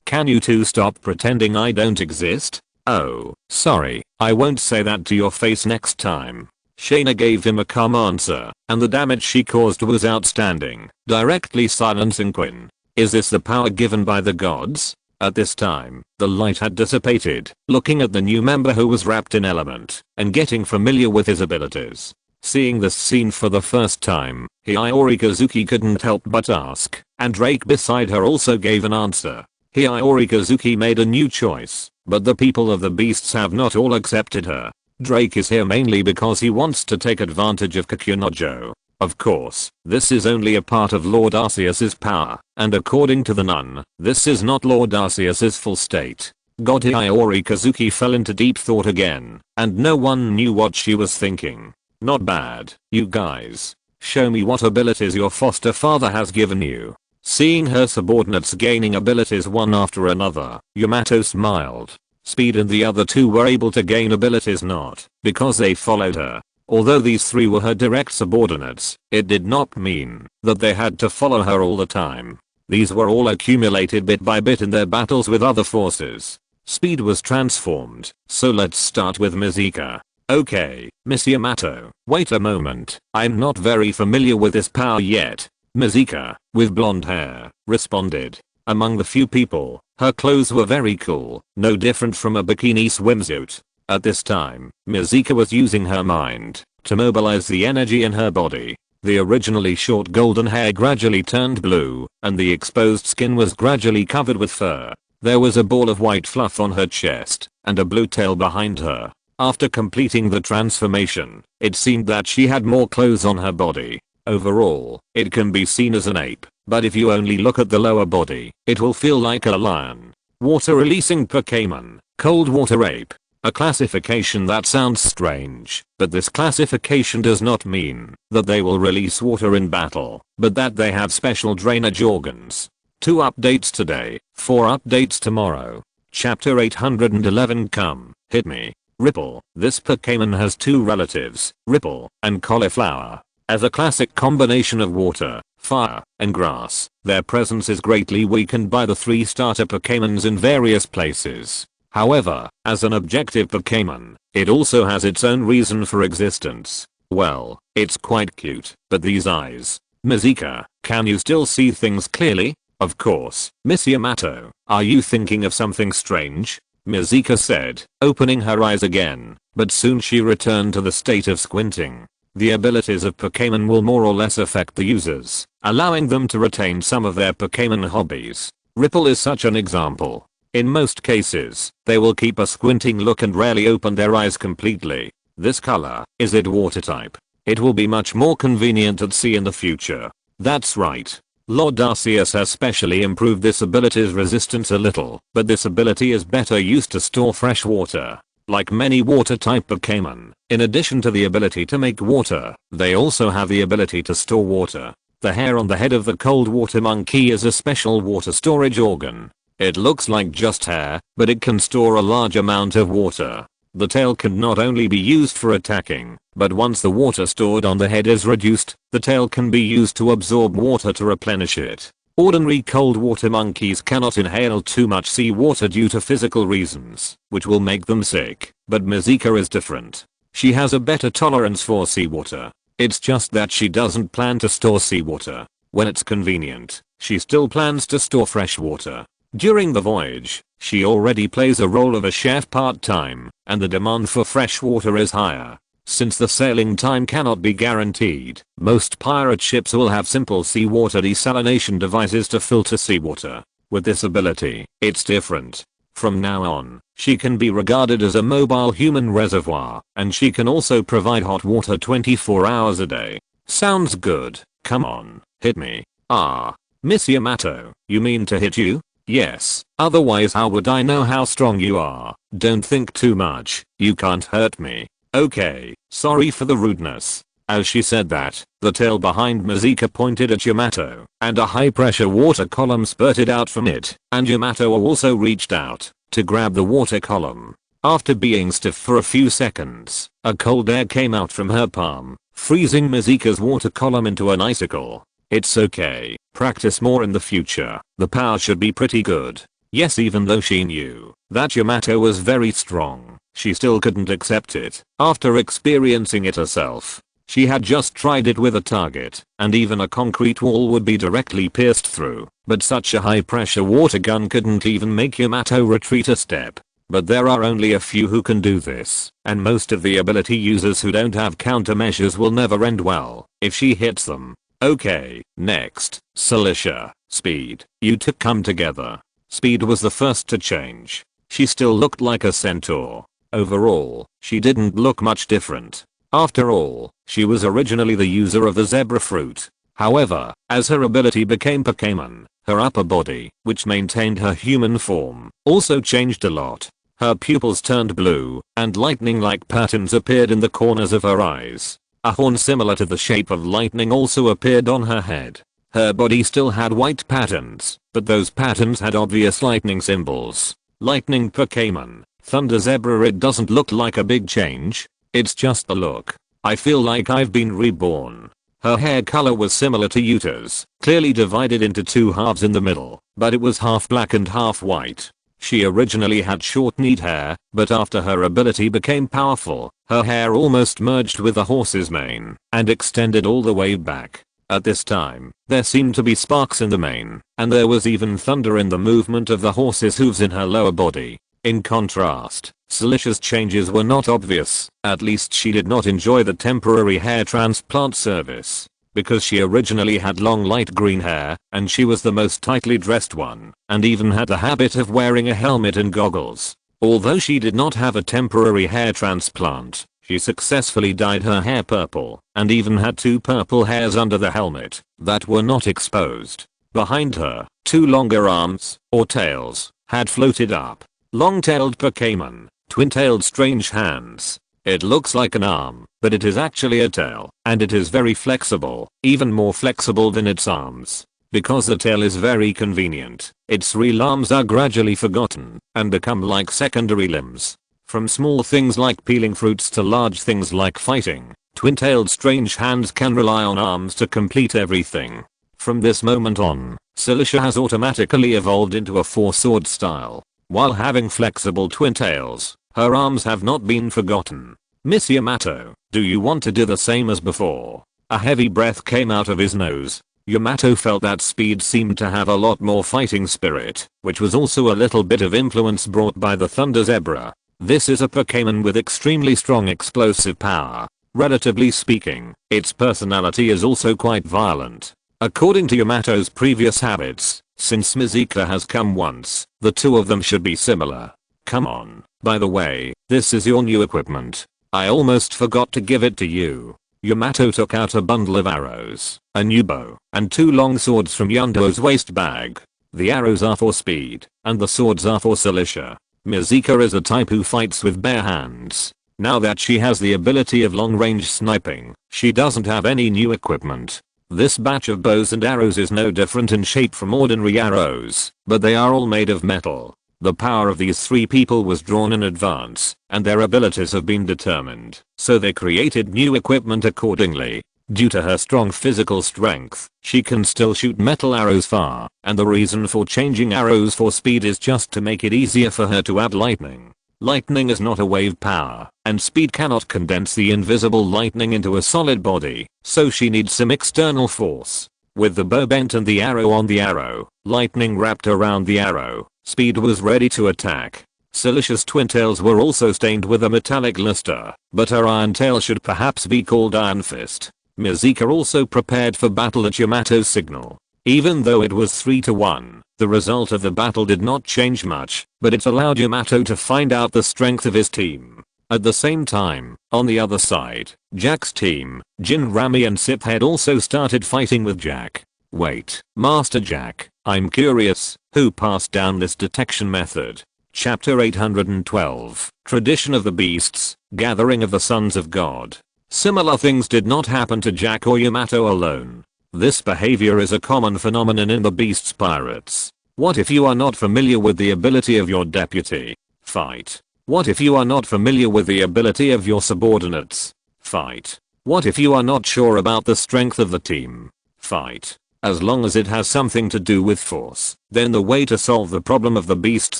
can you two stop pretending I don't exist? Oh, sorry, I won't say that to your face next time. Shaina gave him a calm answer, and the damage she caused was outstanding, directly silencing Quinn. Is this the power given by the gods? At this time, the light had dissipated. Looking at the new member who was wrapped in element, and getting familiar with his abilities, Seeing this scene for the first time, Hiyori Kazuki couldn't help but ask, and Drake beside her also gave an answer. Hiyori Kazuki made a new choice, but the people of the beasts have not all accepted her. Drake is here mainly because he wants to take advantage of Kakunojo. Of course, this is only a part of Lord Arceus's power, and according to the nun, this is not Lord Arceus's full state. God Hiyori Kazuki fell into deep thought again, and no one knew what she was thinking. Not bad, you guys. Show me what abilities your foster father has given you. Seeing her subordinates gaining abilities one after another, Yamato smiled. Speed and the other two were able to gain abilities not because they followed her. Although these three were her direct subordinates, it did not mean that they had to follow her all the time. These were all accumulated bit by bit in their battles with other forces. Speed was transformed, so let's start with Mizuka. Okay, Miss Yamato, wait a moment, I'm not very familiar with this power yet. Mizuka, with blonde hair, responded. Among the few people, her clothes were very cool, no different from a bikini swimsuit. At this time, Mizuka was using her mind to mobilize the energy in her body. The originally short golden hair gradually turned blue, and the exposed skin was gradually covered with fur. There was a ball of white fluff on her chest, and a blue tail behind her. After completing the transformation, it seemed that she had more clothes on her body. Overall, it can be seen as an ape, but if you only look at the lower body, it will feel like a lion. Water releasing Pokemon, cold water ape. A classification that sounds strange, but this classification does not mean that they will release water in battle, but that they have special drainage organs. 2 updates today, 4 updates tomorrow. Chapter 811 Come, hit me. Ripple. This Pokemon has 2 relatives, Ripple and Cauliflower. As a classic combination of water, fire, and grass, their presence is greatly weakened by the 3 starter Pokemons in various places. However, as an objective Pokemon, it also has its own reason for existence. Well, it's quite cute, but these eyes. Mizuka, can you still see things clearly? Of course, Miss Yamato, are you thinking of something strange? Mizuka said, opening her eyes again, but soon she returned to the state of squinting. The abilities of Pokemon will more or less affect the users, allowing them to retain some of their Pokemon hobbies. Ripple is such an example. In most cases, they will keep a squinting look and rarely open their eyes completely. This color, is it water type? It will be much more convenient at sea in the future. That's right. Lord Arceus has specially improved this ability's resistance a little, but this ability is better used to store fresh water. Like many water type Pokemon, in addition to the ability to make water, they also have the ability to store water. The hair on the head of the cold water monkey is a special water storage organ. It looks like just hair, but it can store a large amount of water. The tail can not only be used for attacking, but once the water stored on the head is reduced, the tail can be used to absorb water to replenish it. Ordinary cold water monkeys cannot inhale too much seawater due to physical reasons, which will make them sick, but Mizuka is different. She has a better tolerance for seawater. It's just that she doesn't plan to store seawater. When it's convenient, she still plans to store fresh water. During the voyage, she already plays a role of a chef part-time, and the demand for fresh water is higher. Since the sailing time cannot be guaranteed, most pirate ships will have simple seawater desalination devices to filter seawater. With this ability, it's different. From now on, she can be regarded as a mobile human reservoir, and she can also provide hot water 24 hours a day. Sounds good. Come on, hit me. Ah, Miss Yamato, you mean to hit you? Yes, otherwise how would I know how strong you are? Don't think too much, you can't hurt me. Okay, sorry for the rudeness. As she said that, the tail behind Mizuka pointed at Yamato, and a high pressure water column spurted out from it, and Yamato also reached out to grab the water column. After being stiff for a few seconds, a cold air came out from her palm, freezing Mizuka's water column into an icicle. It's okay, practice more in the future, the power should be pretty good. Yes, even though she knew that Yamato was very strong, she still couldn't accept it. After experiencing it herself, she had just tried it with a target, and even a concrete wall would be directly pierced through, but such a high pressure water gun couldn't even make Yamato retreat a step. but there are only a few who can do this, and most of the ability users who don't have countermeasures will never end well if she hits them. Okay, next, Cilicia, speed. You two come together. Speed was the first to change. She still looked like a centaur. Overall, she didn't look much different. After all, she was originally the user of the zebra fruit. However, as her ability became Pokemon, her upper body, which maintained her human form, also changed a lot. Her pupils turned blue, and lightning-like patterns appeared in the corners of her eyes. A horn similar to the shape of lightning also appeared on her head. Her body still had white patterns, but those patterns had obvious lightning symbols. Lightning Pokemon, Thunder Zebra. It doesn't look like a big change. It's just the look. I feel like I've been reborn. Her hair color was similar to Yuta's, clearly divided into two halves in the middle, but it was half black and half white. She originally had short neat hair, but after her ability became powerful, her hair almost merged with the horse's mane and extended all the way back. At this time, there seemed to be sparks in the mane, and there was even thunder in the movement of the horse's hooves in her lower body. In contrast, Cilicia's changes were not obvious. At least she did not enjoy the temporary hair transplant service. Because she originally had long light green hair, and she was the most tightly dressed one, and even had the habit of wearing a helmet and goggles. Although she did not have a temporary hair transplant, she successfully dyed her hair purple, and even had two purple hairs under the helmet that were not exposed. Behind her, two longer arms, or tails, had floated up. Long-tailed Pokemon, twin-tailed strange hands. It looks like an arm, but it is actually a tail, and it is very flexible, even more flexible than its arms. Because the tail is very convenient, its real arms are gradually forgotten and become like secondary limbs. From small things like peeling fruits to large things like fighting, twin-tailed strange hands can rely on arms to complete everything. From this moment on, Cilicia has automatically evolved into a four-sword style. While having flexible twin tails, her arms have not been forgotten. Miss Yamato, do you want to do the same as before? A heavy breath came out of his nose. Yamato felt that Speed seemed to have a lot more fighting spirit, which was also a little bit of influence brought by the Thunder Zebra. This is a Pokemon with extremely strong explosive power. Relatively speaking, its personality is also quite violent. According to Yamato's previous habits, since Mizuka has come once, the two of them should be similar. Come on. By the way, this is your new equipment. I almost forgot to give it to you. Yamato took out a bundle of arrows, a new bow, and two long swords from Yundo's waist bag. The arrows are for Speed, and the swords are for Cilicia. Mizuka is a type who fights with bare hands. Now that she has the ability of long-range sniping, she doesn't have any new equipment. This batch of bows and arrows is no different in shape from ordinary arrows, but they are all made of metal. The power of these three people was drawn in advance, and their abilities have been determined, so they created new equipment accordingly. Due to her strong physical strength, she can still shoot metal arrows far, and the reason for changing arrows for Speed is just to make it easier for her to add lightning. Lightning is not a wave power, and Speed cannot condense the invisible lightning into a solid body, so she needs some external force. With the bow bent and the arrow on the arrow, lightning wrapped around the arrow, Speed was ready to attack. Cilicia's twin tails were also stained with a metallic luster, but her iron tail should perhaps be called Iron Fist. Mizuka also prepared for battle at Yamato's signal. Even though it was 3-1, the result of the battle did not change much, but it allowed Yamato to find out the strength of his team. At the same time, on the other side, Jack's team, Jin, Rami and Sip had also started fighting with Jack. Wait, Master Jack, I'm curious, who passed down this detection method? Chapter 812, Tradition of the Beasts, Gathering of the Sons of God. Similar things did not happen to Jack or Yamato alone. This behavior is a common phenomenon in the Beasts Pirates. What if you are not familiar with the ability of your deputy? Fight. What if you are not familiar with the ability of your subordinates? Fight. What if you are not sure about the strength of the team? Fight. As long as it has something to do with force, then the way to solve the problem of the beasts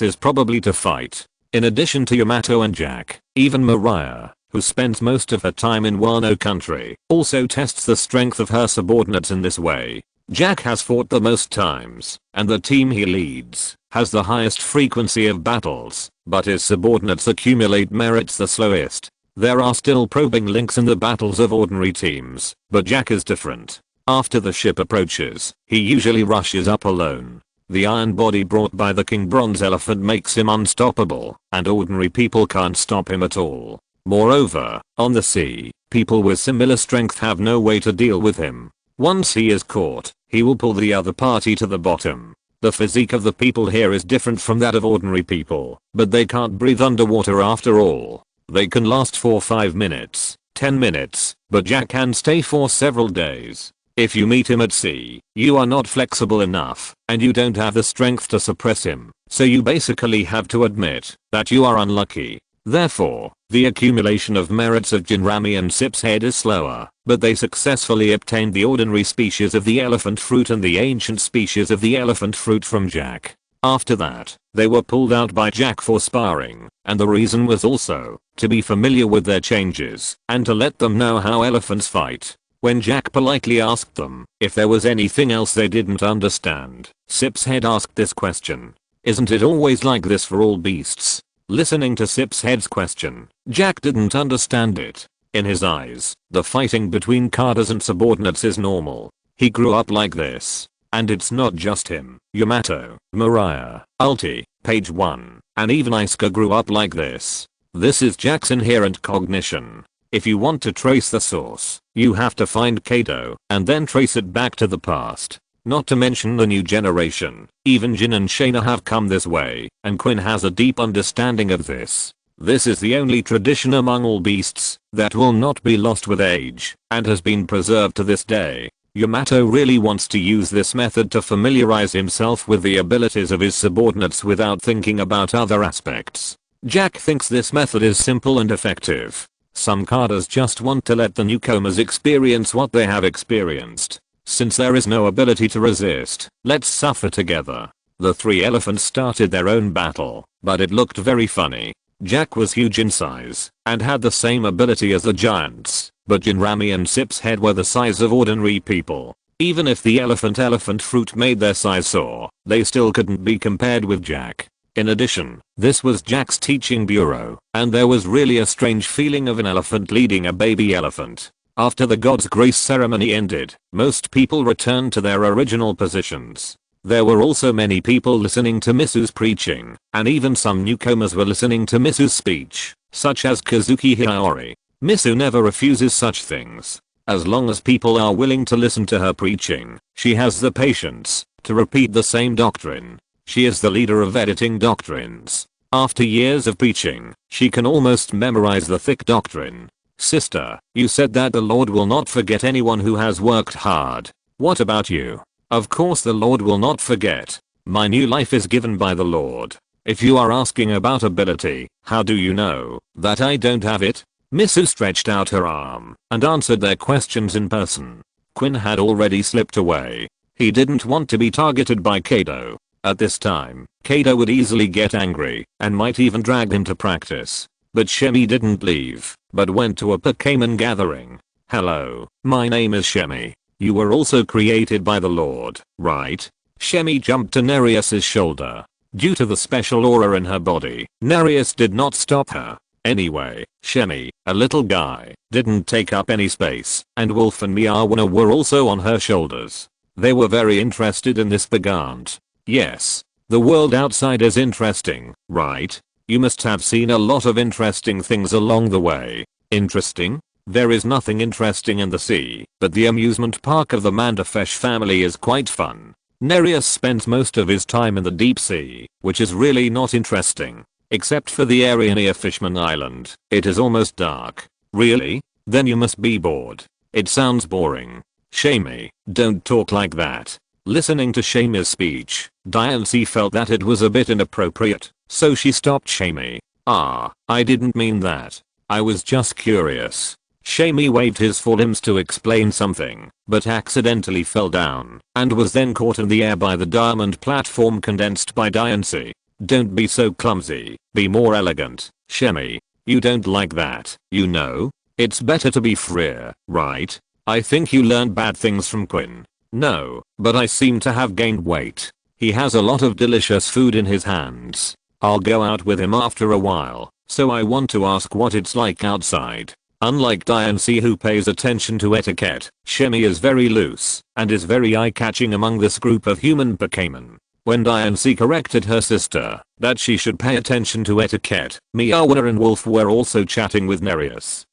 is probably to fight. In addition to Yamato and Jack, even Mariah, who spends most of her time in Wano country, also tests the strength of her subordinates in this way. Jack has fought the most times, and the team he leads has the highest frequency of battles, but his subordinates accumulate merits the slowest. There are still probing links in the battles of ordinary teams, but Jack is different. After the ship approaches, he usually rushes up alone. The iron body brought by the King Bronze Elephant makes him unstoppable, and ordinary people can't stop him at all. Moreover, on the sea, people with similar strength have no way to deal with him. Once he is caught, he will pull the other party to the bottom. The physique of the people here is different from that of ordinary people, but they can't breathe underwater after all. They can last for 5 minutes, 10 minutes, but Jack can stay for several days. If you meet him at sea, you are not flexible enough, and you don't have the strength to suppress him, so you basically have to admit that you are unlucky. Therefore, the accumulation of merits of Jinrami and Sip's head is slower, but they successfully obtained the ordinary species of the elephant fruit and the ancient species of the elephant fruit from Jack. After that, they were pulled out by Jack for sparring, and the reason was also to be familiar with their changes and to let them know how elephants fight. When Jack politely asked them if there was anything else they didn't understand, Sip's head asked this question. Isn't it always like this for all beasts? Listening to Sip's head's question, Jack didn't understand it. In his eyes, the fighting between cadres and subordinates is normal. He grew up like this. And it's not just him. Yamato, Mariah, Ulti, Page 1, and even Isuka grew up like this. This is Jack's inherent cognition. If you want to trace the source, you have to find Kaido and then trace it back to the past. Not to mention the new generation. Even Jin and Shaina have come this way, and Quinn has a deep understanding of this. This is the only tradition among all beasts that will not be lost with age and has been preserved to this day. Yamato really wants to use this method to familiarize himself with the abilities of his subordinates without thinking about other aspects. Jack thinks this method is simple and effective. Some cadres just want to let the newcomers experience what they have experienced. Since there is no ability to resist, let's suffer together. The 3 elephants started their own battle, but it looked very funny. Jack was huge in size and had the same ability as the giants, but Jinrami and Sip's head were the size of ordinary people. Even if the elephant fruit made their size soar, they still couldn't be compared with Jack. In addition, this was Jack's teaching bureau, and there was really a strange feeling of an elephant leading a baby elephant. After the God's Grace ceremony ended, most people returned to their original positions. There were also many people listening to Misu's preaching, and even some newcomers were listening to Misu's speech, such as Kazuki Hiyori. Misu never refuses such things. As long as people are willing to listen to her preaching, she has the patience to repeat the same doctrine. She is the leader of editing doctrines. After years of preaching, she can almost memorize the thick doctrine. Sister, you said that the Lord will not forget anyone who has worked hard. What about you? Of course the Lord will not forget. My new life is given by the Lord. If you are asking about ability, how do you know that I don't have it? Misu stretched out her arm and answered their questions in person. Quinn had already slipped away. He didn't want to be targeted by Kaido. At this time, Kaido would easily get angry and might even drag him to practice. But Shemi didn't leave, but went to a Pokemon gathering. Hello, my name is Shemi. You were also created by the Lord, right? Shemi jumped to Nereus's shoulder. Due to the special aura in her body, Nereus did not stop her. Anyway, Shemi, a little guy, didn't take up any space, and Wolf and Miyawana were also on her shoulders. They were very interested in this Bagant. Yes, the world outside is interesting, right? You must have seen a lot of interesting things along the way. Interesting? There is nothing interesting in the sea, but the amusement park of the Mandafesh family is quite fun. Nereus spends most of his time in the deep sea, which is really not interesting. Except for the area near Fishman Island, it is almost dark. Really? Then you must be bored. It sounds boring. Shami, don't talk like that. Listening to Shami's speech, Diancie felt that it was a bit inappropriate, so she stopped Shami. I didn't mean that. I was just curious. Shami waved his forelimbs to explain something, but accidentally fell down, and was then caught in the air by the diamond platform condensed by Diancie. Don't be so clumsy, be more elegant, Shami. You don't like that, you know? It's better to be freer, right? I think you learned bad things from Quinn. No, but I seem to have gained weight. He has a lot of delicious food in his hands. I'll go out with him after a while, so I want to ask what it's like outside. Unlike Diancie, who pays attention to etiquette, Shemi is very loose and is very eye-catching among this group of human Pokemon. When Diancie corrected her sister that she should pay attention to etiquette, Miawa and Wolf were also chatting with Nereus.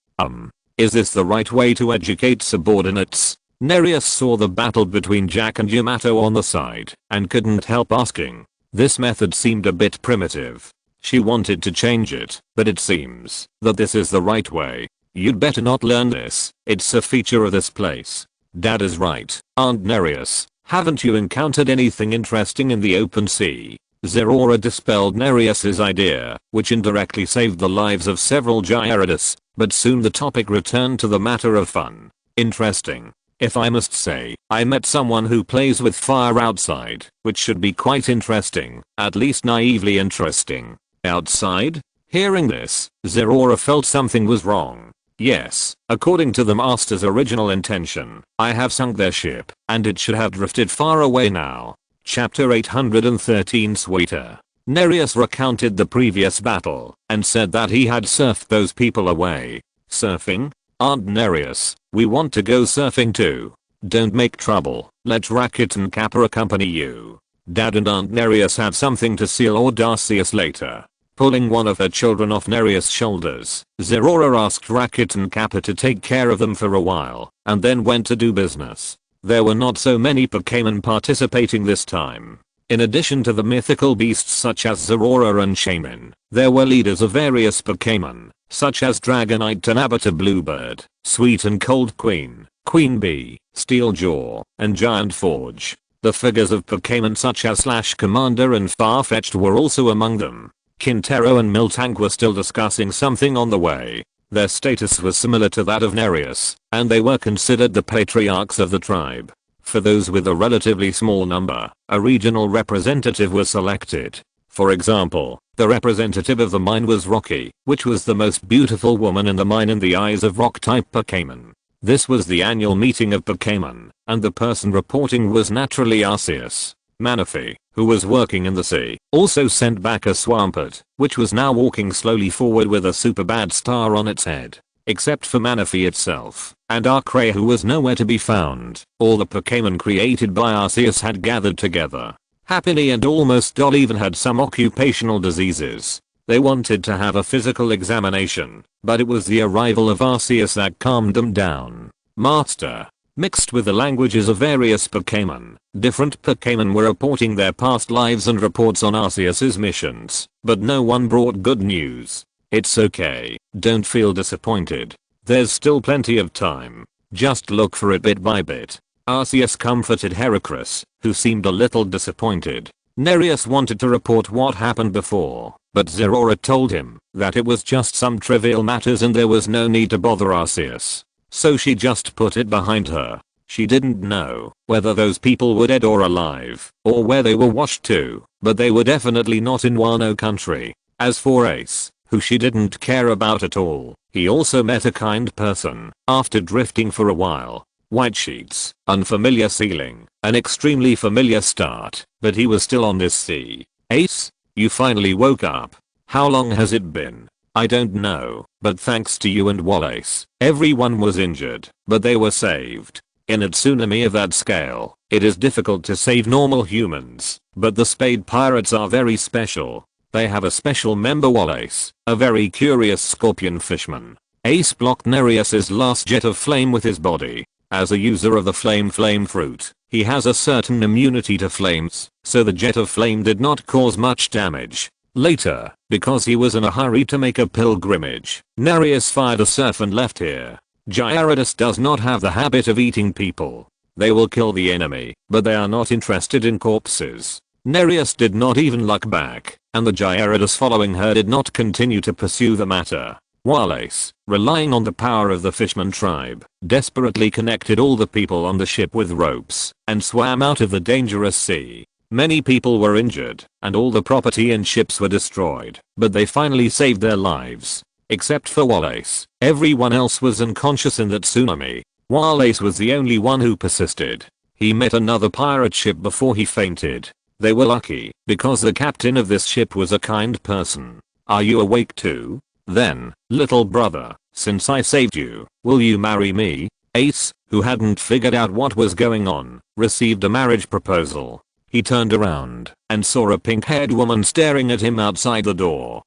Is this the right way to educate subordinates? Nereus saw the battle between Jack and Yamato on the side and couldn't help asking. This method seemed a bit primitive. She wanted to change it, but it seems that this is the right way. You'd better not learn this. It's a feature of this place. Dad is right, Aunt Nereus. Haven't you encountered anything interesting in the open sea? Zeraora dispelled Nereus's idea, which indirectly saved the lives of several Gyarados, but soon the topic returned to the matter of fun. Interesting. If I must say, I met someone who plays with fire outside, which should be quite interesting, at least naively interesting. Outside? Hearing this, Zeraora felt something was wrong. Yes, according to the master's original intention, I have sunk their ship, and it should have drifted far away now. Chapter 813 Sweeter. Nereus recounted the previous battle, and said that he had surfed those people away. Surfing? Aunt Nereus, we want to go surfing too. Don't make trouble, let Racket and Kappa accompany you. Dad and Aunt Nereus had something to seal Arceus later. Pulling one of her children off Nereus' shoulders, Zeraora asked Racket and Kappa to take care of them for a while, and then went to do business. There were not so many Pokemon participating this time. In addition to the mythical beasts such as Zeraora and Shaman, there were leaders of various Pokemon, such as Dragonite and Abata Bluebird, Sweet and Cold Queen, Queen Bee, Steeljaw, and Giant Forge. The figures of Pokemon such as Slash Commander and Farfetch'd were also among them. Quintero and Miltank were still discussing something on the way. Their status was similar to that of Nereus, and they were considered the patriarchs of the tribe. For those with a relatively small number, a regional representative was selected. For example, the representative of the mine was Rocky, which was the most beautiful woman in the mine in the eyes of rock-type Pokemon. This was the annual meeting of Pokemon, and the person reporting was naturally Arceus. Manaphy, who was working in the sea, also sent back a Swampert, which was now walking slowly forward with a super bad star on its head. Except for Manaphy itself, and Arcray, who was nowhere to be found, all the Pokemon created by Arceus had gathered together. Happily, and almost all even had some occupational diseases. They wanted to have a physical examination, but it was the arrival of Arceus that calmed them down. Master. Mixed with the languages of various Pokemon, different Pokemon were reporting their past lives and reports on Arceus's missions, but no one brought good news. It's okay, don't feel disappointed. There's still plenty of time. Just look for it bit by bit. Arceus comforted Heracross, who seemed a little disappointed. Nereus wanted to report what happened before, but Zeraora told him that it was just some trivial matters and there was no need to bother Arceus. So she just put it behind her. She didn't know whether those people were dead or alive, or where they were washed to, but they were definitely not in Wano country. As for Ace, who she didn't care about at all, he also met a kind person after drifting for a while. White sheets, unfamiliar ceiling, an extremely familiar start, but he was still on this sea. Ace, you finally woke up. How long has it been? I don't know, but thanks to you and Wallace, everyone was injured, but they were saved. In a tsunami of that scale, it is difficult to save normal humans, but the Spade Pirates are very special. They have a special member, Wallace, a very curious scorpion fishman. Ace blocked Nereus's last jet of flame with his body. As a user of the flame fruit, he has a certain immunity to flames, so the jet of flame did not cause much damage. Later, because he was in a hurry to make a pilgrimage, Nereus fired a surf and left here. Gyarados does not have the habit of eating people. They will kill the enemy, but they are not interested in corpses. Nereus did not even look back, and the Gyarados following her did not continue to pursue the matter. Wallace, relying on the power of the Fishman tribe, desperately connected all the people on the ship with ropes, and swam out of the dangerous sea. Many people were injured, and all the property and ships were destroyed, but they finally saved their lives. Except for Wallace, everyone else was unconscious in that tsunami. Wallace was the only one who persisted. He met another pirate ship before he fainted. They were lucky because the captain of this ship was a kind person. Are you awake too? Then, little brother, since I saved you, will you marry me? Ace, who hadn't figured out what was going on, received a marriage proposal. He turned around and saw a pink-haired woman staring at him outside the door.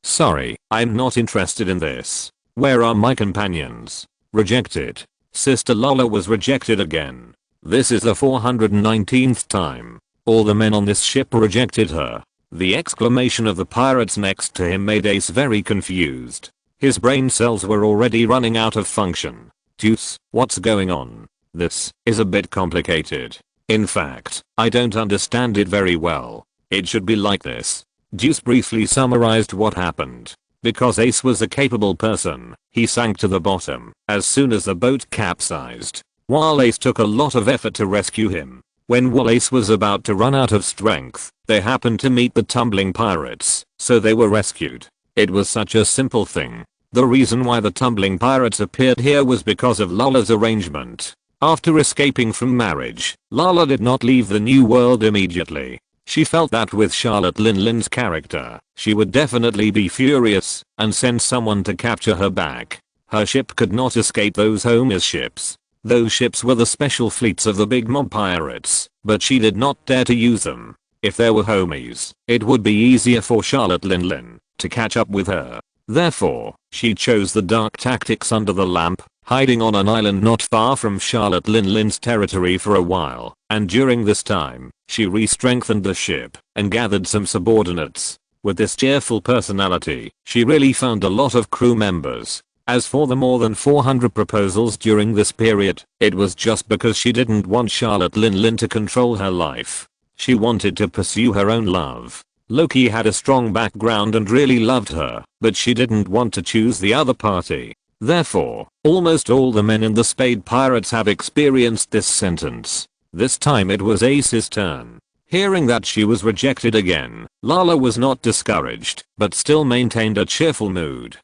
Sorry, I'm not interested in this. Where are my companions? Rejected. Sister Lala was rejected again. This is the 419th time. All the men on this ship rejected her. The exclamation of the pirates next to him made Ace very confused. His brain cells were already running out of function. Deuce, what's going on? This is a bit complicated. In fact, I don't understand it very well. It should be like this. Deuce briefly summarized what happened. Because Ace was a capable person, he sank to the bottom as soon as the boat capsized. While Ace took a lot of effort to rescue him. When Ace was about to run out of strength, they happened to meet the tumbling pirates, so they were rescued. It was such a simple thing. The reason why the tumbling pirates appeared here was because of Lala's arrangement. After escaping from marriage, Lala did not leave the new world immediately. She felt that with Charlotte Linlin's character, she would definitely be furious and send someone to capture her back. Her ship could not escape those homies ships. Those ships were the special fleets of the big mob pirates, but she did not dare to use them. If there were homies, it would be easier for Charlotte Linlin to catch up with her. Therefore, she chose the dark tactics under the lamp, hiding on an island not far from Charlotte Linlin's territory for a while, and during this time, she re-strengthened the ship and gathered some subordinates. With this cheerful personality, she really found a lot of crew members. As for the more than 400 proposals during this period, it was just because she didn't want Charlotte Linlin to control her life. She wanted to pursue her own love. Loki had a strong background and really loved her, but she didn't want to choose the other party. Therefore, almost all the men in the Spade Pirates have experienced this sentence. This time it was Ace's turn. Hearing that she was rejected again, Lala was not discouraged, but still maintained a cheerful mood.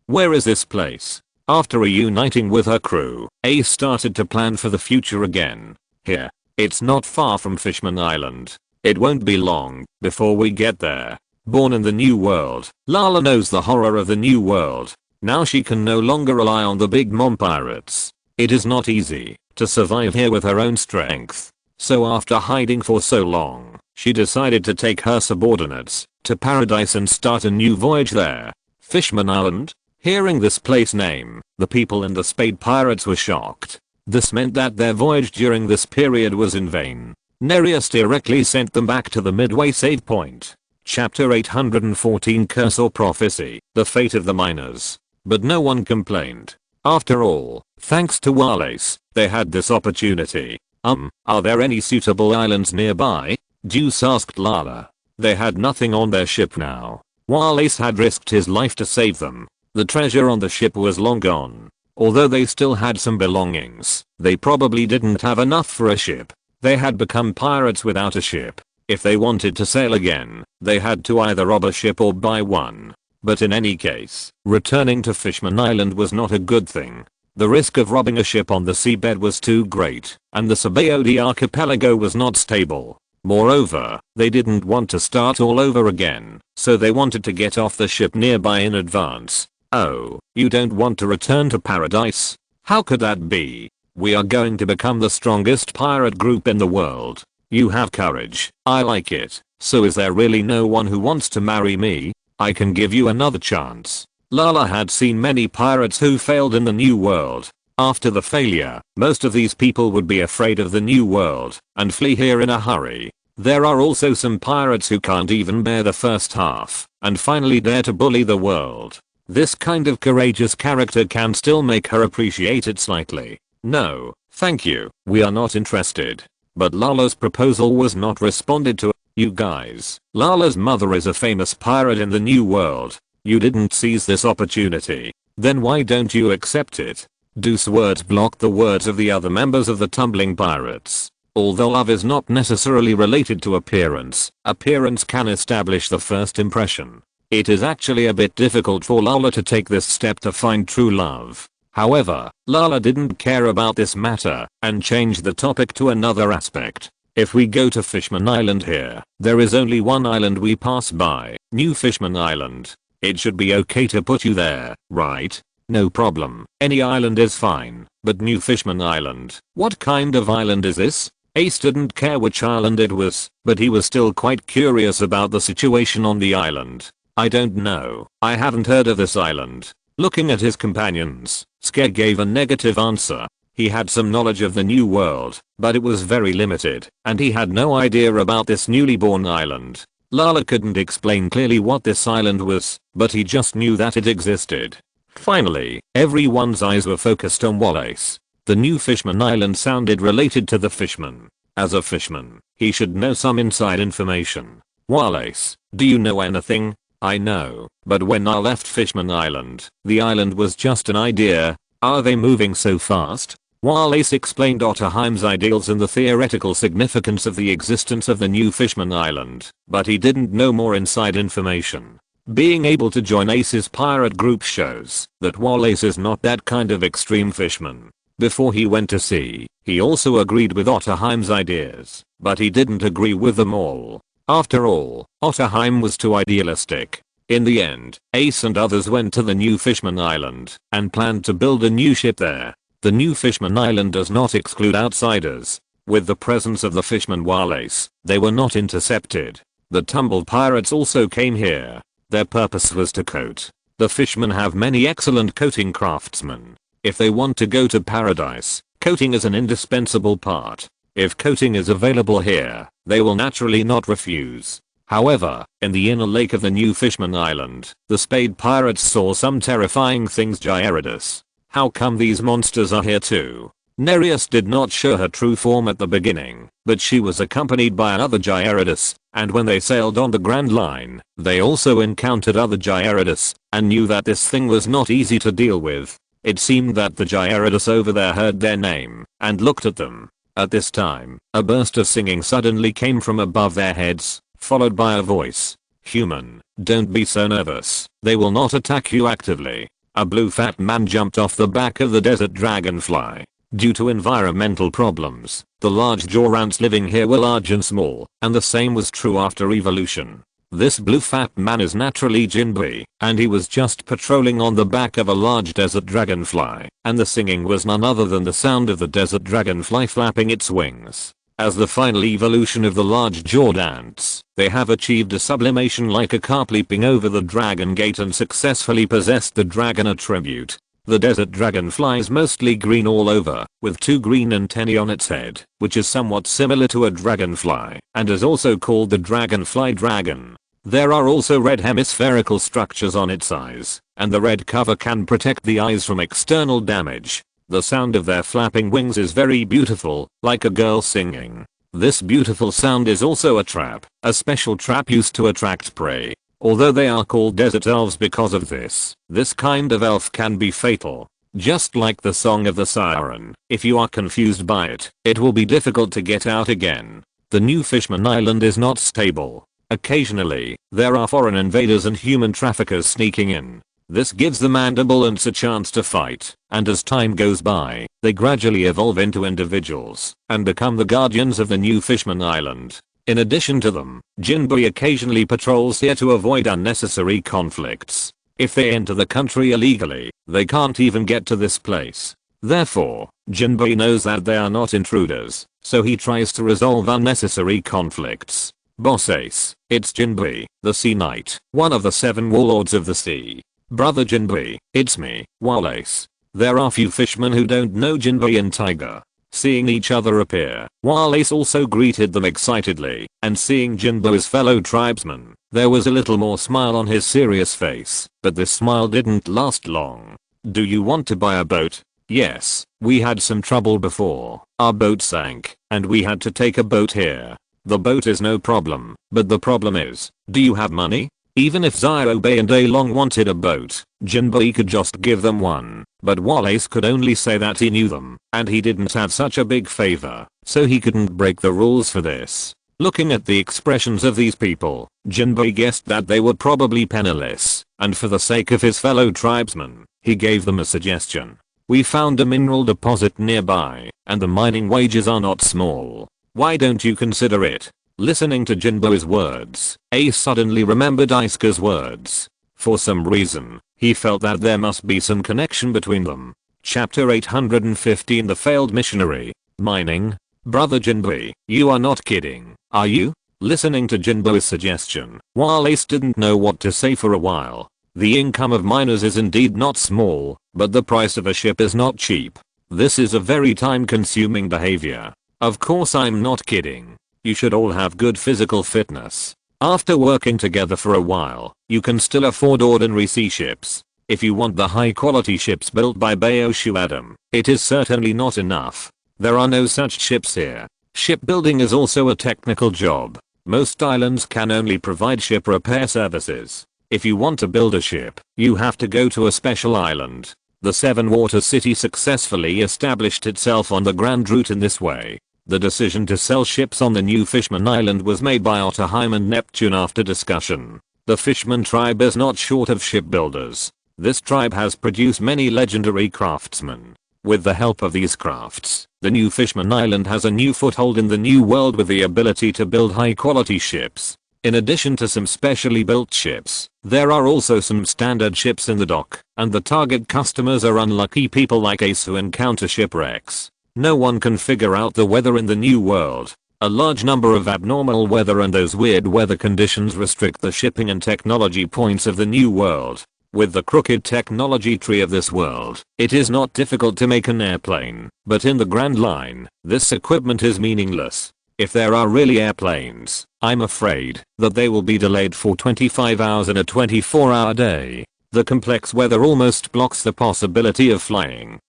Where is this place? After reuniting with her crew, Ace started to plan for the future again. Here. It's not far from Fishman Island. It won't be long before we get there. Born in the new world, Lala knows the horror of the new world. Now she can no longer rely on the big mom pirates. It is not easy to survive here with her own strength. So after hiding for so long, she decided to take her subordinates to Paradise and start a new voyage there. Fishman Island? Hearing this place name, the people in the Spade Pirates were shocked. This meant that their voyage during this period was in vain. Nereus directly sent them back to the midway save point. Chapter 814 Curse or Prophecy, the Fate of the Miners. But no one complained. After all, thanks to Wallace, they had this opportunity. Are there any suitable islands nearby? Deuce asked Lala. They had nothing on their ship now. Wallace had risked his life to save them. The treasure on the ship was long gone. Although they still had some belongings, they probably didn't have enough for a ship. They had become pirates without a ship. If they wanted to sail again, they had to either rob a ship or buy one. But in any case, returning to Fishman Island was not a good thing. The risk of robbing a ship on the seabed was too great, and the Sabaody archipelago was not stable. Moreover, they didn't want to start all over again, so they wanted to get off the ship nearby in advance. Oh, you don't want to return to Paradise? How could that be? We are going to become the strongest pirate group in the world. You have courage. I like it. So is there really no one who wants to marry me? I can give you another chance. Lala had seen many pirates who failed in the new world. After the failure, most of these people would be afraid of the new world and flee here in a hurry. There are also some pirates who can't even bear the first half and finally dare to bully the world. This kind of courageous character can still make her appreciate it slightly. No, thank you, we are not interested. But Lala's proposal was not responded to. You guys, Lala's mother is a famous pirate in the new world. You didn't seize this opportunity. Then why don't you accept it? Deuce's words blocked the words of the other members of the tumbling pirates. Although love is not necessarily related to appearance, appearance can establish the first impression. It is actually a bit difficult for Lala to take this step to find true love. However, Lala didn't care about this matter and changed the topic to another aspect. If we go to Fishman Island here, there is only one island we pass by, New Fishman Island. It should be okay to put you there, right? No problem. Any island is fine, but New Fishman Island. What kind of island is this? Ace didn't care which island it was, but he was still quite curious about the situation on the island. I don't know. I haven't heard of this island. Looking at his companions, Skeg gave a negative answer. He had some knowledge of the new world, but it was very limited, and he had no idea about this newly born island. Lala couldn't explain clearly what this island was, but he just knew that it existed. Finally, everyone's eyes were focused on Wallace. The New Fishman Island sounded related to the fishman. As a fishman, he should know some inside information. Wallace, do you know anything? I know, but when I left Fishman Island, the island was just an idea. Are they moving so fast? Wallace explained Otterheim's ideals and the theoretical significance of the existence of the New Fishman Island, but he didn't know more inside information. Being able to join Ace's pirate group shows that Wallace is not that kind of extreme fishman. Before he went to sea, he also agreed with Otterheim's ideas, but he didn't agree with them all. After all, Otterheim was too idealistic. In the end, Ace and others went to the New Fishman Island and planned to build a new ship there. The New Fishman Island does not exclude outsiders. With the presence of the fishman Wallace, they were not intercepted. The tumbled pirates also came here. Their purpose was to coat. The fishmen have many excellent coating craftsmen. If they want to go to paradise, coating is an indispensable part. If coating is available here, they will naturally not refuse. However, in the inner lake of the New Fishman Island, the spade pirates saw some terrifying things. Gyarados. How come these monsters are here too? Nereus did not show her true form at the beginning, but she was accompanied by another Gyarados, and when they sailed on the Grand Line, they also encountered other Gyarados, and knew that this thing was not easy to deal with. It seemed that the Gyarados over there heard their name, and looked at them. At this time, a burst of singing suddenly came from above their heads, followed by a voice. Human, don't be so nervous, they will not attack you actively. A blue fat man jumped off the back of the desert dragonfly. Due to environmental problems, the large jaw ants living here were large and small, and the same was true after evolution. This blue fat man is naturally Jinbei, and he was just patrolling on the back of a large desert dragonfly, and the singing was none other than the sound of the desert dragonfly flapping its wings. As the final evolution of the large-jawed ants, they have achieved a sublimation like a carp leaping over the dragon gate and successfully possessed the dragon attribute. The desert dragonfly is mostly green all over, with 2 green antennae on its head, which is somewhat similar to a dragonfly, and is also called the dragonfly dragon. There are also red hemispherical structures on its eyes, and the red cover can protect the eyes from external damage. The sound of their flapping wings is very beautiful, like a girl singing. This beautiful sound is also a trap, a special trap used to attract prey. Although they are called desert elves because of this kind of elf can be fatal. Just like the song of the siren, if you are confused by it, it will be difficult to get out again. The New Fishman Island is not stable. Occasionally, there are foreign invaders and human traffickers sneaking in. This gives the mandible ants a chance to fight, and as time goes by, they gradually evolve into individuals and become the guardians of the New Fishman Island. In addition to them, Jinbei occasionally patrols here to avoid unnecessary conflicts. If they enter the country illegally, they can't even get to this place. Therefore, Jinbei knows that they are not intruders, so he tries to resolve unnecessary conflicts. Boss Ace, it's Jinbei, the Sea Knight, one of the 7 warlords of the sea. Brother Jinbei, it's me, Wallace. There are few fishermen who don't know Jinbei and Tiger. Seeing each other appear, Wallace also greeted them excitedly, and seeing Jinbei's fellow tribesmen, there was a little more smile on his serious face, but this smile didn't last long. Do you want to buy a boat? Yes, we had some trouble before. Our boat sank, and we had to take a boat here. The boat is no problem, but the problem is, do you have money? Even if Ziobe and Along wanted a boat, Jinbei could just give them one, but Wallace could only say that he knew them, and he didn't have such a big favor, so he couldn't break the rules for this. Looking at the expressions of these people, Jinbei guessed that they were probably penniless, and for the sake of his fellow tribesmen, he gave them a suggestion. We found a mineral deposit nearby, and the mining wages are not small. Why don't you consider it? Listening to Jinbo's words, Ace suddenly remembered Isuka's words. For some reason, he felt that there must be some connection between them. Chapter 815 The Failed Missionary. Mining? Brother Jinbo, you are not kidding, are you? Listening to Jinbo's suggestion, while Ace didn't know what to say for a while. The income of miners is indeed not small, but the price of a ship is not cheap. This is a very time-consuming behavior. Of course I'm not kidding. You should all have good physical fitness. After working together for a while, you can still afford ordinary sea ships. If you want the high-quality ships built by Bayoshu Adam, it is certainly not enough. There are no such ships here. Shipbuilding is also a technical job. Most islands can only provide ship repair services. If you want to build a ship, you have to go to a special island. The Seven Water City successfully established itself on the Grand Route in this way. The decision to sell ships on the new Fishman Island was made by Otterheim and Neptune after discussion. The Fishman tribe is not short of shipbuilders. This tribe has produced many legendary craftsmen. With the help of these crafts, the new Fishman Island has a new foothold in the new world with the ability to build high-quality ships. In addition to some specially built ships, there are also some standard ships in the dock, and the target customers are unlucky people like Ace who encounter shipwrecks. No one can figure out the weather in the new world. A large number of abnormal weather and those weird weather conditions restrict the shipping and technology points of the new world. With the crooked technology tree of this world, it is not difficult to make an airplane, but in the Grand Line, this equipment is meaningless. If there are really airplanes, I'm afraid that they will be delayed for 25 hours in a 24-hour day. The complex weather almost blocks the possibility of flying.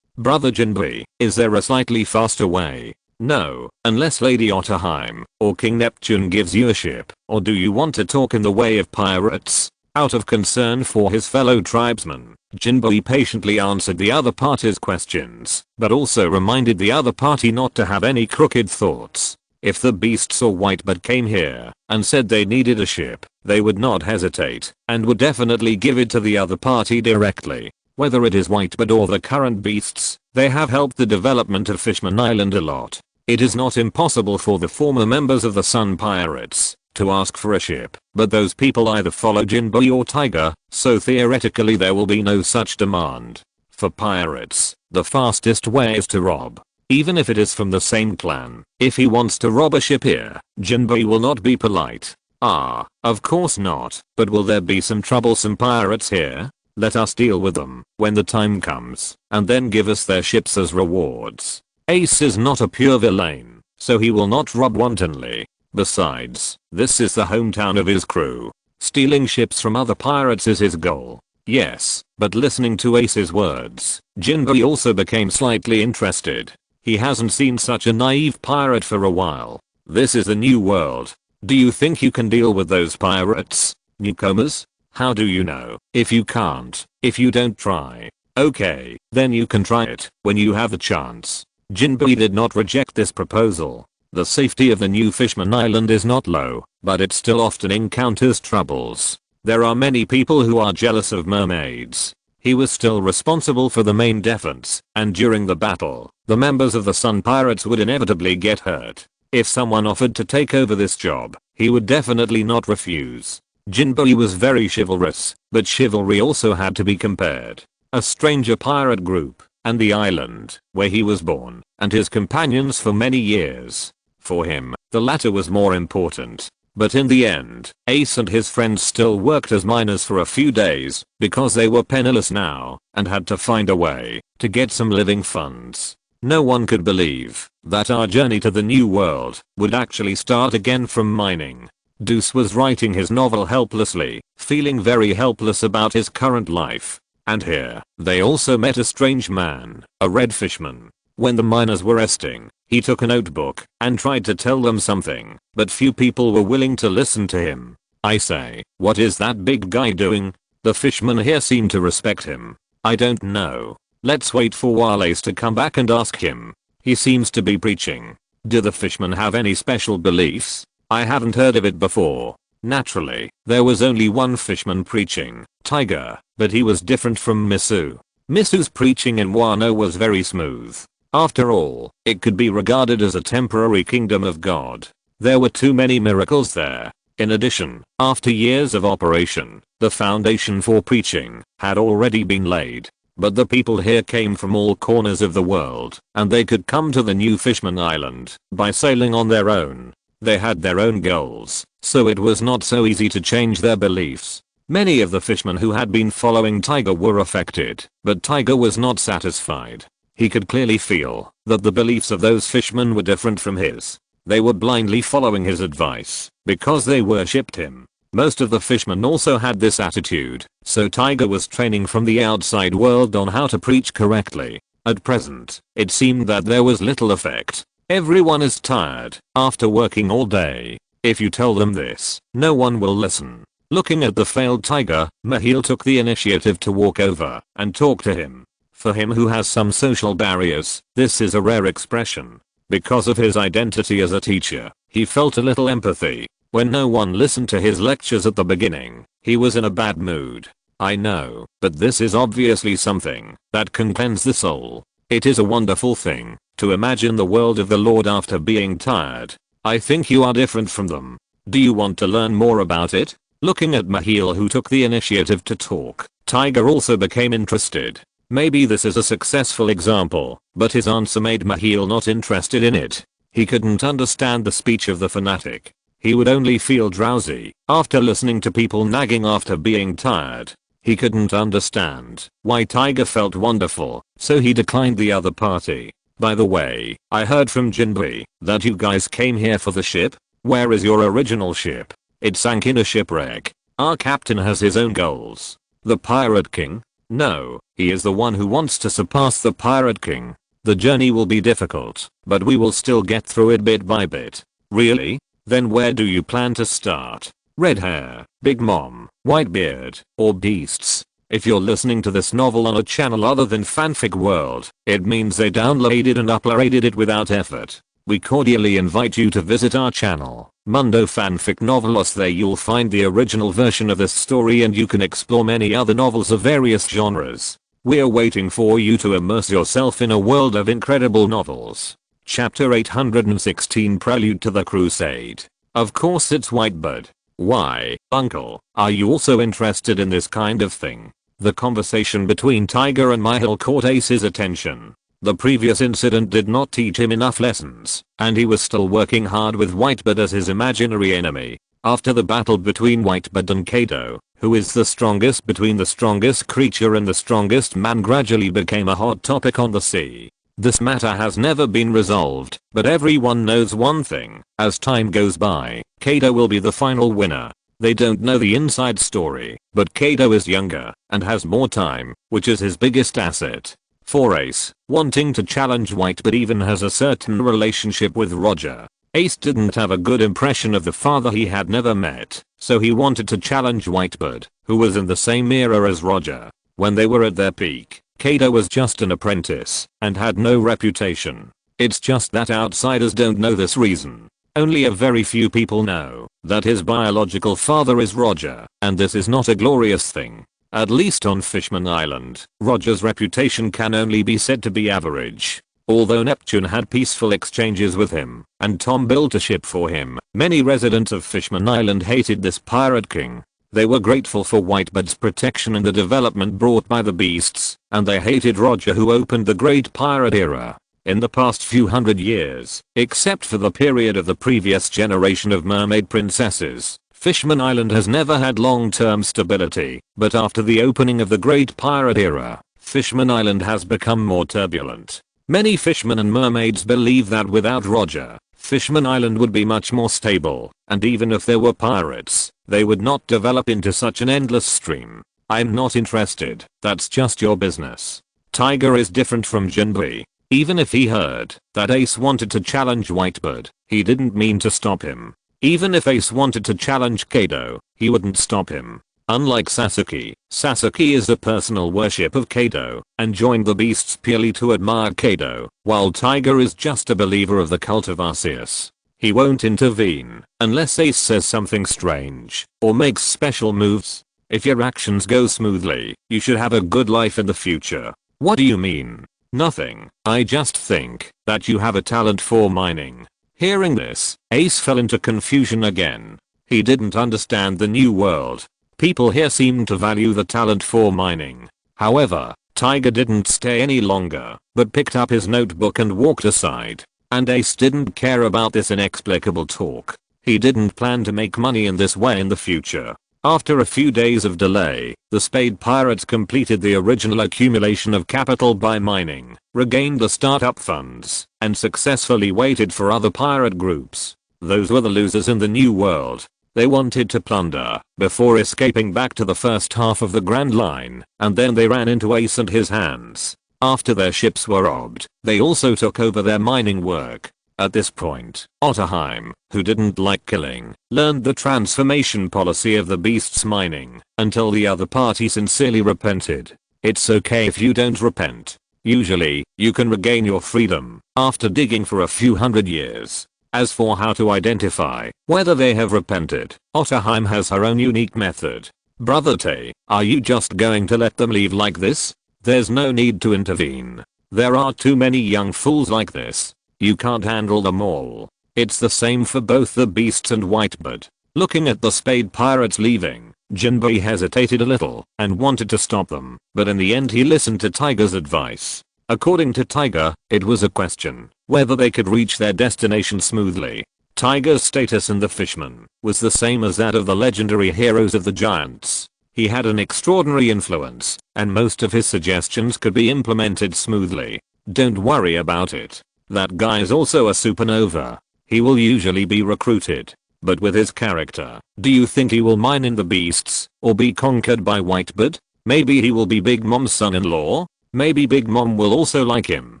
Brother Jinbo, is there a slightly faster way? No, unless Lady Otterheim or King Neptune gives you a ship, or do you want to talk in the way of pirates? Out of concern for his fellow tribesmen, Jinbo patiently answered the other party's questions, but also reminded the other party not to have any crooked thoughts. If the beasts saw white but came here and said they needed a ship, they would not hesitate and would definitely give it to the other party directly. Whether it is Whitebird or the current beasts, they have helped the development of Fishman Island a lot. It is not impossible for the former members of the Sun Pirates to ask for a ship, but those people either follow Jinbo or Tiger, so theoretically there will be no such demand. For pirates, the fastest way is to rob. Even if it is from the same clan, if he wants to rob a ship here, Jinbo will not be polite. Of course not, but will there be some troublesome pirates here? Let us deal with them when the time comes, and then give us their ships as rewards. Ace is not a pure villain, so he will not rob wantonly. Besides, this is the hometown of his crew. Stealing ships from other pirates is his goal. Yes, but listening to Ace's words, Jinbo also became slightly interested. He hasn't seen such a naive pirate for a while. This is the new world. Do you think you can deal with those pirates? Newcomers? How do you know? If you can't, if you don't try. Okay, then you can try it when you have the chance. Jinbo did not reject this proposal. The safety of the new Fishman Island is not low, but it still often encounters troubles. There are many people who are jealous of mermaids. He was still responsible for the main defense, and during the battle, the members of the Sun Pirates would inevitably get hurt. If someone offered to take over this job, he would definitely not refuse. Jinbo was very chivalrous, but chivalry also had to be compared. A stranger pirate group, and the island, where he was born, and his companions for many years. For him, the latter was more important. But in the end, Ace and his friends still worked as miners for a few days, because they were penniless now, and had to find a way to get some living funds. No one could believe that our journey to the new world would actually start again from mining. Deuce was writing his novel helplessly, feeling very helpless about his current life. And here, they also met a strange man, a red fishman. When the miners were resting, he took a notebook and tried to tell them something, but few people were willing to listen to him. I say, what is that big guy doing? The fishmen here seem to respect him. I don't know. Let's wait for Wallace to come back and ask him. He seems to be preaching. Do the fishmen have any special beliefs? I haven't heard of it before. Naturally, there was only one fishman preaching, Tiger, but he was different from Misu. Misu's preaching in Wano was very smooth. After all, it could be regarded as a temporary kingdom of God. There were too many miracles there. In addition, after years of operation, the foundation for preaching had already been laid. But the people here came from all corners of the world, and they could come to the new Fishman Island by sailing on their own. They had their own goals, so it was not so easy to change their beliefs. Many of the fishermen who had been following Tiger were affected, but Tiger was not satisfied. He could clearly feel that the beliefs of those fishermen were different from his. They were blindly following his advice because they worshipped him. Most of the fishermen also had this attitude, so Tiger was training from the outside world on how to preach correctly. At present, it seemed that there was little effect. Everyone is tired after working all day. If you tell them this, no one will listen. Looking at the failed Tiger, Mahil took the initiative to walk over and talk to him. For him who has some social barriers, this is a rare expression. Because of his identity as a teacher, he felt a little empathy. When no one listened to his lectures at the beginning, he was in a bad mood. I know, but this is obviously something that can cleanse the soul. It is a wonderful thing to imagine the world of the Lord after being tired. I think you are different from them. Do you want to learn more about it? Looking at Mahil, who took the initiative to talk, Tiger also became interested. Maybe this is a successful example, but his answer made Mahil not interested in it. He couldn't understand the speech of the fanatic. He would only feel drowsy after listening to people nagging after being tired. He couldn't understand why Tiger felt wonderful, so he declined the other party. By the way, I heard from Jinbei that you guys came here for the ship. Where is your original ship? It sank in a shipwreck. Our captain has his own goals. The Pirate King? No, he is the one who wants to surpass the Pirate King. The journey will be difficult, but we will still get through it bit by bit. Really? Then where do you plan to start? Red hair, big mom, white beard, or beasts? If you're listening to this novel on a channel other than Fanfic World, it means they downloaded and uploaded it without effort. We cordially invite you to visit our channel, Mundo Fanfic Novelos. There you'll find the original version of this story and you can explore many other novels of various genres. We're waiting for you to immerse yourself in a world of incredible novels. Chapter 816, Prelude to the Crusade. Of course it's Whitebird. Why, uncle, are you also interested in this kind of thing? The conversation between Tiger and Mahil caught Ace's attention. The previous incident did not teach him enough lessons, and he was still working hard with Whitebird as his imaginary enemy. After the battle between Whitebird and Kaido, who is the strongest between the strongest creature and the strongest man, gradually became a hot topic on the sea. This matter has never been resolved, but everyone knows one thing: as time goes by, Kaido will be the final winner. They don't know the inside story, but Kaido is younger and has more time, which is his biggest asset. For Ace, wanting to challenge Whitebird even has a certain relationship with Roger. Ace didn't have a good impression of the father he had never met, so he wanted to challenge Whitebird, who was in the same era as Roger. When they were at their peak, Kaido was just an apprentice and had no reputation. It's just that outsiders don't know this reason. Only a very few people know that his biological father is Roger, and this is not a glorious thing. At least on Fishman Island, Roger's reputation can only be said to be average. Although Neptune had peaceful exchanges with him, and Tom built a ship for him, many residents of Fishman Island hated this Pirate King. They were grateful for Whitebird's protection and the development brought by the beasts, and they hated Roger, who opened the Great Pirate Era. In the past few hundred years, except for the period of the previous generation of mermaid princesses, Fishman Island has never had long-term stability, but after the opening of the Great Pirate Era, Fishman Island has become more turbulent. Many fishermen and mermaids believe that without Roger, Fishman Island would be much more stable, and even if there were pirates, they would not develop into such an endless stream. I'm not interested, that's just your business. Tiger is different from Jinbei. Even if he heard that Ace wanted to challenge Whitebird, he didn't mean to stop him. Even if Ace wanted to challenge Kaido, he wouldn't stop him. Unlike Sasuke, Sasuke is a personal worship of Kaido and joined the beasts purely to admire Kaido, while Tiger is just a believer of the cult of Arceus. He won't intervene unless Ace says something strange or makes special moves. If your actions go smoothly, you should have a good life in the future. What do you mean? Nothing. I just think that you have a talent for mining. Hearing this, Ace fell into confusion again. He didn't understand the new world. People here seemed to value the talent for mining. However, Tiger didn't stay any longer, but picked up his notebook and walked aside. And Ace didn't care about this inexplicable talk. He didn't plan to make money in this way in the future. After a few days of delay, the Spade Pirates completed the original accumulation of capital by mining, regained the startup funds, and successfully waited for other pirate groups. Those were the losers in the new world. They wanted to plunder before escaping back to the first half of the Grand Line, and then they ran into Ace and his hands. After their ships were robbed, they also took over their mining work. At this point, Otterheim, who didn't like killing, learned the transformation policy of the beast's mining, until the other party sincerely repented. It's okay if you don't repent. Usually, you can regain your freedom after digging for a few hundred years. As for how to identify whether they have repented, Otterheim has her own unique method. Brother Tay, are you just going to let them leave like this? There's no need to intervene. There are too many young fools like this. You can't handle them all. It's the same for both the beasts and Whitebird. Looking at the Spade Pirates leaving, Jinbei hesitated a little and wanted to stop them, but in the end he listened to Tiger's advice. According to Tiger, it was a question whether they could reach their destination smoothly. Tiger's status in the Fishman was the same as that of the legendary heroes of the Giants. He had an extraordinary influence, and most of his suggestions could be implemented smoothly. Don't worry about it. That guy is also a supernova. He will usually be recruited. But with his character, do you think he will mine in the beasts, or be conquered by Whitebird? Maybe he will be Big Mom's son-in-law? Maybe Big Mom will also like him.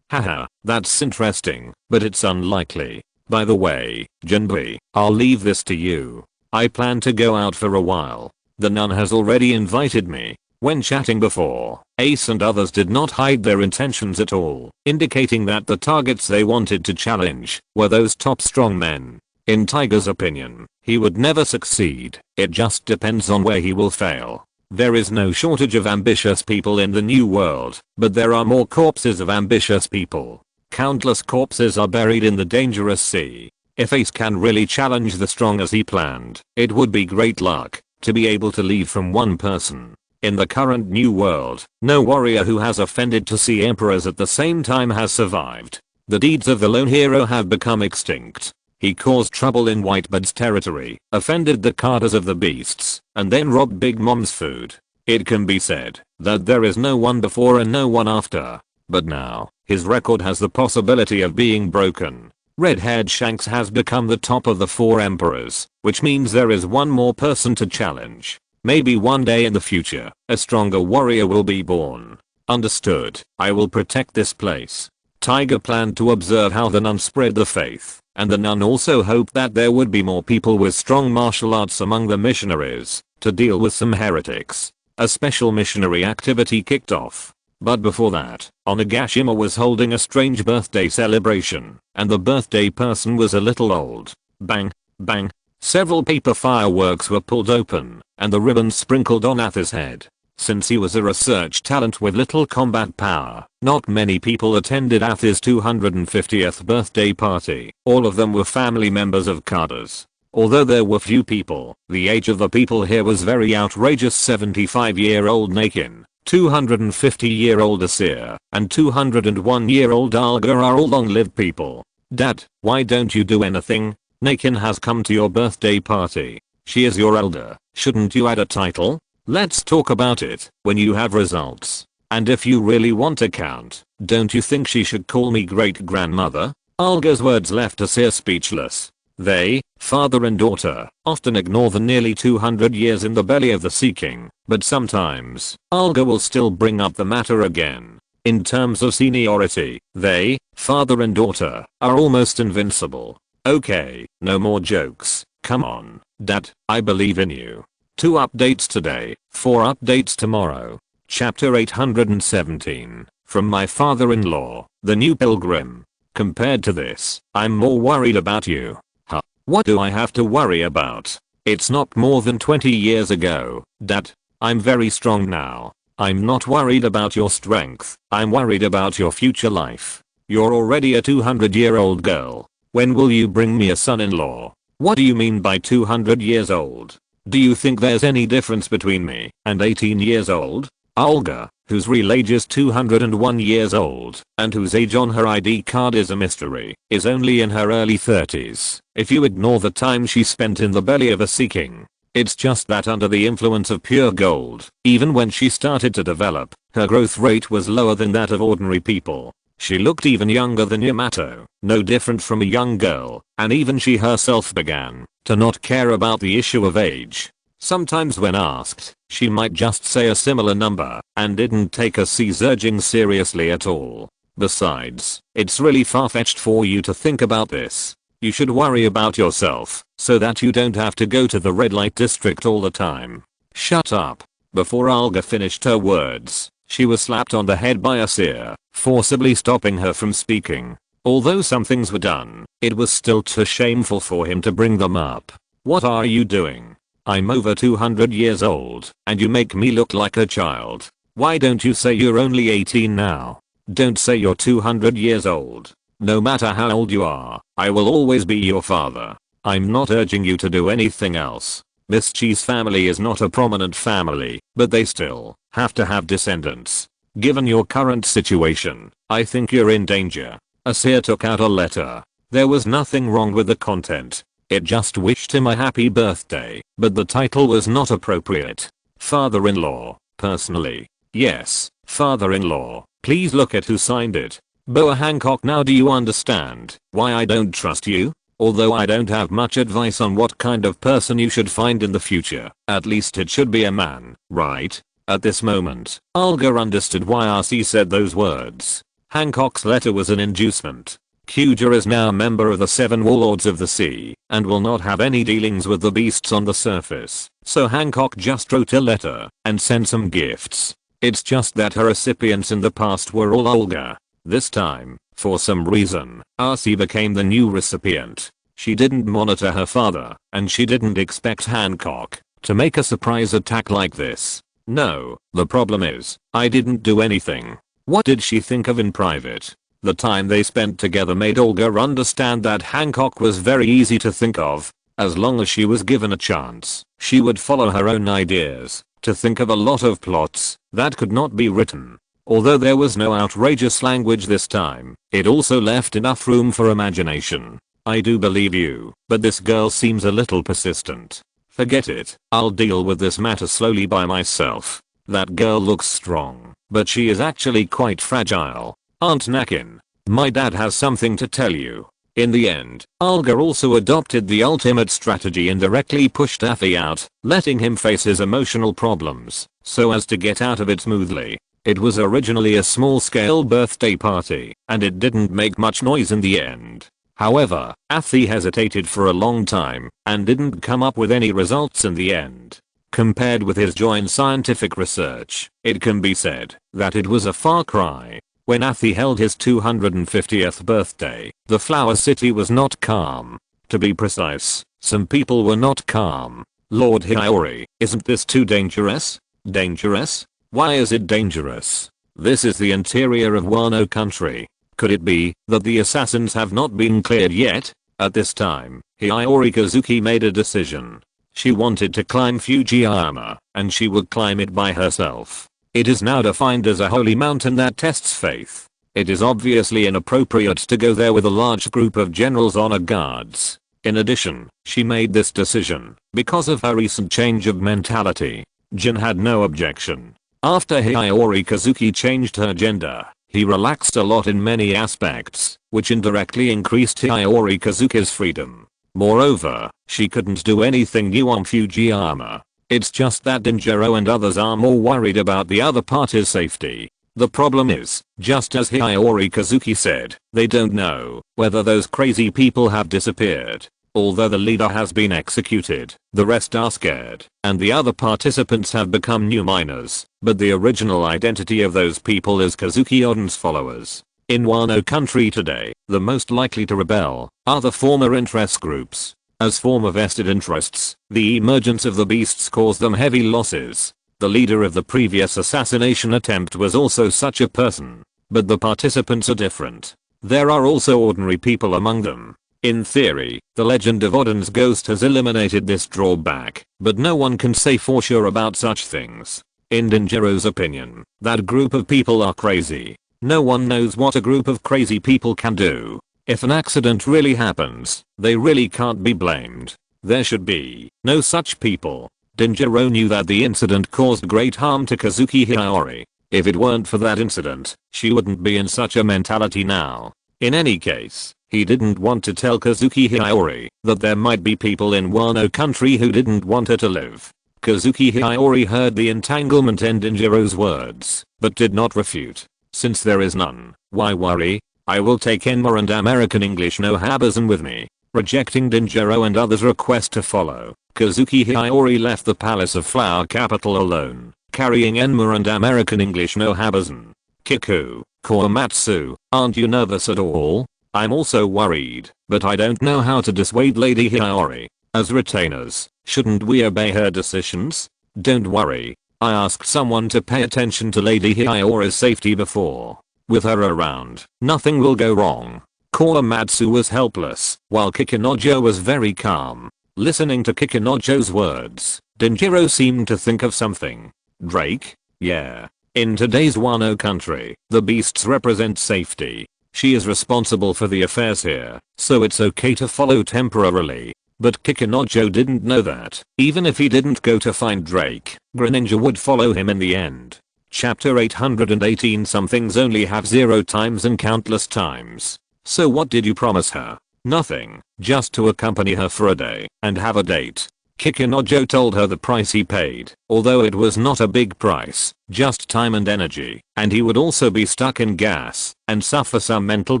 Haha, that's interesting, but it's unlikely. By the way, Jinbei, I'll leave this to you. I plan to go out for a while. The nun has already invited me. When chatting before, Ace and others did not hide their intentions at all, indicating that the targets they wanted to challenge were those top strong men. In Tiger's opinion, he would never succeed. It just depends on where he will fail. There is no shortage of ambitious people in the new world, but there are more corpses of ambitious people. Countless corpses are buried in the dangerous sea. If Ace can really challenge the strong as he planned, it would be great luck to be able to leave from one person. In the current new world, no warrior who has offended to see emperors at the same time has survived. The deeds of the lone hero have become extinct. He caused trouble in Whitebird's territory, offended the Carters of the beasts, and then robbed Big Mom's food. It can be said that there is no one before and no one after. But now, his record has the possibility of being broken. Red-haired Shanks has become the top of the 4 emperors, which means there is one more person to challenge. Maybe one day in the future, a stronger warrior will be born. Understood. I will protect this place. Tiger planned to observe how the nun spread the faith, and the nun also hoped that there would be more people with strong martial arts among the missionaries to deal with some heretics. A special missionary activity kicked off. But before that, Onigashima was holding a strange birthday celebration, and the birthday person was a little old. Bang, bang. Several paper fireworks were pulled open, and the ribbons sprinkled on Ath's head. Since he was a research talent with little combat power, not many people attended Ath's 250th birthday party. All of them were family members of Carter's. Although there were few people, the age of the people here was very outrageous. 75-year-old Nakin, 250-year-old Asir, and 201-year-old Alga are all long-lived people. Dad, why don't you do anything? Nakin has come to your birthday party. She is your elder. Shouldn't you add a title? Let's talk about it when you have results. And if you really want to count, don't you think she should call me great-grandmother? Alga's words left Asir speechless. They, father and daughter, often ignore the nearly 200 years in the belly of the Sea King, but sometimes, Alga will still bring up the matter again. In terms of seniority, they, father and daughter, are almost invincible. Okay, no more jokes. Come on, Dad, I believe in you. 2 updates today, 4 updates tomorrow. Chapter 817, from my father-in-law, the new pilgrim. Compared to this, I'm more worried about you. Huh? What do I have to worry about? It's not more than 20 years ago, Dad. I'm very strong now. I'm not worried about your strength, I'm worried about your future life. You're already a 200-year-old girl. When will you bring me a son-in-law? What do you mean by 200 years old? Do you think there's any difference between me and 18 years old? Olga, whose real age is 201 years old, and whose age on her ID card is a mystery, is only in her early 30s, if you ignore the time she spent in the belly of a sea king. It's just that under the influence of pure gold, even when she started to develop, her growth rate was lower than that of ordinary people. She looked even younger than Yamato, no different from a young girl, and even she herself began to not care about the issue of age. Sometimes when asked, she might just say a similar number, and didn't take a C's urging seriously at all. Besides, it's really far-fetched for you to think about this. You should worry about yourself, so that you don't have to go to the red light district all the time. Shut up. Before Olga finished her words, she was slapped on the head by a seer, forcibly stopping her from speaking. Although some things were done, it was still too shameful for him to bring them up. What are you doing? I'm over 200 years old, and you make me look like a child. Why don't you say you're only 18 now? Don't say you're 200 years old. No matter how old you are, I will always be your father. I'm not urging you to do anything else. Miss Chi's family is not a prominent family, but they still have to have descendants. Given your current situation, I think you're in danger. Asir took out a letter. There was nothing wrong with the content. It just wished him a happy birthday, but the title was not appropriate. Father-in-law, personally. Yes, father-in-law. Please look at who signed it. Boa Hancock. Now do you understand why I don't trust you? Although I don't have much advice on what kind of person you should find in the future, at least it should be a man, right? At this moment, Olga understood why RC said those words. Hancock's letter was an inducement. Kuja is now a member of the 7 Warlords of the Sea, and will not have any dealings with the beasts on the surface, so Hancock just wrote a letter, and sent some gifts. It's just that her recipients in the past were all Olga. This time, for some reason, RC became the new recipient. She didn't monitor her father, and she didn't expect Hancock to make a surprise attack like this. No, the problem is, I didn't do anything. What did she think of in private? The time they spent together made Olga understand that Hancock was very easy to think of. As long as she was given a chance, she would follow her own ideas, to think of a lot of plots that could not be written. Although there was no outrageous language this time, it also left enough room for imagination. I do believe you, but this girl seems a little persistent. Forget it, I'll deal with this matter slowly by myself. That girl looks strong, but she is actually quite fragile. Aunt Nakin, my dad has something to tell you. In the end, Olga also adopted the ultimate strategy and directly pushed Afi out, letting him face his emotional problems, so as to get out of it smoothly. It was originally a small-scale birthday party, and it didn't make much noise in the end. However, Afi hesitated for a long time, and didn't come up with any results in the end. Compared with his joint scientific research, it can be said that it was a far cry. When Afi held his 250th birthday, the Flower City was not calm. To be precise, some people were not calm. Lord Hiyori, isn't this too dangerous? Dangerous? Why is it dangerous? This is the interior of Wano country. Could it be that the assassins have not been cleared yet? At this time, Hiyori Kazuki made a decision. She wanted to climb Fujiyama, and she would climb it by herself. It is now defined as a holy mountain that tests faith. It is obviously inappropriate to go there with a large group of generals honor guards. In addition, she made this decision because of her recent change of mentality. Jin had no objection. After Hiyori Kazuki changed her gender, he relaxed a lot in many aspects, which indirectly increased Hiyori Kazuki's freedom. Moreover, she couldn't do anything new on Fujiyama. It's just that Denjiro and others are more worried about the other party's safety. The problem is, just as Hiyori Kazuki said, they don't know whether those crazy people have disappeared. Although the leader has been executed, the rest are scared, and the other participants have become new minors, but the original identity of those people is Kazuki Oden's followers. In Wano country today, the most likely to rebel are the former interest groups. As former vested interests, the emergence of the beasts caused them heavy losses. The leader of the previous assassination attempt was also such a person. But the participants are different. There are also ordinary people among them. In theory, the legend of Odin's ghost has eliminated this drawback, but no one can say for sure about such things. In Denjiro's opinion, that group of people are crazy. No one knows what a group of crazy people can do. If an accident really happens, they really can't be blamed. There should be no such people. Denjiro knew that the incident caused great harm to Kazuki Hiyori. If it weren't for that incident, she wouldn't be in such a mentality now. In any case, he didn't want to tell Kazuki Hiyori that there might be people in Wano country who didn't want her to live. Kazuki Hiyori heard the entanglement in Denjiro's words, but did not refute. Since there is none, why worry? I will take Enma and American English no Habazen with me. Rejecting Denjiro and others' request to follow, Kazuki Hiyori left the Palace of Flower Capital alone, carrying Enma and American English no Habazen. Kiku, Korematsu, aren't you nervous at all? I'm also worried, but I don't know how to dissuade Lady Hiyori. As retainers, shouldn't we obey her decisions? Don't worry. I asked someone to pay attention to Lady Hiyori's safety before. With her around, nothing will go wrong. Korematsu was helpless, while Kikunojo was very calm. Listening to Kikunojo's words, Denjiro seemed to think of something. Drake? Yeah. In today's Wano country, the beasts represent safety. She is responsible for the affairs here, so it's okay to follow temporarily. But Kikunojo didn't know that, even if he didn't go to find Drake, Greninja would follow him in the end. Chapter 818. Some things only have 0 times and countless times. So what did you promise her? Nothing, just to accompany her for a day and have a date. Kikunojo told her the price he paid, although it was not a big price, just time and energy, and he would also be stuck in gas and suffer some mental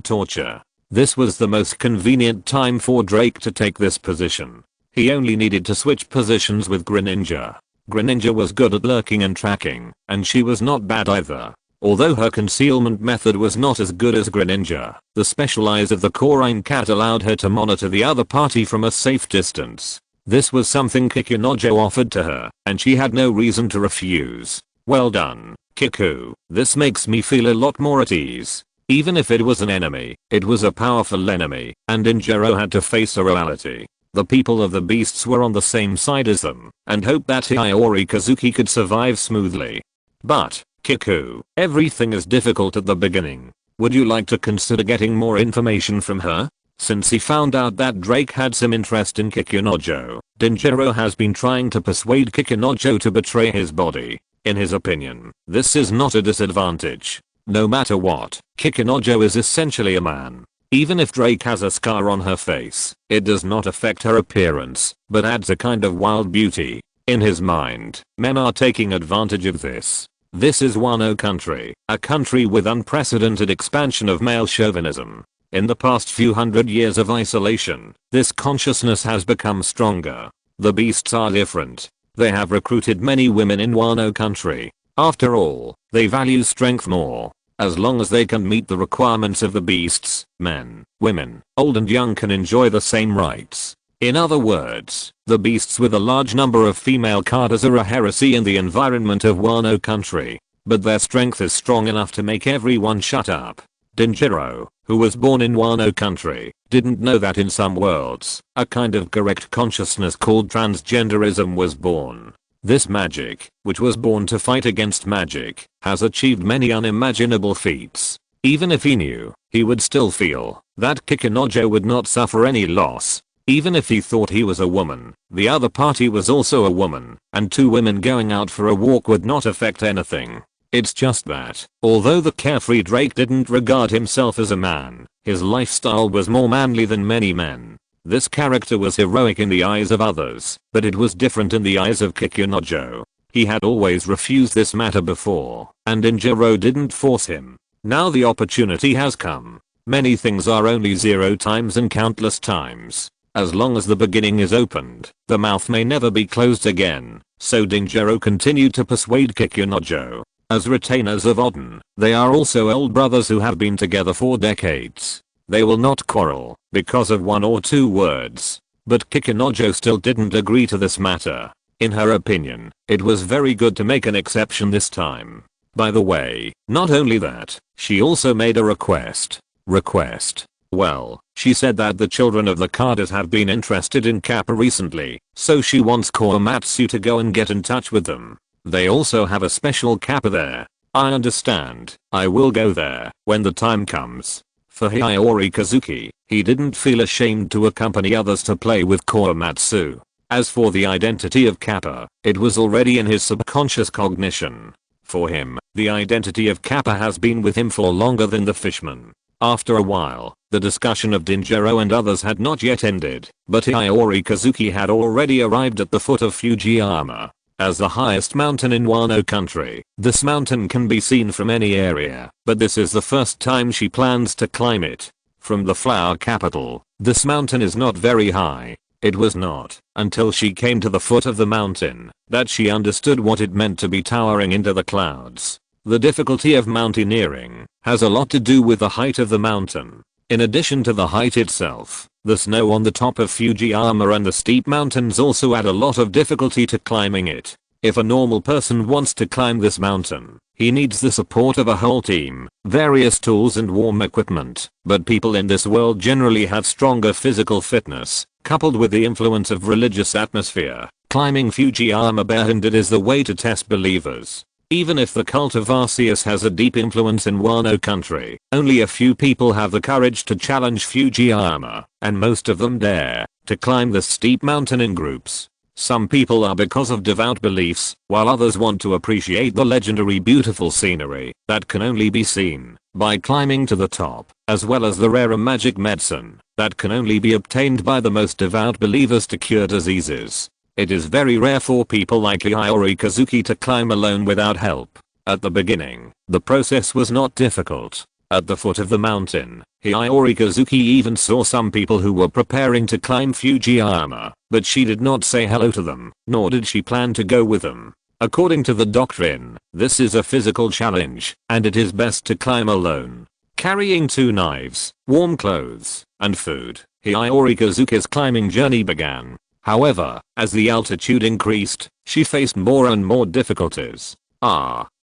torture. This was the most convenient time for Drake to take this position. He only needed to switch positions with Greninja. Greninja was good at lurking and tracking, and she was not bad either. Although her concealment method was not as good as Greninja, the special eyes of the Corine cat allowed her to monitor the other party from a safe distance. This was something Kikunojo offered to her, and she had no reason to refuse. Well done, Kiku. This makes me feel a lot more at ease. Even if it was an enemy, it was a powerful enemy, and Denjiro had to face a reality. The people of the beasts were on the same side as them, and hoped that Hiyori Kazuki could survive smoothly. But, Kiku, everything is difficult at the beginning. Would you like to consider getting more information from her? Since he found out that Drake had some interest in Kikunojo, Denjiro has been trying to persuade Kikunojo to betray his body. In his opinion, this is not a disadvantage. No matter what, Kikunojo is essentially a man. Even if Drake has a scar on her face, it does not affect her appearance, but adds a kind of wild beauty. In his mind, men are taking advantage of this. This is Wano country, a country with unprecedented expansion of male chauvinism. In the past few hundred years of isolation, this consciousness has become stronger. The beasts are different. They have recruited many women in Wano country. After all, they value strength more. As long as they can meet the requirements of the beasts, men, women, old and young can enjoy the same rights. In other words, the beasts with a large number of female cadres are a heresy in the environment of Wano country. But their strength is strong enough to make everyone shut up. Denjiro, who was born in Wano country, didn't know that in some worlds, a kind of correct consciousness called transgenderism was born. This magic, which was born to fight against magic, has achieved many unimaginable feats. Even if he knew, he would still feel that Kikunojo would not suffer any loss. Even if he thought he was a woman, the other party was also a woman, and 2 women going out for a walk would not affect anything. It's just that, although the carefree Drake didn't regard himself as a man, his lifestyle was more manly than many men. This character was heroic in the eyes of others, but it was different in the eyes of Kikunojo. He had always refused this matter before, and Denjiro didn't force him. Now the opportunity has come. Many things are only 0 times and countless times. As long as the beginning is opened, the mouth may never be closed again, so Denjiro continued to persuade Kikunojo. As retainers of Odin, they are also old brothers who have been together for decades. They will not quarrel because of 1 or 2 words. But Kikunojo still didn't agree to this matter. In her opinion, it was very good to make an exception this time. By the way, not only that, she also made a request. Well, she said that the children of the Carters have been interested in Kappa recently, so she wants Korematsu to go and get in touch with them. They also have a special Kappa there. I understand. I will go there when the time comes. For Hiyori Kazuki, he didn't feel ashamed to accompany others to play with Korematsu. As for the identity of Kappa, it was already in his subconscious cognition. For him, the identity of Kappa has been with him for longer than the fishman. After a while, the discussion of Dinjiro and others had not yet ended, but Hiyori Kazuki had already arrived at the foot of Fujiyama. As the highest mountain in Wano country, this mountain can be seen from any area, but this is the first time she plans to climb it. From the flower capital, this mountain is not very high. It was not until she came to the foot of the mountain that she understood what it meant to be towering into the clouds. The difficulty of mountaineering has a lot to do with the height of the mountain. In addition to the height itself, the snow on the top of Fujiyama and the steep mountains also add a lot of difficulty to climbing it. If a normal person wants to climb this mountain, he needs the support of a whole team, various tools and warm equipment, but people in this world generally have stronger physical fitness, coupled with the influence of religious atmosphere. Climbing Fujiyama barehanded is the way to test believers. Even if the cult of Arceus has a deep influence in Wano country, only a few people have the courage to challenge Fujiyama, and most of them dare to climb the steep mountain in groups. Some people are because of devout beliefs, while others want to appreciate the legendary beautiful scenery that can only be seen by climbing to the top, as well as the rarer magic medicine that can only be obtained by the most devout believers to cure diseases. It is very rare for people like Hiyori Kazuki to climb alone without help. At the beginning, the process was not difficult. At the foot of the mountain, Hiyori Kazuki even saw some people who were preparing to climb Fujiyama, but she did not say hello to them, nor did she plan to go with them. According to the doctrine, this is a physical challenge, and it is best to climb alone. Carrying 2 knives, warm clothes, and food, Hiyori Kazuki's climbing journey began. However, as the altitude increased, she faced more and more difficulties.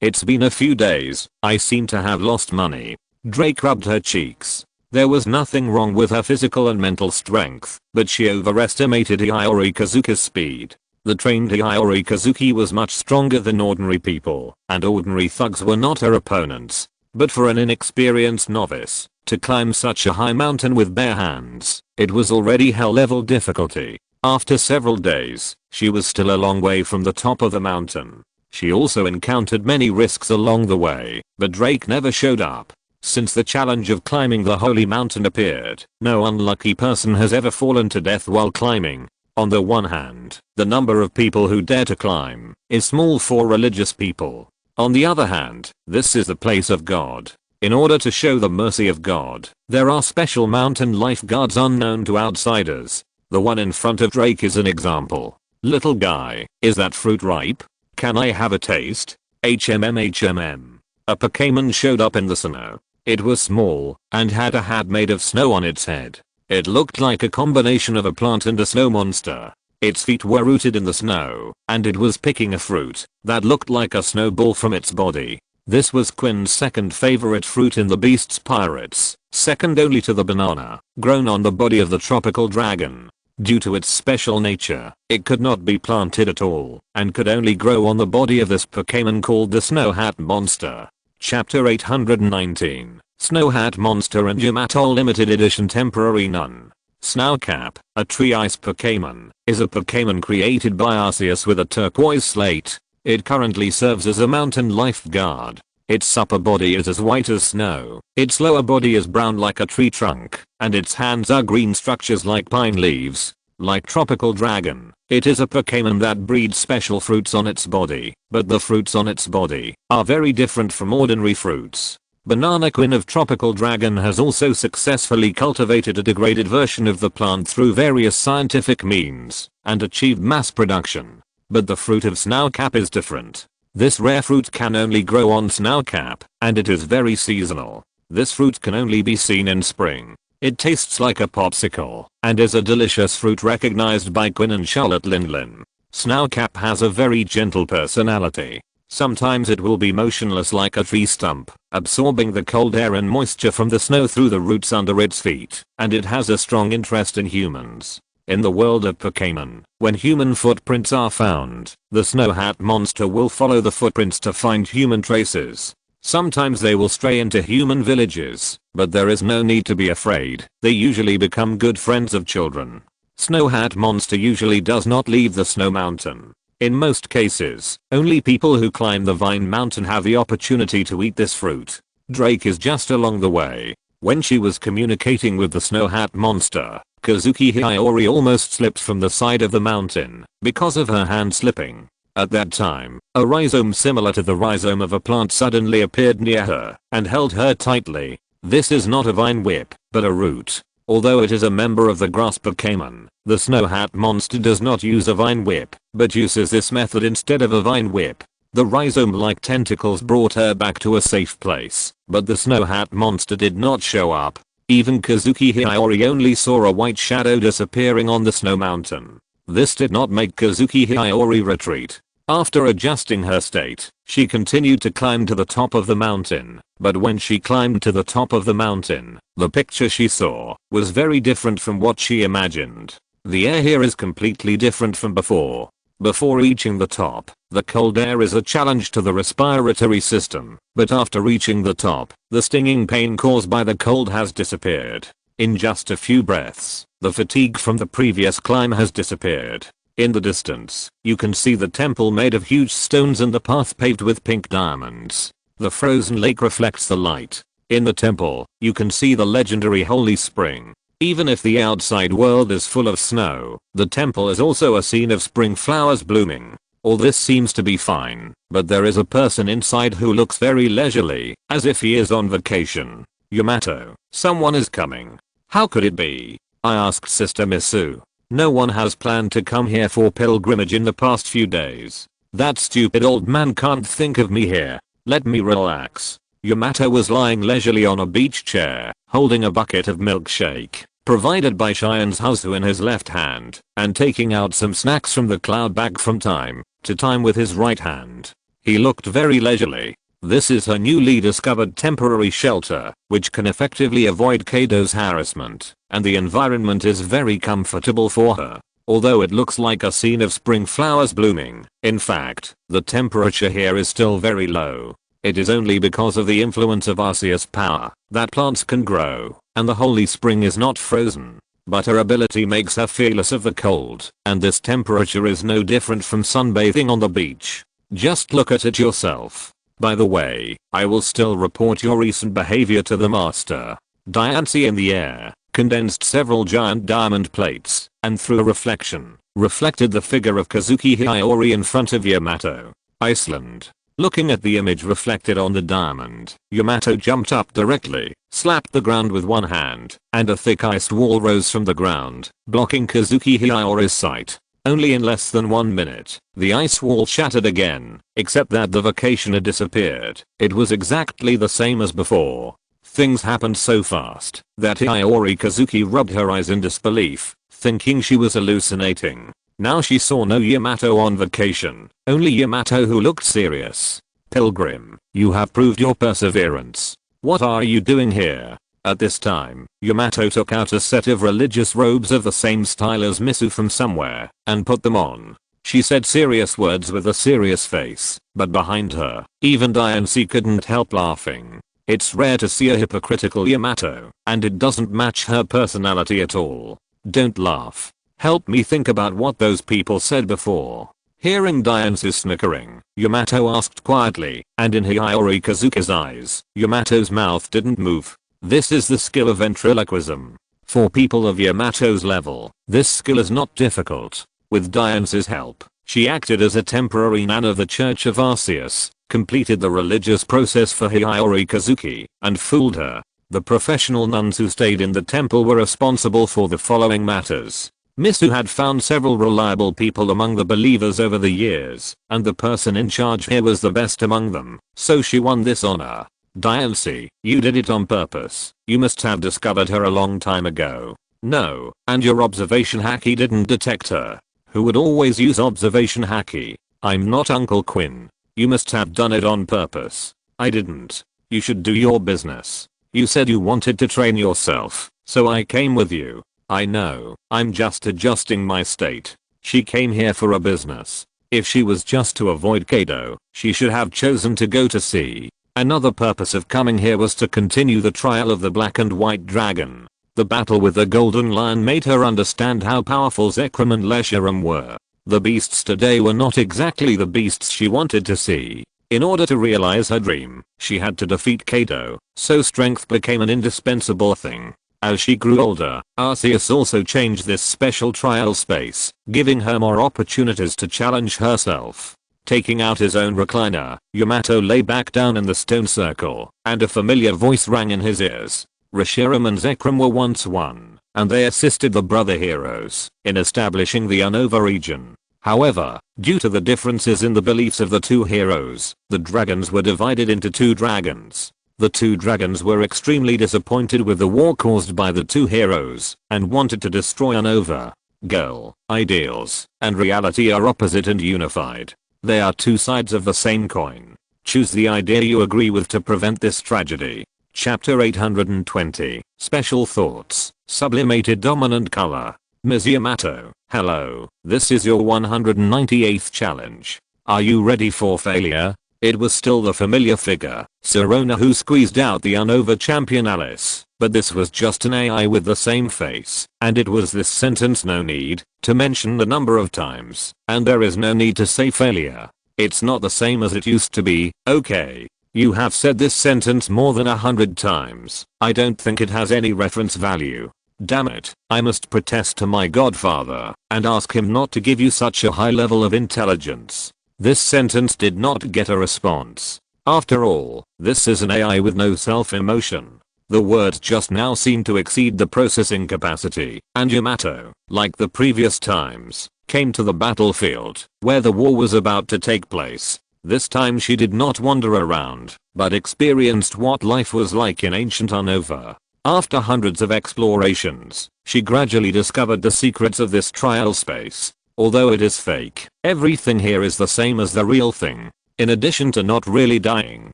It's been a few days, I seem to have lost money. Drake rubbed her cheeks. There was nothing wrong with her physical and mental strength, but she overestimated Hiyori Kazuki's speed. The trained Hiyori Kazuki was much stronger than ordinary people, and ordinary thugs were not her opponents. But for an inexperienced novice, to climb such a high mountain with bare hands, it was already hell level difficulty. After several days, she was still a long way from the top of the mountain. She also encountered many risks along the way, but Drake never showed up. Since the challenge of climbing the holy mountain appeared, no unlucky person has ever fallen to death while climbing. On the one hand, the number of people who dare to climb is small for religious people. On the other hand, this is the place of God. In order to show the mercy of God, there are special mountain lifeguards unknown to outsiders. The one in front of Drake is an example. Little guy, is that fruit ripe? Can I have a taste? HMM. A Pokemon showed up in the snow. It was small, and had a hat made of snow on its head. It looked like a combination of a plant and a snow monster. Its feet were rooted in the snow, and it was picking a fruit that looked like a snowball from its body. This was Quinn's second favorite fruit in the Beast's Pirates, second only to the banana, grown on the body of the tropical dragon. Due to its special nature, it could not be planted at all, and could only grow on the body of this Pokemon called the Snow Hat Monster. Chapter 819, Snow Hat Monster and Yamato Limited Edition Temporary Nun. Snowcap, a tree ice Pokemon, is a Pokemon created by Arceus with a turquoise slate. It currently serves as a mountain lifeguard. Its upper body is as white as snow, its lower body is brown like a tree trunk, and its hands are green structures like pine leaves. Like Tropical Dragon, it is a Pokemon that breeds special fruits on its body, but the fruits on its body are very different from ordinary fruits. Banana Quinn of Tropical Dragon has also successfully cultivated a degraded version of the plant through various scientific means, and achieved mass production. But the fruit of Snowcap is different. This rare fruit can only grow on Snowcap, and it is very seasonal. This fruit can only be seen in spring. It tastes like a popsicle, and is a delicious fruit recognized by Quinn and Charlotte Lindlin. Snowcap has a very gentle personality. Sometimes it will be motionless like a tree stump, absorbing the cold air and moisture from the snow through the roots under its feet, and it has a strong interest in humans. In the world of Pokemon, when human footprints are found, the Snow Hat monster will follow the footprints to find human traces. Sometimes they will stray into human villages, but there is no need to be afraid. They usually become good friends of children. Snow Hat monster usually does not leave the snow mountain. In most cases, only people who climb the Vine Mountain have the opportunity to eat this fruit. Drake is just along the way. When she was communicating with the Snow Hat monster, Kazuki Hiyori almost slipped from the side of the mountain because of her hand slipping. At that time, a rhizome similar to the rhizome of a plant suddenly appeared near her and held her tightly. This is not a vine whip, but a root. Although it is a member of the grass Pokemon, the Snow Hat monster does not use a vine whip, but uses this method instead of a vine whip. The rhizome-like tentacles brought her back to a safe place, but the Snow Hat monster did not show up. Even Kazuki Hiyori only saw a white shadow disappearing on the snow mountain. This did not make Kazuki Hiyori retreat. After adjusting her state, she continued to climb to the top of the mountain, but when she climbed to the top of the mountain, the picture she saw was very different from what she imagined. The air here is completely different from before. Before reaching the top, the cold air is a challenge to the respiratory system, but after reaching the top, the stinging pain caused by the cold has disappeared. In just a few breaths, the fatigue from the previous climb has disappeared. In the distance, you can see the temple made of huge stones and the path paved with pink diamonds. The frozen lake reflects the light. In the temple, you can see the legendary holy spring. Even if the outside world is full of snow, the temple is also a scene of spring flowers blooming. All this seems to be fine, but there is a person inside who looks very leisurely, as if he is on vacation. Yamato, someone is coming. How could it be? I asked Sister Misu. No one has planned to come here for pilgrimage in the past few days. That stupid old man can't think of me here. Let me relax. Yamato was lying leisurely on a beach chair, holding a bucket of milkshake, provided by Cheyenne's Hazu in his left hand, and taking out some snacks from the cloud bag from time to time with his right hand. He looked very leisurely. This is her newly discovered temporary shelter, which can effectively avoid Kaido's harassment, and the environment is very comfortable for her. Although it looks like a scene of spring flowers blooming, in fact, the temperature here is still very low. It is only because of the influence of Arceus power that plants can grow, and the holy spring is not frozen. But her ability makes her fearless of the cold, and this temperature is no different from sunbathing on the beach. Just look at it yourself. By the way, I will still report your recent behavior to the master. Diancie in the air, condensed several giant diamond plates, and through a reflection, reflected the figure of Kazuki Hiyori in front of Yamato. Iceland. Looking at the image reflected on the diamond, Yamato jumped up directly, slapped the ground with one hand, and a thick ice wall rose from the ground, blocking Kazuki Hiyori's sight. Only in less than 1 minute, the ice wall shattered again, except that the vacation had disappeared. It was exactly the same as before. Things happened so fast that Hiyori Kazuki rubbed her eyes in disbelief, thinking she was hallucinating. Now she saw no Yamato on vacation, only Yamato who looked serious. Pilgrim, you have proved your perseverance. What are you doing here? At this time, Yamato took out a set of religious robes of the same style as Misu from somewhere, and put them on. She said serious words with a serious face, but behind her, even Diancie couldn't help laughing. It's rare to see a hypocritical Yamato, and it doesn't match her personality at all. Don't laugh. Help me think about what those people said before. Hearing Diancie's snickering, Yamato asked quietly, and in Hiyori Kazuki's eyes, Yamato's mouth didn't move. This is the skill of ventriloquism. For people of Yamato's level, this skill is not difficult. With Diancie's help, she acted as a temporary nun of the Church of Arceus, completed the religious process for Hiyori Kazuki, and fooled her. The professional nuns who stayed in the temple were responsible for the following matters. Misu had found several reliable people among the believers over the years, and the person in charge here was the best among them, so she won this honor. Diancie, you did it on purpose. You must have discovered her a long time ago. No, and your observation hacky didn't detect her. who would always use observation haki. I'm not Uncle Quinn. You must have done it on purpose. I didn't. You should do your business. You said you wanted to train yourself, so I came with you. I know, I'm just adjusting my state. She came here for a business. If she was just to avoid Kaido, she should have chosen to go to sea. Another purpose of coming here was to continue the trial of the black and white dragon. The battle with the golden lion made her understand how powerful Zekrom and Lesharam were. The beasts today were not exactly the beasts she wanted to see. In order to realize her dream, she had to defeat Kaido, so strength became an indispensable thing. As she grew older, Arceus also changed this special trial space, giving her more opportunities to challenge herself. Taking out his own recliner, Yamato lay back down in the stone circle, and a familiar voice rang in his ears. Reshiram and Zekrom were once one, and they assisted the brother heroes in establishing the Unova region. However, due to the differences in the beliefs of the two heroes, the dragons were divided into two dragons. The two dragons were extremely disappointed with the war caused by the two heroes, and wanted to destroy Unova. Goal, ideals, and reality are opposite and unified. They are two sides of the same coin. Choose the idea you agree with to prevent this tragedy. Chapter 820, Special Thoughts, Sublimated Dominant Color. Ms. Yamato, hello, this is your 198th challenge. Are you ready for failure? It was still the familiar figure, Sirona, who squeezed out the Unova champion Alice, but this was just an AI with the same face, and it was this sentence no need to mention the number of times, and there is no need to say failure. It's not the same as it used to be, okay? You have said this sentence more than 100 times. I don't think it has any reference value. Damn it, I must protest to my godfather and ask him not to give you such a high level of intelligence. This sentence did not get a response. After all, this is an AI with no self-emotion. The words just now seem to exceed the processing capacity, and Yamato, like the previous times, came to the battlefield, where the war was about to take place. This time she did not wander around, but experienced what life was like in ancient Unova. After hundreds of explorations, she gradually discovered the secrets of this trial space. Although it is fake, everything here is the same as the real thing. In addition to not really dying,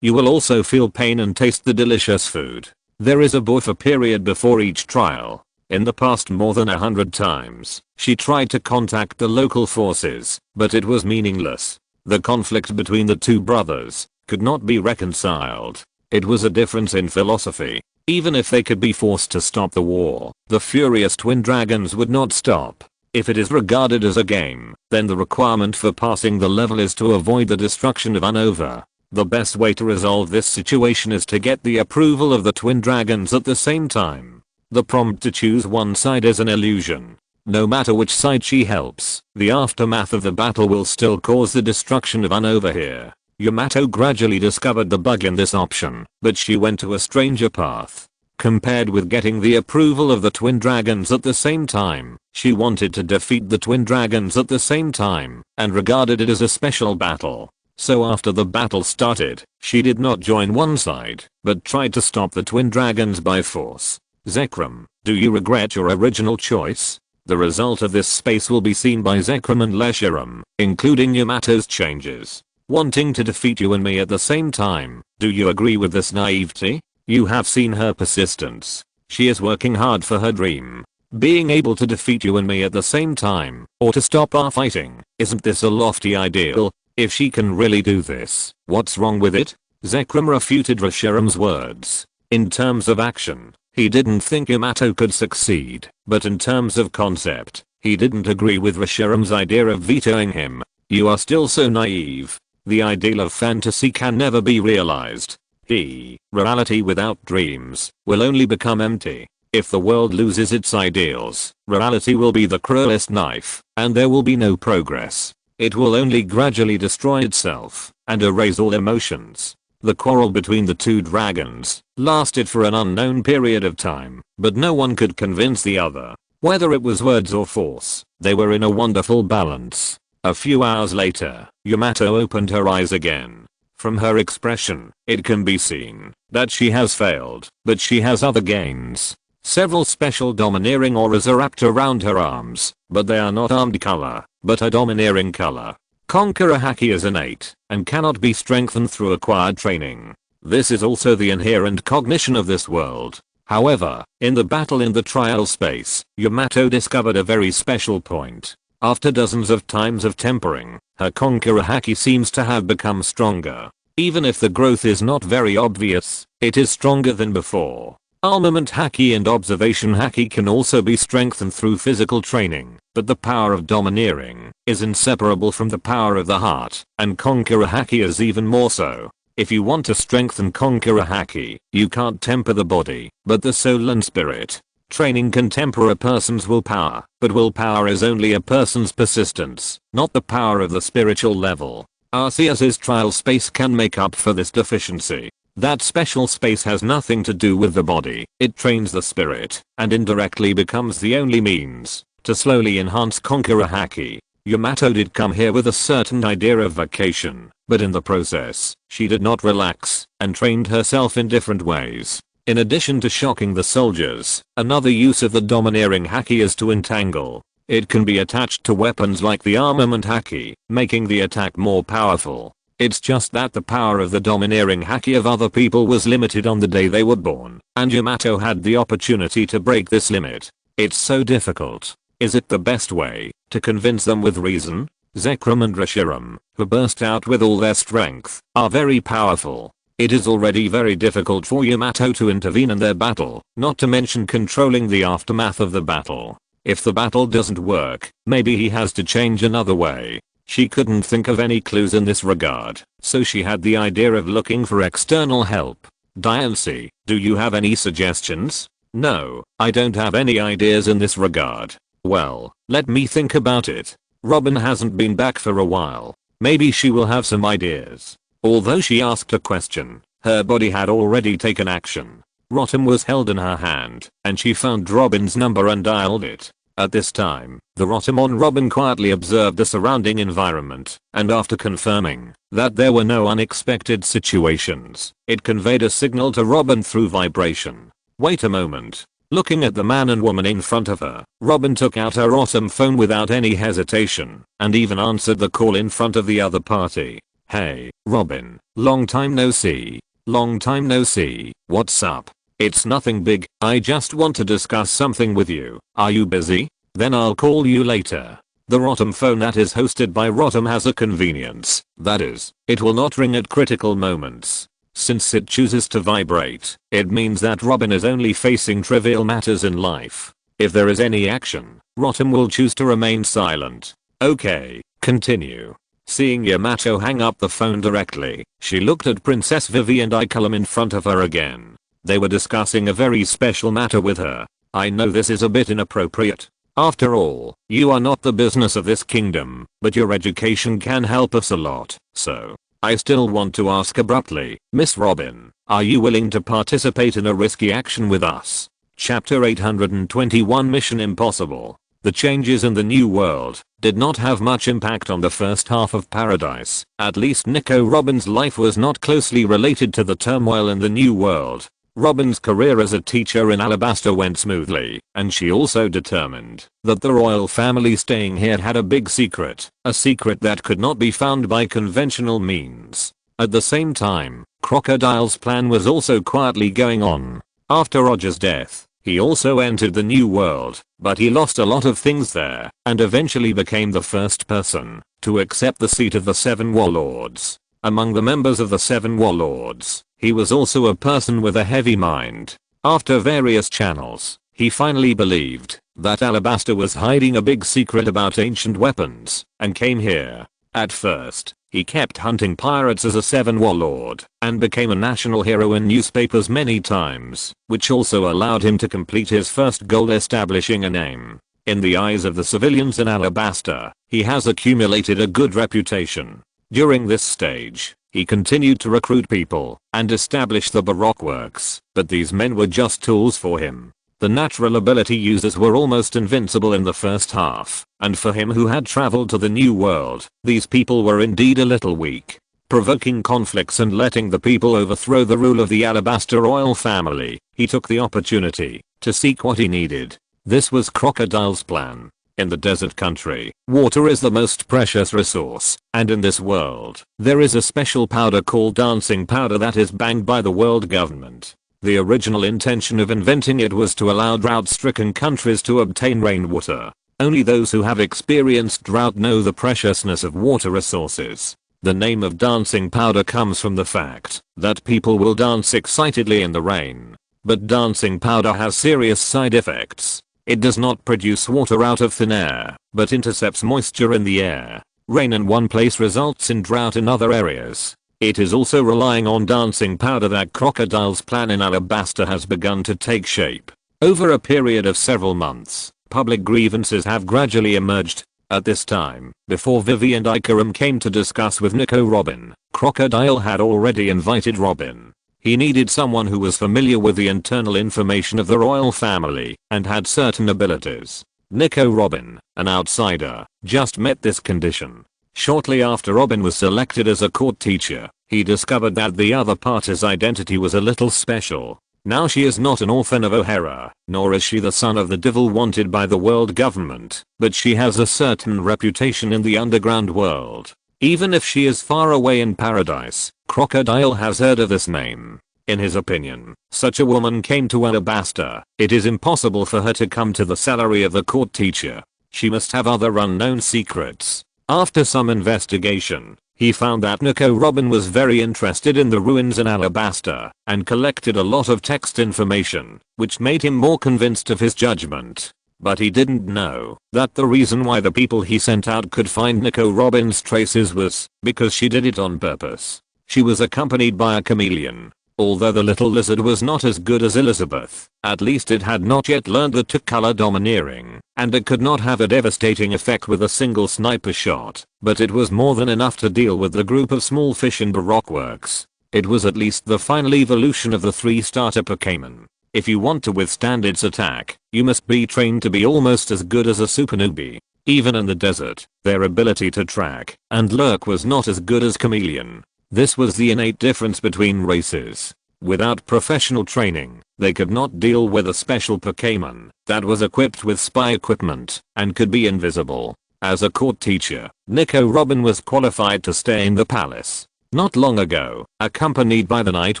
you will also feel pain and taste the delicious food. There is a buffer period before each trial. In the past more than 100 times, she tried to contact the local forces, but it was meaningless. The conflict between the two brothers could not be reconciled. It was a difference in philosophy. Even if they could be forced to stop the war, the furious twin dragons would not stop. If it is regarded as a game, then the requirement for passing the level is to avoid the destruction of Unova. The best way to resolve this situation is to get the approval of the twin dragons at the same time. The prompt to choose one side is an illusion. No matter which side she helps, the aftermath of the battle will still cause the destruction of Unova here. Yamato gradually discovered the bug in this option, but she went to a stranger path. Compared with getting the approval of the twin dragons at the same time, she wanted to defeat the twin dragons at the same time, and regarded it as a special battle. So after the battle started, she did not join one side, but tried to stop the twin dragons by force. Zekrom, do you regret your original choice? The result of this space will be seen by Zekrom and Lesharam, including Yamato's changes. Wanting to defeat you and me at the same time, do you agree with this naivety? You have seen her persistence. She is working hard for her dream. Being able to defeat you and me at the same time, or to stop our fighting, isn't this a lofty ideal? If she can really do this, what's wrong with it? Zekrom refuted Reshiram's words. In terms of action, he didn't think Yamato could succeed, but in terms of concept, he didn't agree with Reshiram's idea of vetoing him. You are still so naive. The ideal of fantasy can never be realized. Reality without dreams will only become empty. If the world loses its ideals, reality will be the cruelest knife, and there will be no progress. It will only gradually destroy itself, and erase all emotions. The quarrel between the two dragons lasted for an unknown period of time, but no one could convince the other. Whether it was words or force, they were in a wonderful balance. A few hours later, Yamato opened her eyes again. From her expression, it can be seen that she has failed, but she has other gains. Several special domineering auras are wrapped around her arms, but they are not armed color. but a domineering color. Conqueror Haki is innate and cannot be strengthened through acquired training. This is also the inherent cognition of this world. However, in the battle in the trial space, Yamato discovered a very special point. After dozens of times of tempering, her Conqueror Haki seems to have become stronger. Even if the growth is not very obvious, it is stronger than before. Armament Haki and observation Haki can also be strengthened through physical training, but the power of domineering is inseparable from the power of the heart, and Conqueror Haki is even more so. If you want to strengthen Conqueror Haki, you can't temper the body, but the soul and spirit. Training can temper a person's willpower, but willpower is only a person's persistence, not the power of the spiritual level. Arceus's trial space can make up for this deficiency. That special space has nothing to do with the body, it trains the spirit, and indirectly becomes the only means to slowly enhance Conqueror Haki. Yamato did come here with a certain idea of vacation, but in the process, she did not relax, and trained herself in different ways. In addition to shocking the soldiers, another use of the domineering Haki is to entangle. It can be attached to weapons like the armament Haki, making the attack more powerful. It's just that the power of the domineering Haki of other people was limited on the day they were born, and Yamato had the opportunity to break this limit. It's so difficult. Is it the best way to convince them with reason? Zekrom and Reshiram, who burst out with all their strength, are very powerful. It is already very difficult for Yamato to intervene in their battle, not to mention controlling the aftermath of the battle. If the battle doesn't work, maybe he has to change another way. She couldn't think of any clues in this regard, so she had the idea of looking for external help. Diancie, do you have any suggestions? No, I don't have any ideas in this regard. Well, let me think about it. Robin hasn't been back for a while. Maybe she will have some ideas. Although she asked a question, her body had already taken action. Rotom was held in her hand, and she found Robin's number and dialed it. At this time, the Rotom on Robin quietly observed the surrounding environment, and after confirming that there were no unexpected situations, it conveyed a signal to Robin through vibration. Wait a moment. Looking at the man and woman in front of her, Robin took out her Rotom phone without any hesitation, and even answered the call in front of the other party. Hey, Robin, long time no see. Long time no see, what's up? It's nothing big, I just want to discuss something with you. Are you busy? Then I'll call you later. The Rotom phone that is hosted by Rotom has a convenience, that is, it will not ring at critical moments. Since it chooses to vibrate, it means that Robin is only facing trivial matters in life. If there is any action, Rotom will choose to remain silent. Okay, continue. Seeing Yamato hang up the phone directly, she looked at Princess Vivi and Ikulam in front of her again. They were discussing a very special matter with her. I know this is a bit inappropriate. After all, you are not the business of this kingdom, but your education can help us a lot, so I still want to ask abruptly, Miss Robin, are you willing to participate in a risky action with us? Chapter 821 Mission Impossible. The changes in the new world did not have much impact on the first half of Paradise. At least Nico Robin's life was not closely related to the turmoil in the new world. Robin's career as a teacher in Alabasta went smoothly, and she also determined that the royal family staying here had a big secret, a secret that could not be found by conventional means. At the same time, Crocodile's plan was also quietly going on. After Roger's death, he also entered the new world, but he lost a lot of things there, and eventually became the first person to accept the seat of the 7 warlords. Among the members of the 7 warlords, he was also a person with a heavy mind. After various channels, he finally believed that Alabasta was hiding a big secret about ancient weapons, and came here. At first, he kept hunting pirates as a 7 warlord, and became a national hero in newspapers many times, which also allowed him to complete his first goal, establishing a name. In the eyes of the civilians in Alabasta, he has accumulated a good reputation. During this stage, he continued to recruit people and establish the Baroque works, but these men were just tools for him. The natural ability users were almost invincible in the first half, and for him who had traveled to the new world, these people were indeed a little weak. Provoking conflicts and letting the people overthrow the rule of the Alabasta royal family, he took the opportunity to seek what he needed. This was Crocodile's plan. In the desert country, water is the most precious resource, and in this world, there is a special powder called dancing powder that is banned by the world government. The original intention of inventing it was to allow drought-stricken countries to obtain rainwater. Only those who have experienced drought know the preciousness of water resources. The name of dancing powder comes from the fact that people will dance excitedly in the rain. But dancing powder has serious side effects. It does not produce water out of thin air, but intercepts moisture in the air. Rain in one place results in drought in other areas. It is also relying on dancing powder that Crocodile's plan in Alabasta has begun to take shape. Over a period of several months, public grievances have gradually emerged. At this time, before Vivi and Ikarim came to discuss with Nico Robin, Crocodile had already invited Robin. He needed someone who was familiar with the internal information of the royal family and had certain abilities. Nico Robin, an outsider, just met this condition. Shortly after Robin was selected as a court teacher, he discovered that the other party's identity was a little special. Now she is not an orphan of O'Hara, nor is she the son of the devil wanted by the world government, but she has a certain reputation in the underground world. Even if she is far away in paradise, Crocodile has heard of this name. In his opinion, such a woman came to Alabasta. It is impossible for her to come to the salary of the court teacher. She must have other unknown secrets. After some investigation, he found that Nico Robin was very interested in the ruins in Alabasta and collected a lot of text information, which made him more convinced of his judgment. But he didn't know that the reason why the people he sent out could find Nico Robin's traces was because she did it on purpose. She was accompanied by a chameleon. Although the little lizard was not as good as Elizabeth, at least it had not yet learned the two-color domineering, and it could not have a devastating effect with a single sniper shot, but it was more than enough to deal with the group of small fish in Baroque works. It was at least the final evolution of the 3-starter Pokémon. If you want to withstand its attack, you must be trained to be almost as good as a super newbie. Even in the desert, their ability to track and lurk was not as good as chameleon. This was the innate difference between races. Without professional training, they could not deal with a special Pokémon that was equipped with spy equipment and could be invisible. As a court teacher, Nico Robin was qualified to stay in the palace. Not long ago, accompanied by the night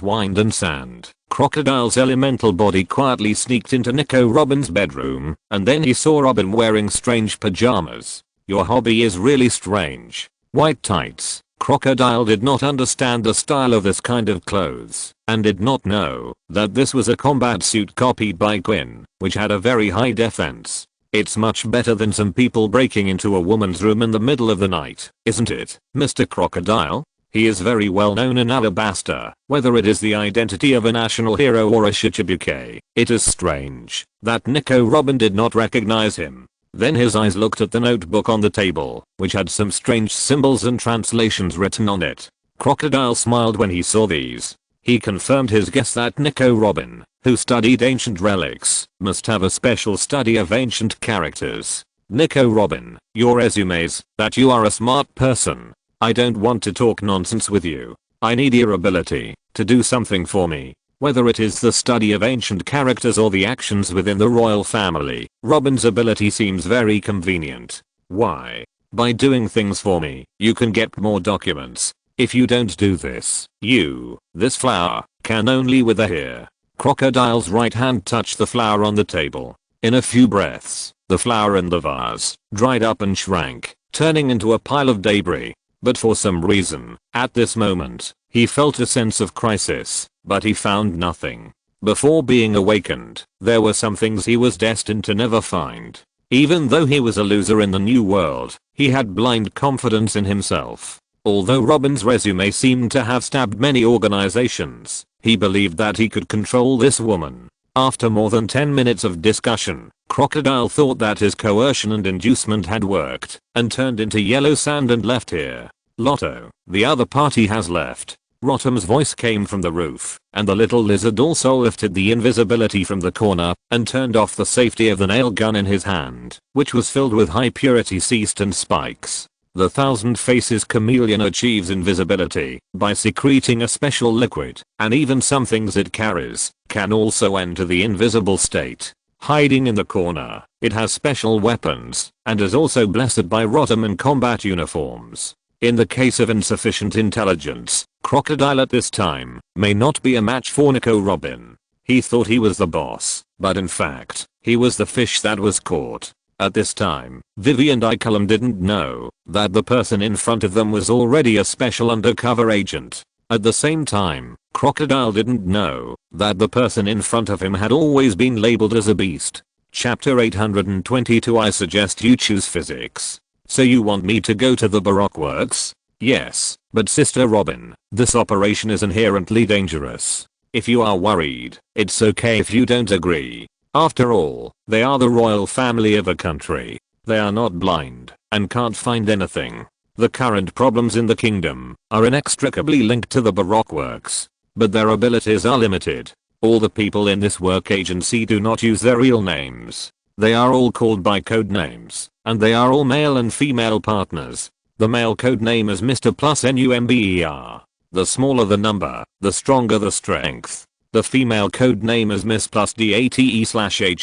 wind and sand, Crocodile's elemental body quietly sneaked into Nico Robin's bedroom, and then he saw Robin wearing strange pajamas. Your hobby is really strange. White tights. Crocodile did not understand the style of this kind of clothes, and did not know that this was a combat suit copied by Quinn, which had a very high defense. It's much better than some people breaking into a woman's room in the middle of the night, isn't it, Mr. Crocodile? He is very well known in Alabasta, whether it is the identity of a national hero or a Shichibuke. It is strange that Nico Robin did not recognize him. Then his eyes looked at the notebook on the table, which had some strange symbols and translations written on it. Crocodile smiled when he saw these. He confirmed his guess that Nico Robin, who studied ancient relics, must have a special study of ancient characters. Nico Robin, your resumes that you are a smart person. I don't want to talk nonsense with you. I need your ability to do something for me. Whether it is the study of ancient characters or the actions within the royal family, Robin's ability seems very convenient. Why? By doing things for me, you can get more documents. If you don't do this, this flower, can only wither here. Crocodile's right hand touched the flower on the table. In a few breaths, the flower in the vase dried up and shrank, turning into a pile of debris. But for some reason, at this moment, he felt a sense of crisis, but he found nothing. Before being awakened, there were some things he was destined to never find. Even though he was a loser in the new world, he had blind confidence in himself. Although Robin's resume seemed to have stabbed many organizations, he believed that he could control this woman. After more than 10 minutes of discussion, Crocodile thought that his coercion and inducement had worked, and turned into yellow sand and left here. Lotto, the other party has left. Rotom's voice came from the roof, and the little lizard also lifted the invisibility from the corner, and turned off the safety of the nail gun in his hand, which was filled with high purity seast and spikes. The Thousand Faces chameleon achieves invisibility by secreting a special liquid, and even some things it carries can also enter the invisible state. Hiding in the corner, It has special weapons, and is also blessed by Rotom combat uniforms. In the case of insufficient intelligence, Crocodile at this time may not be a match for Nico Robin. He thought he was the boss, but in fact, he was the fish that was caught. At this time, Vivi and Icolum didn't know that the person in front of them was already a special undercover agent. At the same time, Crocodile didn't know that the person in front of him had always been labeled as a beast. Chapter 822. I suggest you choose physics. So you want me to go to the Baroque works? Yes, but Sister Robin, this operation is inherently dangerous. If you are worried, it's okay if you don't agree. After all, they are the royal family of a country. They are not blind and can't find anything. The current problems in the kingdom are inextricably linked to the Baroque works, but their abilities are limited. All the people in this work agency do not use their real names. They are all called by code names, and they are all male and female partners. The male code name is Mr. plus NUMBER. The smaller the number, the stronger the strength. The female code name is Miss plus DATE/HOLIDAY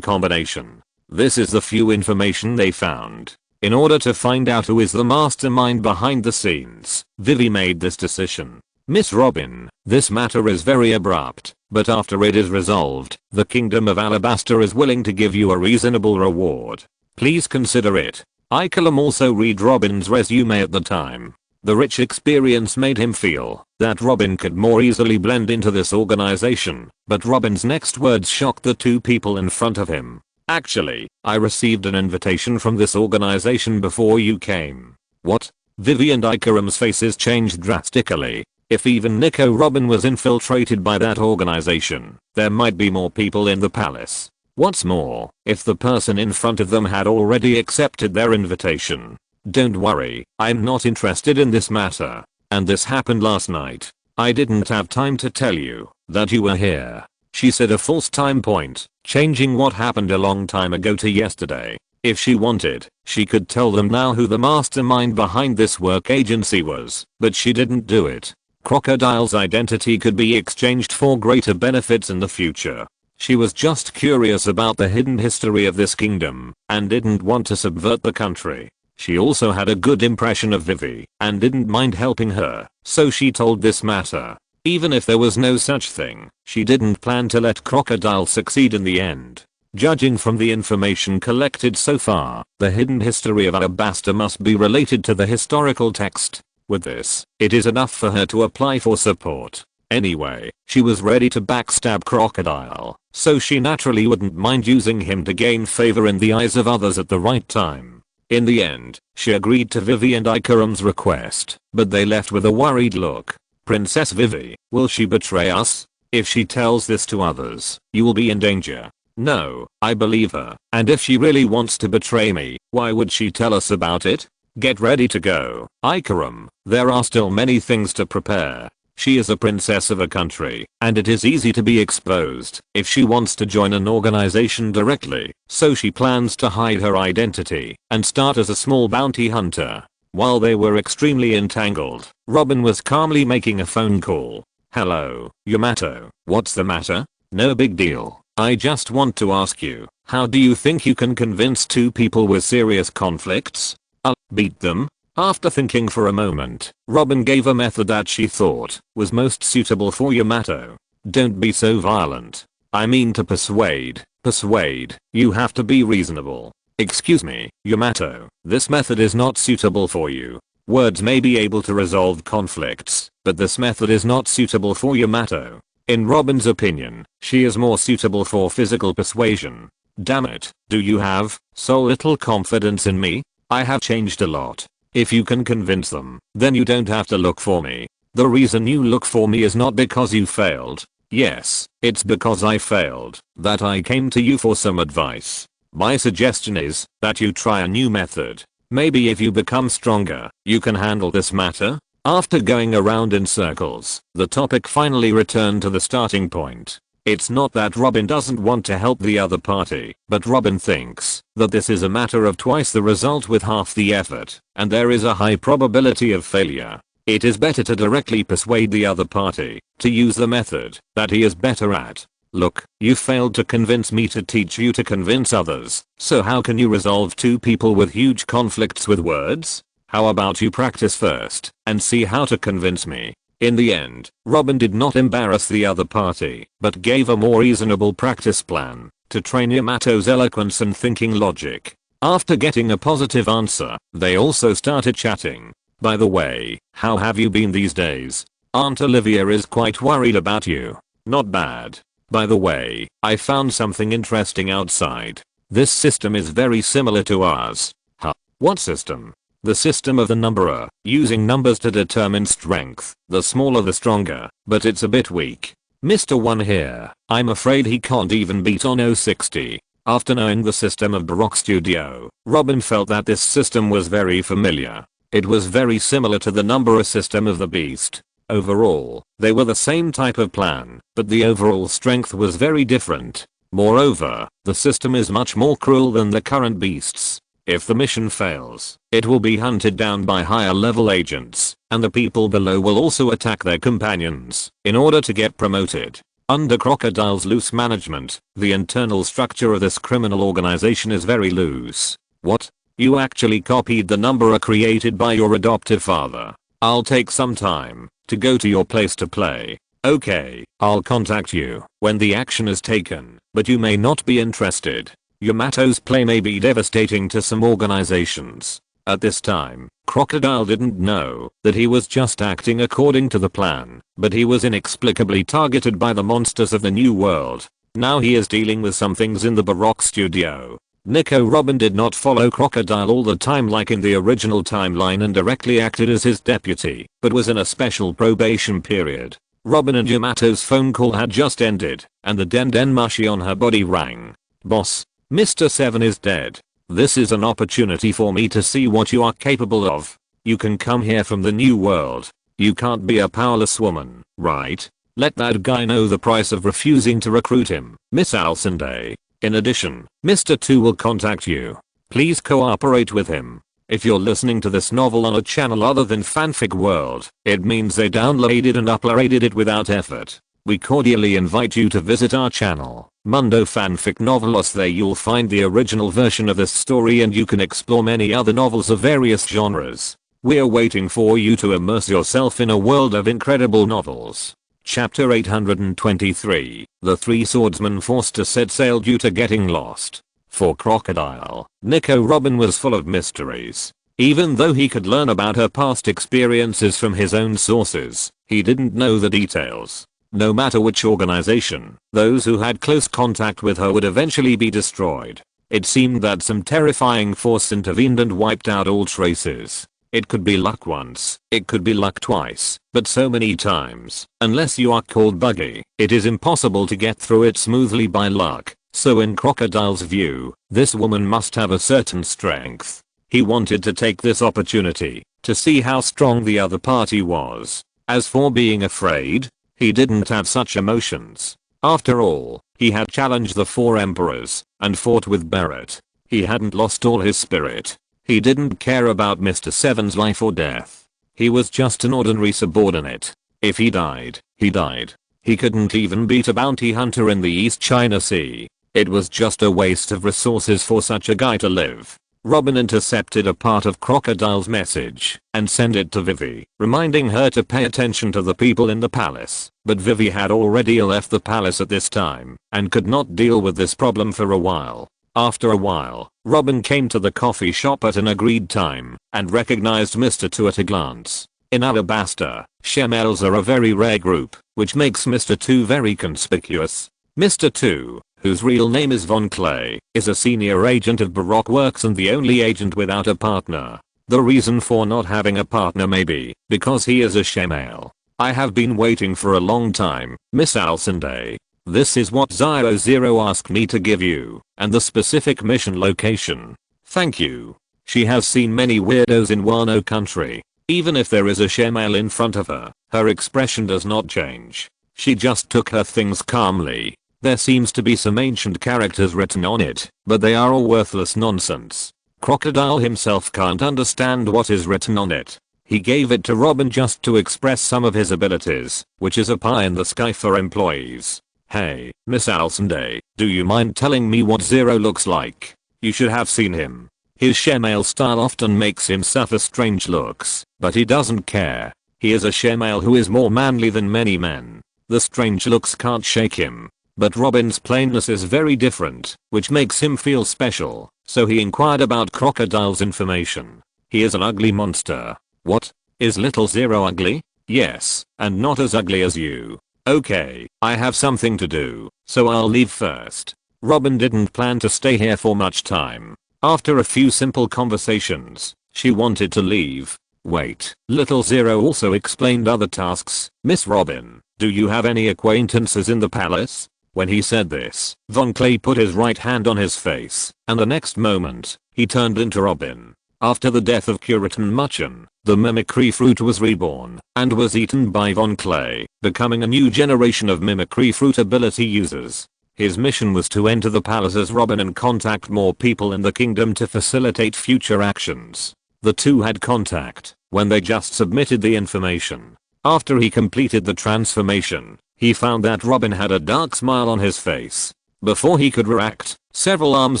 combination. This is the few information they found. In order to find out who is the mastermind behind the scenes, Vivi made this decision. Miss Robin, this matter is very abrupt, but after it is resolved, the Kingdom of Alabaster is willing to give you a reasonable reward. Please consider it. Icolum also read Robin's resume at the time. The rich experience made him feel that Robin could more easily blend into this organization, but Robin's next words shocked the two people in front of him. Actually, I received an invitation from this organization before you came. What? Vivi and Icolum's faces changed drastically. If even Nico Robin was infiltrated by that organization, there might be more people in the palace. What's more, if the person in front of them had already accepted their invitation. Don't worry, I'm not interested in this matter. And this happened last night. I didn't have time to tell you that you were here. She said a false time point, changing what happened a long time ago to yesterday. If she wanted, she could tell them now who the mastermind behind this work agency was, but she didn't do it. Crocodile's identity could be exchanged for greater benefits in the future. She was just curious about the hidden history of this kingdom, and didn't want to subvert the country. She also had a good impression of Vivi, and didn't mind helping her, so she told this matter. Even if there was no such thing, she didn't plan to let Crocodile succeed in the end. Judging from the information collected so far, the hidden history of Alabaster must be related to the historical text. With this, it is enough for her to apply for support. Anyway, she was ready to backstab Crocodile, so she naturally wouldn't mind using him to gain favor in the eyes of others at the right time. In the end, she agreed to Vivi and Icolum's request, but they left with a worried look. Princess Vivi, will she betray us? If she tells this to others, you will be in danger. No, I believe her, and if she really wants to betray me, why would she tell us about it? Get ready to go, Icolum, there are still many things to prepare. She is a princess of a country, and it is easy to be exposed if she wants to join an organization directly, so she plans to hide her identity and start as a small bounty hunter. While they were extremely entangled, Robin was calmly making a phone call. Hello, Yamato, what's the matter? No big deal, I just want to ask you, how do you think you can convince two people with serious conflicts? I'll beat them? After thinking for a moment, Robin gave a method that she thought was most suitable for Yamato. Don't be so violent. I mean to persuade. Persuade, you have to be reasonable. Excuse me, Yamato, this method is not suitable for you. Words may be able to resolve conflicts, but this method is not suitable for Yamato. In Robin's opinion, she is more suitable for physical persuasion. Damn it, do you have so little confidence in me? I have changed a lot. If you can convince them, then you don't have to look for me. The reason you look for me is not because you failed. Yes, it's because I failed that I came to you for some advice. My suggestion is that you try a new method. Maybe if you become stronger, you can handle this matter. After going around in circles, the topic finally returned to the starting point. It's not that Robin doesn't want to help the other party, but Robin thinks that this is a matter of twice the result with half the effort, and there is a high probability of failure. It is better to directly persuade the other party to use the method that he is better at. Look, you failed to convince me to teach you to convince others, so how can you resolve two people with huge conflicts with words? How about you practice first, and see how to convince me? In the end, Robin did not embarrass the other party, but gave a more reasonable practice plan, to train Yamato's eloquence and thinking logic. After getting a positive answer, they also started chatting. By the way, how have you been these days? Aunt Olivia is quite worried about you. Not bad. By the way, I found something interesting outside. This system is very similar to ours. Huh? What system? The system of the numberer, using numbers to determine strength. The smaller the stronger, but it's a bit weak. Mr. One here, I'm afraid he can't even beat on 060. After knowing the system of Baroque Studio, Robin felt that this system was very familiar. It was very similar to the numberer system of the Beast. Overall, they were the same type of plan, but the overall strength was very different. Moreover, the system is much more cruel than the current Beasts. If the mission fails, it will be hunted down by higher level agents, and the people below will also attack their companions in order to get promoted. Under Crocodile's loose management, the internal structure of this criminal organization is very loose. What? You actually copied the numberer created by your adoptive father. I'll take some time to go to your place to play. Okay, I'll contact you when the action is taken, but you may not be interested. Yamato's play may be devastating to some organizations. At this time, Crocodile didn't know that he was just acting according to the plan, but he was inexplicably targeted by the monsters of the new world. Now he is dealing with some things in the Baroque Studio. Nico Robin did not follow Crocodile all the time like in the original timeline and directly acted as his deputy, but was in a special probation period. Robin and Yamato's phone call had just ended, and the Den Mushi on her body rang. Boss, Mr. 7 is dead. This is an opportunity for me to see what you are capable of. You can come here from the new world. You can't be a powerless woman, right? Let that guy know the price of refusing to recruit him, Miss Alcinde. In addition, Mr. 2 will contact you. Please cooperate with him. If you're listening to this novel on a channel other than Fanfic World, it means they downloaded and uploaded it without effort. We cordially invite you to visit our channel, Mundo Fanfic Novelos. There you'll find the original version of this story and you can explore many other novels of various genres. We're waiting for you to immerse yourself in a world of incredible novels. Chapter 823, The Three Swordsmen Forced to Set Sail Due to Getting Lost. For Crocodile, Nico Robin was full of mysteries. Even though he could learn about her past experiences from his own sources, he didn't know the details. No matter which organization, those who had close contact with her would eventually be destroyed. It seemed that some terrifying force intervened and wiped out all traces. It could be luck once, it could be luck twice, but so many times, unless you are called buggy, it is impossible to get through it smoothly by luck. So in Crocodile's view, this woman must have a certain strength. He wanted to take this opportunity to see how strong the other party was. As for being afraid, he didn't have such emotions. After all, he had challenged the 4 emperors and fought with Barrett. He hadn't lost all his spirit. He didn't care about Mr. 7's life or death. He was just an ordinary subordinate. If he died, he died. He couldn't even beat a bounty hunter in the East China Sea. It was just a waste of resources for such a guy to live. Robin intercepted a part of Crocodile's message and sent it to Vivi, reminding her to pay attention to the people in the palace. But Vivi had already left the palace at this time and could not deal with this problem for a while. After a while, Robin came to the coffee shop at an agreed time and recognized Mr. 2 at a glance. In Alabasta, Shemels are a very rare group, which makes Mr. 2 very conspicuous. Mr. 2, whose real name is Von Clay, is a senior agent of Baroque Works and the only agent without a partner. The reason for not having a partner may be because he is a Shemel. I have been waiting for a long time, Miss Alcinde. This is what 00 asked me to give you, and the specific mission location. Thank you. She has seen many weirdos in Wano country. Even if there is a Shemel in front of her, her expression does not change. She just took her things calmly. There seems to be some ancient characters written on it, but they are all worthless nonsense. Crocodile himself can't understand what is written on it. He gave it to Robin just to express some of his abilities, which is a pie in the sky for employees. Hey, Miss Alcinde, do you mind telling me what Zero looks like? You should have seen him. His shemale style often makes him suffer strange looks, but he doesn't care. He is a shemale who is more manly than many men. The strange looks can't shake him. But Robin's plainness is very different, which makes him feel special, so he inquired about Crocodile's information. He is an ugly monster. What? Is little Zero ugly? Yes, and not as ugly as you. Okay, I have something to do, so I'll leave first. Robin didn't plan to stay here for much time. After a few simple conversations, she wanted to leave. Wait, little Zero also explained other tasks. Miss Robin, do you have any acquaintances in the palace? When he said this, Von Clay put his right hand on his face, and the next moment, he turned into Robin. After the death of Curitan Muchan, the mimicry fruit was reborn, and was eaten by Von Clay, becoming a new generation of mimicry fruit ability users. His mission was to enter the palace as Robin and contact more people in the kingdom to facilitate future actions. The two had contact when they just submitted the information. After he completed the transformation, he found that Robin had a dark smile on his face. Before he could react, several arms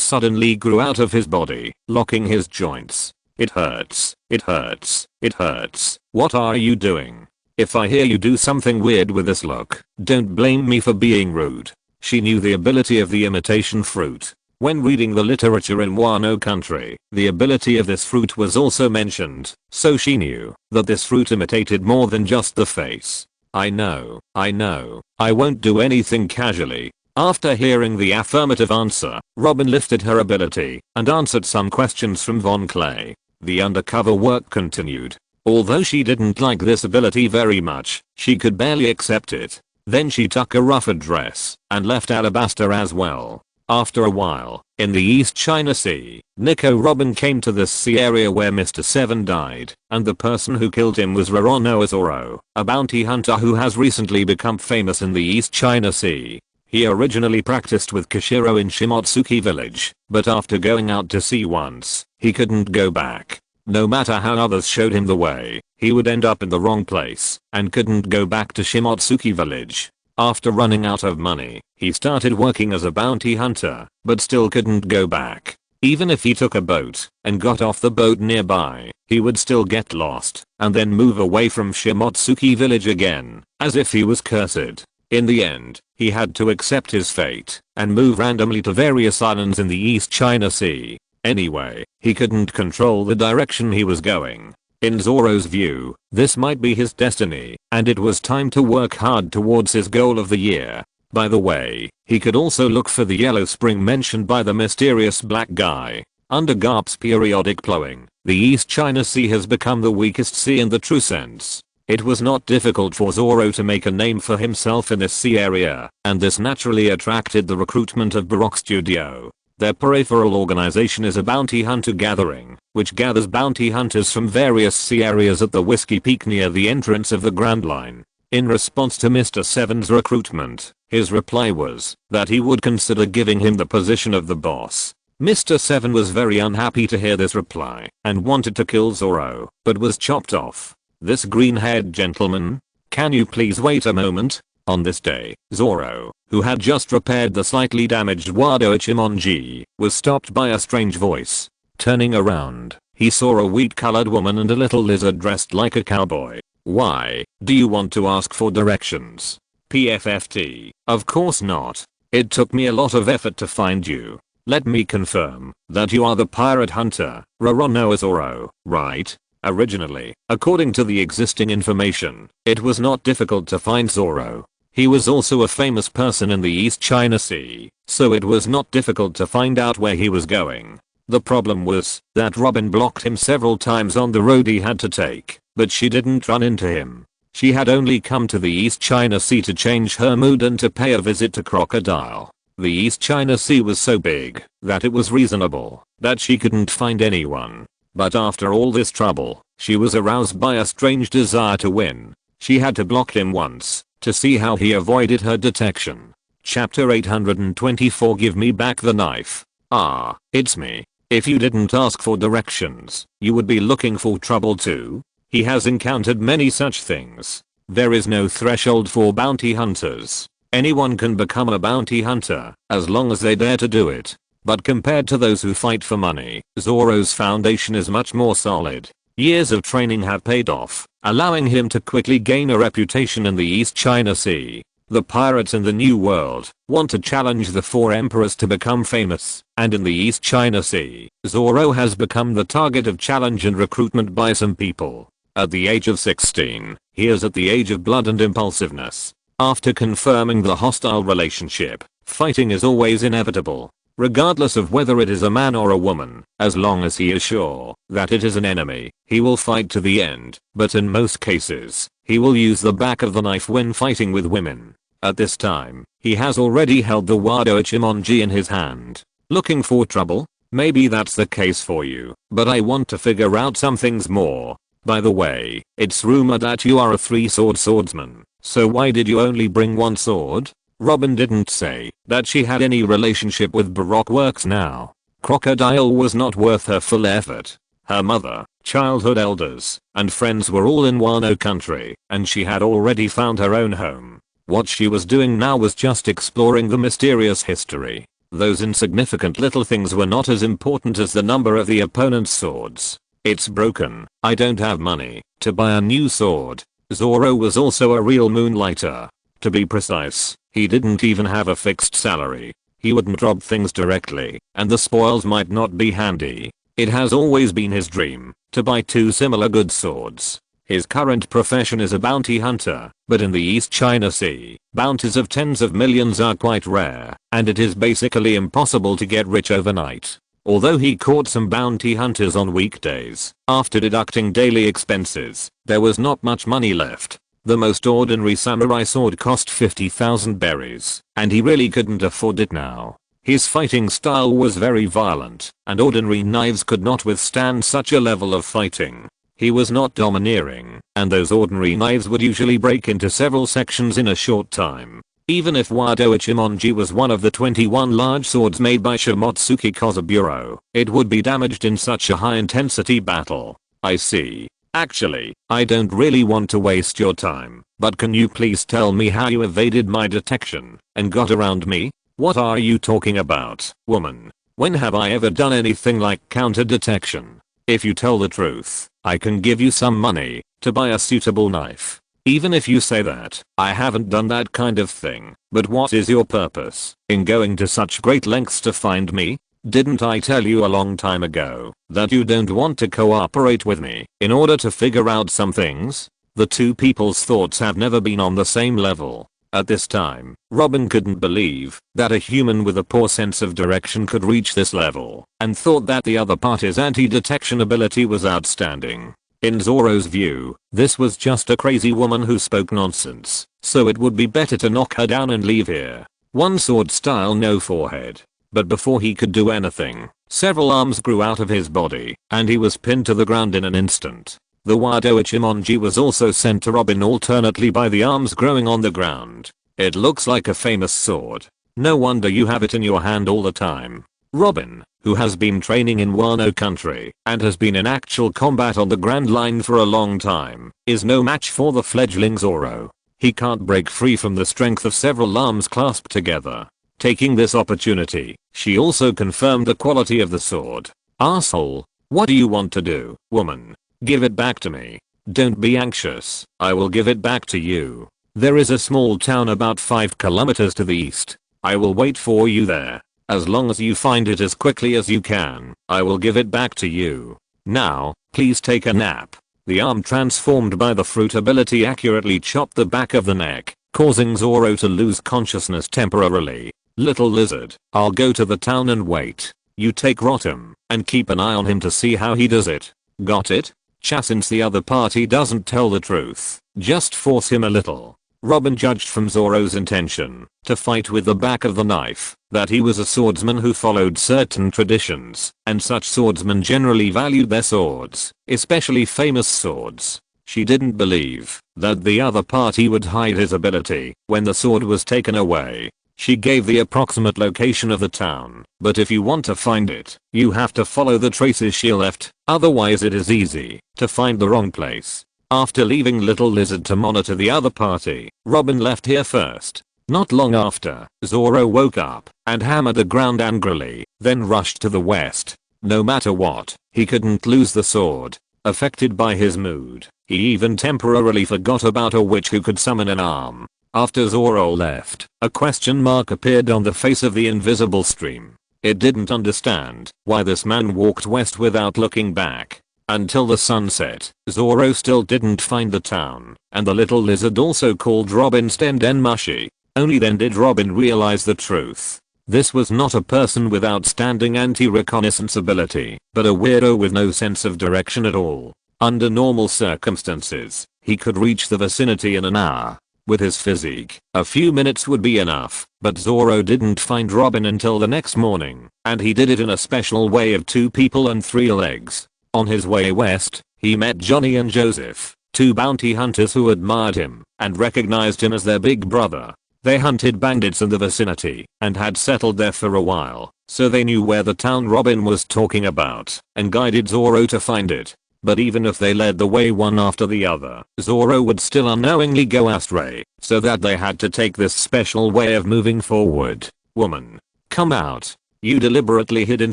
suddenly grew out of his body, locking his joints. It hurts. It hurts. It hurts. What are you doing? If I hear you do something weird with this look, don't blame me for being rude. She knew the ability of the imitation fruit. When reading the literature in Wano country, the ability of this fruit was also mentioned, so she knew that this fruit imitated more than just the face. I know, I won't do anything casually. After hearing the affirmative answer, Robin lifted her ability and answered some questions from Von Clay. The undercover work continued. Although she didn't like this ability very much, she could barely accept it. Then she took a rougher dress and left Alabaster as well. After a while, in the East China Sea, Nico Robin came to this sea area where Mr. Seven died, and the person who killed him was Roronoa Zoro, a bounty hunter who has recently become famous in the East China Sea. He originally practiced with Kishiro in Shimotsuki village, but after going out to sea once, he couldn't go back. No matter how others showed him the way, he would end up in the wrong place and couldn't go back to Shimotsuki village. After running out of money, he started working as a bounty hunter, but still couldn't go back. Even if he took a boat and got off the boat nearby, he would still get lost and then move away from Shimotsuki village again, as if he was cursed. In the end, he had to accept his fate and move randomly to various islands in the East China Sea. Anyway, he couldn't control the direction he was going. In Zoro's view, this might be his destiny, and it was time to work hard towards his goal of the year. By the way, he could also look for the yellow spring mentioned by the mysterious black guy. Under Garp's periodic plowing, the East China Sea has become the weakest sea in the true sense. It was not difficult for Zoro to make a name for himself in this sea area, and this naturally attracted the recruitment of Baroque Studio. Their peripheral organization is a bounty hunter gathering, which gathers bounty hunters from various sea areas at the Whiskey Peak near the entrance of the Grand Line. In response to Mr. Seven's recruitment, his reply was that he would consider giving him the position of the boss. Mr. Seven was very unhappy to hear this reply and wanted to kill Zoro, but was chopped off. This green-haired gentleman? Can you please wait a moment? On this day, Zoro, who had just repaired the slightly damaged Wado Ichimonji, was stopped by a strange voice. Turning around, he saw a wheat-colored woman and a little lizard dressed like a cowboy. Why, do you want to ask for directions? PFFT, of course not. It took me a lot of effort to find you. Let me confirm that you are the pirate hunter, Roronoa Zoro, right? Originally, according to the existing information, it was not difficult to find Zoro. He was also a famous person in the East China Sea, so it was not difficult to find out where he was going. The problem was that Robin blocked him several times on the road he had to take, but she didn't run into him. She had only come to the East China Sea to change her mood and to pay a visit to Crocodile. The East China Sea was so big that it was reasonable that she couldn't find anyone. But after all this trouble, she was aroused by a strange desire to win. She had to block him once to see how he avoided her detection. Chapter 824 Give me back the knife. Ah, it's me. If you didn't ask for directions, you would be looking for trouble too. He has encountered many such things. There is no threshold for bounty hunters. Anyone can become a bounty hunter, as long as they dare to do it. But compared to those who fight for money, Zoro's foundation is much more solid. Years of training have paid off, allowing him to quickly gain a reputation in the East China Sea. The pirates in the New World want to challenge the four emperors to become famous, and in the East China Sea, Zoro has become the target of challenge and recruitment by some people. At the age of 16, he is at the age of blood and impulsiveness. After confirming the hostile relationship, fighting is always inevitable. Regardless of whether it is a man or a woman, as long as he is sure that it is an enemy, he will fight to the end, but in most cases, he will use the back of the knife when fighting with women. At this time, he has already held the Wado Ichimonji in his hand. Looking for trouble? Maybe that's the case for you, but I want to figure out some things more. By the way, it's rumored that you are a three-sword swordsman, so why did you only bring one sword? Robin didn't say that she had any relationship with Baroque Works now. Crocodile was not worth her full effort. Her mother, childhood elders, and friends were all in Wano country, and she had already found her own home. What she was doing now was just exploring the mysterious history. Those insignificant little things were not as important as the number of the opponent's swords. It's broken. I don't have money to buy a new sword. Zoro was also a real moonlighter. To be precise, he didn't even have a fixed salary. He wouldn't rob things directly, and the spoils might not be handy. It has always been his dream to buy two similar good swords. His current profession is a bounty hunter, but in the East China Sea, bounties of tens of millions are quite rare, and it is basically impossible to get rich overnight. Although he caught some bounty hunters on weekdays, after deducting daily expenses, there was not much money left. The most ordinary samurai sword cost 50,000 berries, and he really couldn't afford it now. His fighting style was very violent, and ordinary knives could not withstand such a level of fighting. He was not domineering, and those ordinary knives would usually break into several sections in a short time. Even if Wado Ichimonji was one of the 21 large swords made by Shimotsuki Kozaburo, it would be damaged in such a high-intensity battle. I see. Actually, I don't really want to waste your time, but can you please tell me how you evaded my detection and got around me? What are you talking about, woman? When have I ever done anything like counter detection? If you tell the truth, I can give you some money to buy a suitable knife. Even if you say that, I haven't done that kind of thing. But what is your purpose in going to such great lengths to find me? Didn't I tell you a long time ago that you don't want to cooperate with me in order to figure out some things? The two people's thoughts have never been on the same level. At this time, Robin couldn't believe that a human with a poor sense of direction could reach this level, and thought that the other party's anti-detection ability was outstanding. In Zoro's view, this was just a crazy woman who spoke nonsense, so it would be better to knock her down and leave here. One sword style, no forehead. But before he could do anything, several arms grew out of his body, and he was pinned to the ground in an instant. The Wado Ichimonji was also sent to Robin alternately by the arms growing on the ground. It looks like a famous sword. No wonder you have it in your hand all the time. Robin, who has been training in Wano country and has been in actual combat on the Grand Line for a long time, is no match for the fledgling Zoro. He can't break free from the strength of several arms clasped together. Taking this opportunity, she also confirmed the quality of the sword. Arsehole, what do you want to do, woman? Give it back to me. Don't be anxious, I will give it back to you. There is a small town about 5 kilometers to the east. I will wait for you there. As long as you find it as quickly as you can, I will give it back to you. Now, please take a nap. The arm transformed by the fruit ability accurately chopped the back of the neck, causing Zoro to lose consciousness temporarily. Little lizard, I'll go to the town and wait. You take Rotom, and keep an eye on him to see how he does it. Got it? Since the other party doesn't tell the truth, just force him a little. Robin judged from Zoro's intention to fight with the back of the knife that he was a swordsman who followed certain traditions, and such swordsmen generally valued their swords, especially famous swords. She didn't believe that the other party would hide his ability when the sword was taken away. She gave the approximate location of the town, but if you want to find it, you have to follow the traces she left, otherwise it is easy to find the wrong place. After leaving Little Lizard to monitor the other party, Robin left here first. Not long after, Zoro woke up and hammered the ground angrily, then rushed to the west. No matter what, he couldn't lose the sword. Affected by his mood, he even temporarily forgot about a witch who could summon an arm. After Zoro left, a question mark appeared on the face of the invisible stream. It didn't understand why this man walked west without looking back. Until the sun set, Zoro still didn't find the town, and the little lizard also called Robin stemmed and mushy. Only then did Robin realize the truth. This was not a person with outstanding anti-reconnaissance ability, but a weirdo with no sense of direction at all. Under normal circumstances, he could reach the vicinity in an hour. With his physique, a few minutes would be enough, but Zoro didn't find Robin until the next morning, and he did it in a special way of 2 people and 3 legs. On his way west, he met Johnny and Joseph, 2 bounty hunters who admired him and recognized him as their big brother. They hunted bandits in the vicinity and had settled there for a while, so they knew where the town Robin was talking about and guided Zoro to find it. But even if they led the way one after the other, Zoro would still unknowingly go astray, so that they had to take this special way of moving forward. Woman, come out. You deliberately hid in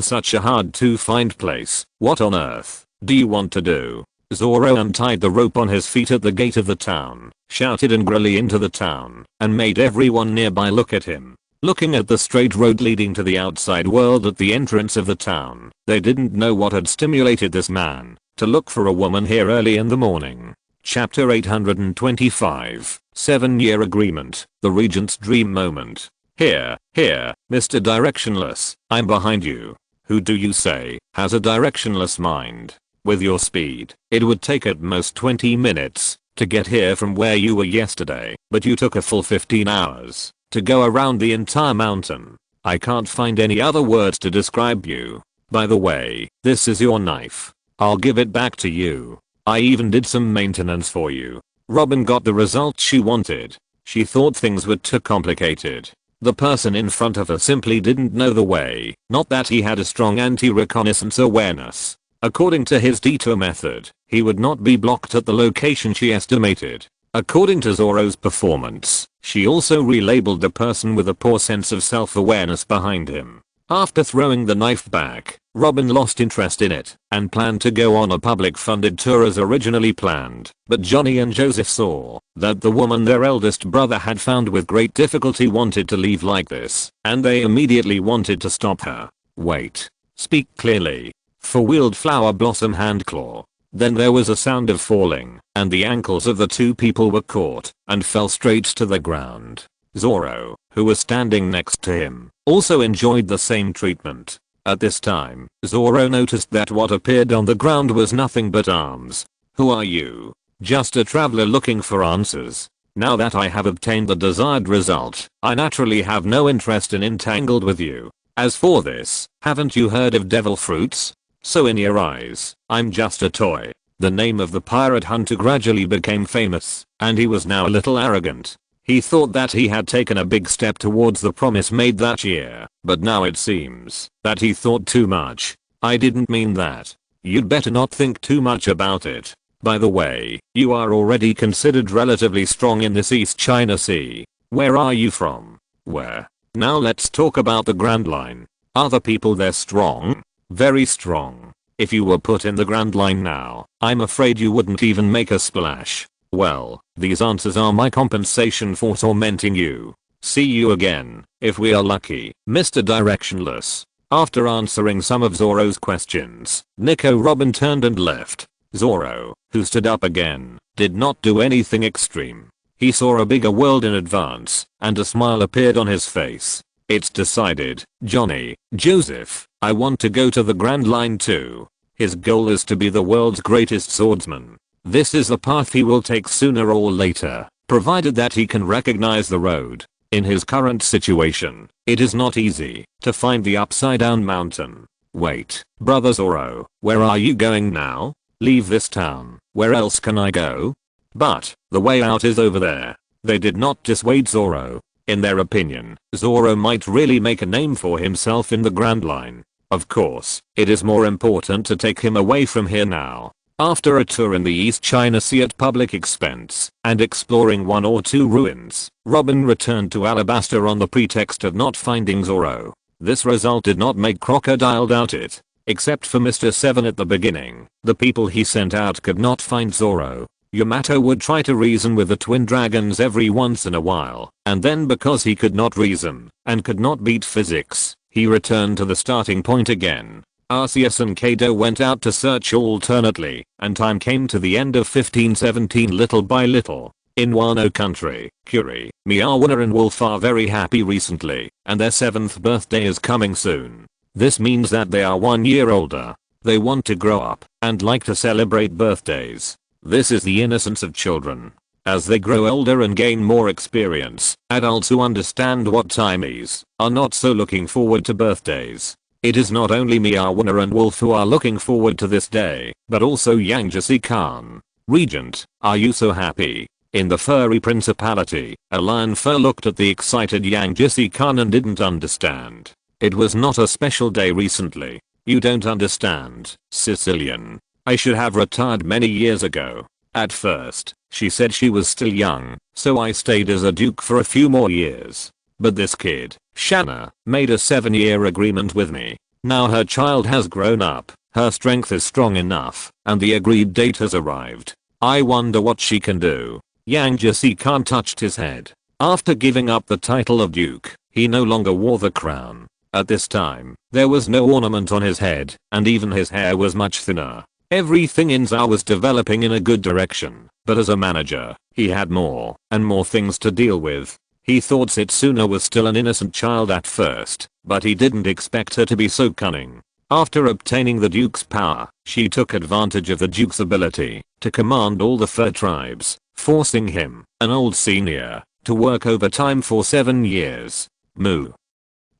such a hard to find place. What on earth do you want to do? Zoro untied the rope on his feet at the gate of the town, shouted angrily into the town, and made everyone nearby look at him. Looking at the straight road leading to the outside world at the entrance of the town, they didn't know what had stimulated this man to look for a woman here early in the morning. Chapter 825, 7-year agreement, the Regent's dream moment. Here, Mr. Directionless, I'm behind you. Who do you say has a directionless mind? With your speed, it would take at most 20 minutes to get here from where you were yesterday, but you took a full 15 hours to go around the entire mountain. I can't find any other words to describe you. By the way, this is your knife. I'll give it back to you. I even did some maintenance for you. Robin got the result she wanted. She thought things were too complicated. The person in front of her simply didn't know the way, not that he had a strong anti-reconnaissance awareness. According to his detour method, he would not be blocked at the location she estimated. According to Zoro's performance, she also relabeled the person with a poor sense of self-awareness behind him. After throwing the knife back, Robin lost interest in it and planned to go on a public-funded tour as originally planned, but Johnny and Joseph saw that the woman their eldest brother had found with great difficulty wanted to leave like this, and they immediately wanted to stop her. Wait. Speak clearly. Four-wheeled flower blossom handclaw. Then there was a sound of falling, and the ankles of the 2 people were caught and fell straight to the ground. Zoro, who was standing next to him, also enjoyed the same treatment. At this time, Zoro noticed that what appeared on the ground was nothing but arms. Who are you? Just a traveler looking for answers. Now that I have obtained the desired result, I naturally have no interest in entangled with you. As for this, haven't you heard of devil fruits? So in your eyes, I'm just a toy. The name of the pirate hunter gradually became famous, and he was now a little arrogant. He thought that he had taken a big step towards the promise made that year, but now it seems that he thought too much. I didn't mean that. You'd better not think too much about it. By the way, you are already considered relatively strong in this East China Sea. Where are you from? Where? Now let's talk about the Grand Line. Are the people there strong? Very strong. If you were put in the Grand Line now, I'm afraid you wouldn't even make a splash. Well, these answers are my compensation for tormenting you. See you again, if we are lucky, Mr. Directionless. After answering some of Zoro's questions, Nico Robin turned and left. Zoro, who stood up again, did not do anything extreme. He saw a bigger world in advance, and a smile appeared on his face. It's decided, Johnny, Joseph, I want to go to the Grand Line too. His goal is to be the world's greatest swordsman. This is the path he will take sooner or later, provided that he can recognize the road. In his current situation, it is not easy to find the upside down mountain. Wait, brother Zoro, where are you going now? Leave this town. Where else can I go? But the way out is over there. They did not dissuade Zoro. In their opinion, Zoro might really make a name for himself in the Grand Line. Of course, it is more important to take him away from here now. After a tour in the East China Sea at public expense and exploring one or two ruins, Robin returned to Alabasta on the pretext of not finding Zoro. This result did not make Crocodile doubt it. Except for Mr. 7 at the beginning, the people he sent out could not find Zoro. Yamato would try to reason with the twin dragons every once in a while, and then because he could not reason and could not beat physics, he returned to the starting point again. Arceus and Kaido went out to search alternately, and time came to the end of 1517 little by little. In Wano country, Kuri, Miyawana and Wolf are very happy recently, and their 7th birthday is coming soon. This means that they are 1 year older. They want to grow up and like to celebrate birthdays. This is the innocence of children. As they grow older and gain more experience, adults who understand what time is are not so looking forward to birthdays. It is not only Miyawana and Wolf who are looking forward to this day, but also Yangjasi Khan. Regent, are you so happy? In the furry principality, a lion fur looked at the excited Yangjasi Khan and didn't understand. It was not a special day recently. You don't understand, Sicilian. I should have retired many years ago. At first, she said she was still young, so I stayed as a duke for a few more years. But this kid, Shaina, made a 7-year agreement with me. Now her child has grown up, her strength is strong enough, and the agreed date has arrived. I wonder what she can do. Yangjasi Khan touched his head. After giving up the title of duke, he no longer wore the crown. At this time, there was no ornament on his head, and even his hair was much thinner. Everything in Zhao was developing in a good direction, but as a manager, he had more and more things to deal with. He thought Setsuna was still an innocent child at first, but he didn't expect her to be so cunning. After obtaining the Duke's power, she took advantage of the Duke's ability to command all the fur tribes, forcing him, an old senior, to work overtime for 7 years. Moo.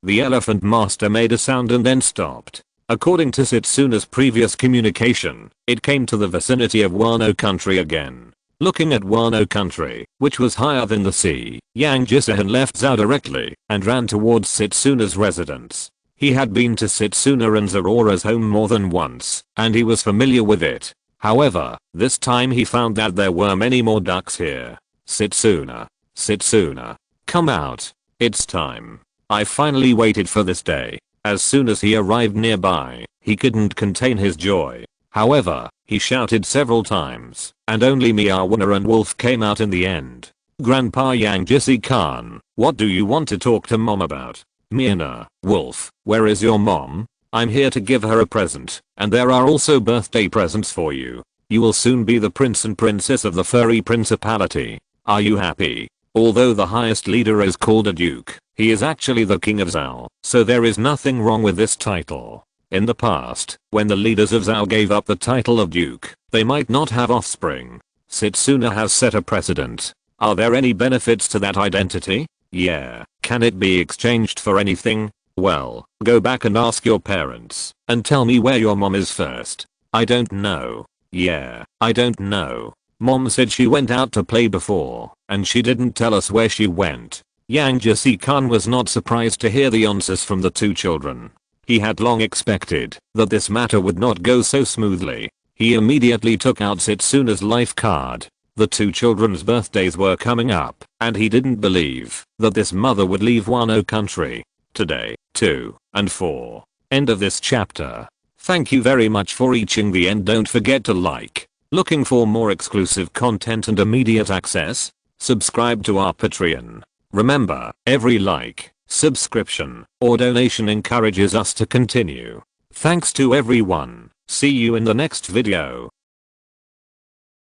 The elephant master made a sound and then stopped. According to Setsuna's previous communication, it came to the vicinity of Wano country again. Looking at Wano country, which was higher than the sea, Yangjisa left Zhao directly and ran towards Setsuna's residence. He had been to Setsuna and Zorora's home more than once, and he was familiar with it. However, this time he found that there were many more ducks here. Setsuna. Setsuna. Come out. It's time. I finally waited for this day. As soon as he arrived nearby, he couldn't contain his joy. However, he shouted several times, and only Miyawana and Wolf came out in the end. Grandpa Yangjisi Khan, what do you want to talk to mom about? Miana, Wolf, where is your mom? I'm here to give her a present, and there are also birthday presents for you. You will soon be the prince and princess of the furry principality. Are you happy? Although the highest leader is called a duke, he is actually the king of Zhao, so there is nothing wrong with this title. In the past, when the leaders of Zhao gave up the title of duke, they might not have offspring. Setsuna has set a precedent. Are there any benefits to that identity? Yeah. Can it be exchanged for anything? Well, go back and ask your parents, and tell me where your mom is first. I don't know. Yeah, I don't know. Mom said she went out to play before, and she didn't tell us where she went. Yangjasi Khan was not surprised to hear the answers from the two children. He had long expected that this matter would not go so smoothly. He immediately took out Setsuna's life card. The two children's birthdays were coming up, and he didn't believe that this mother would leave Wano country. Today, 2 and 4. End of this chapter. Thank you very much for reaching the end. Don't forget to like. Looking for more exclusive content and immediate access? Subscribe to our Patreon. Remember, every like, subscription, or donation encourages us to continue. Thanks to everyone. See you in the next video.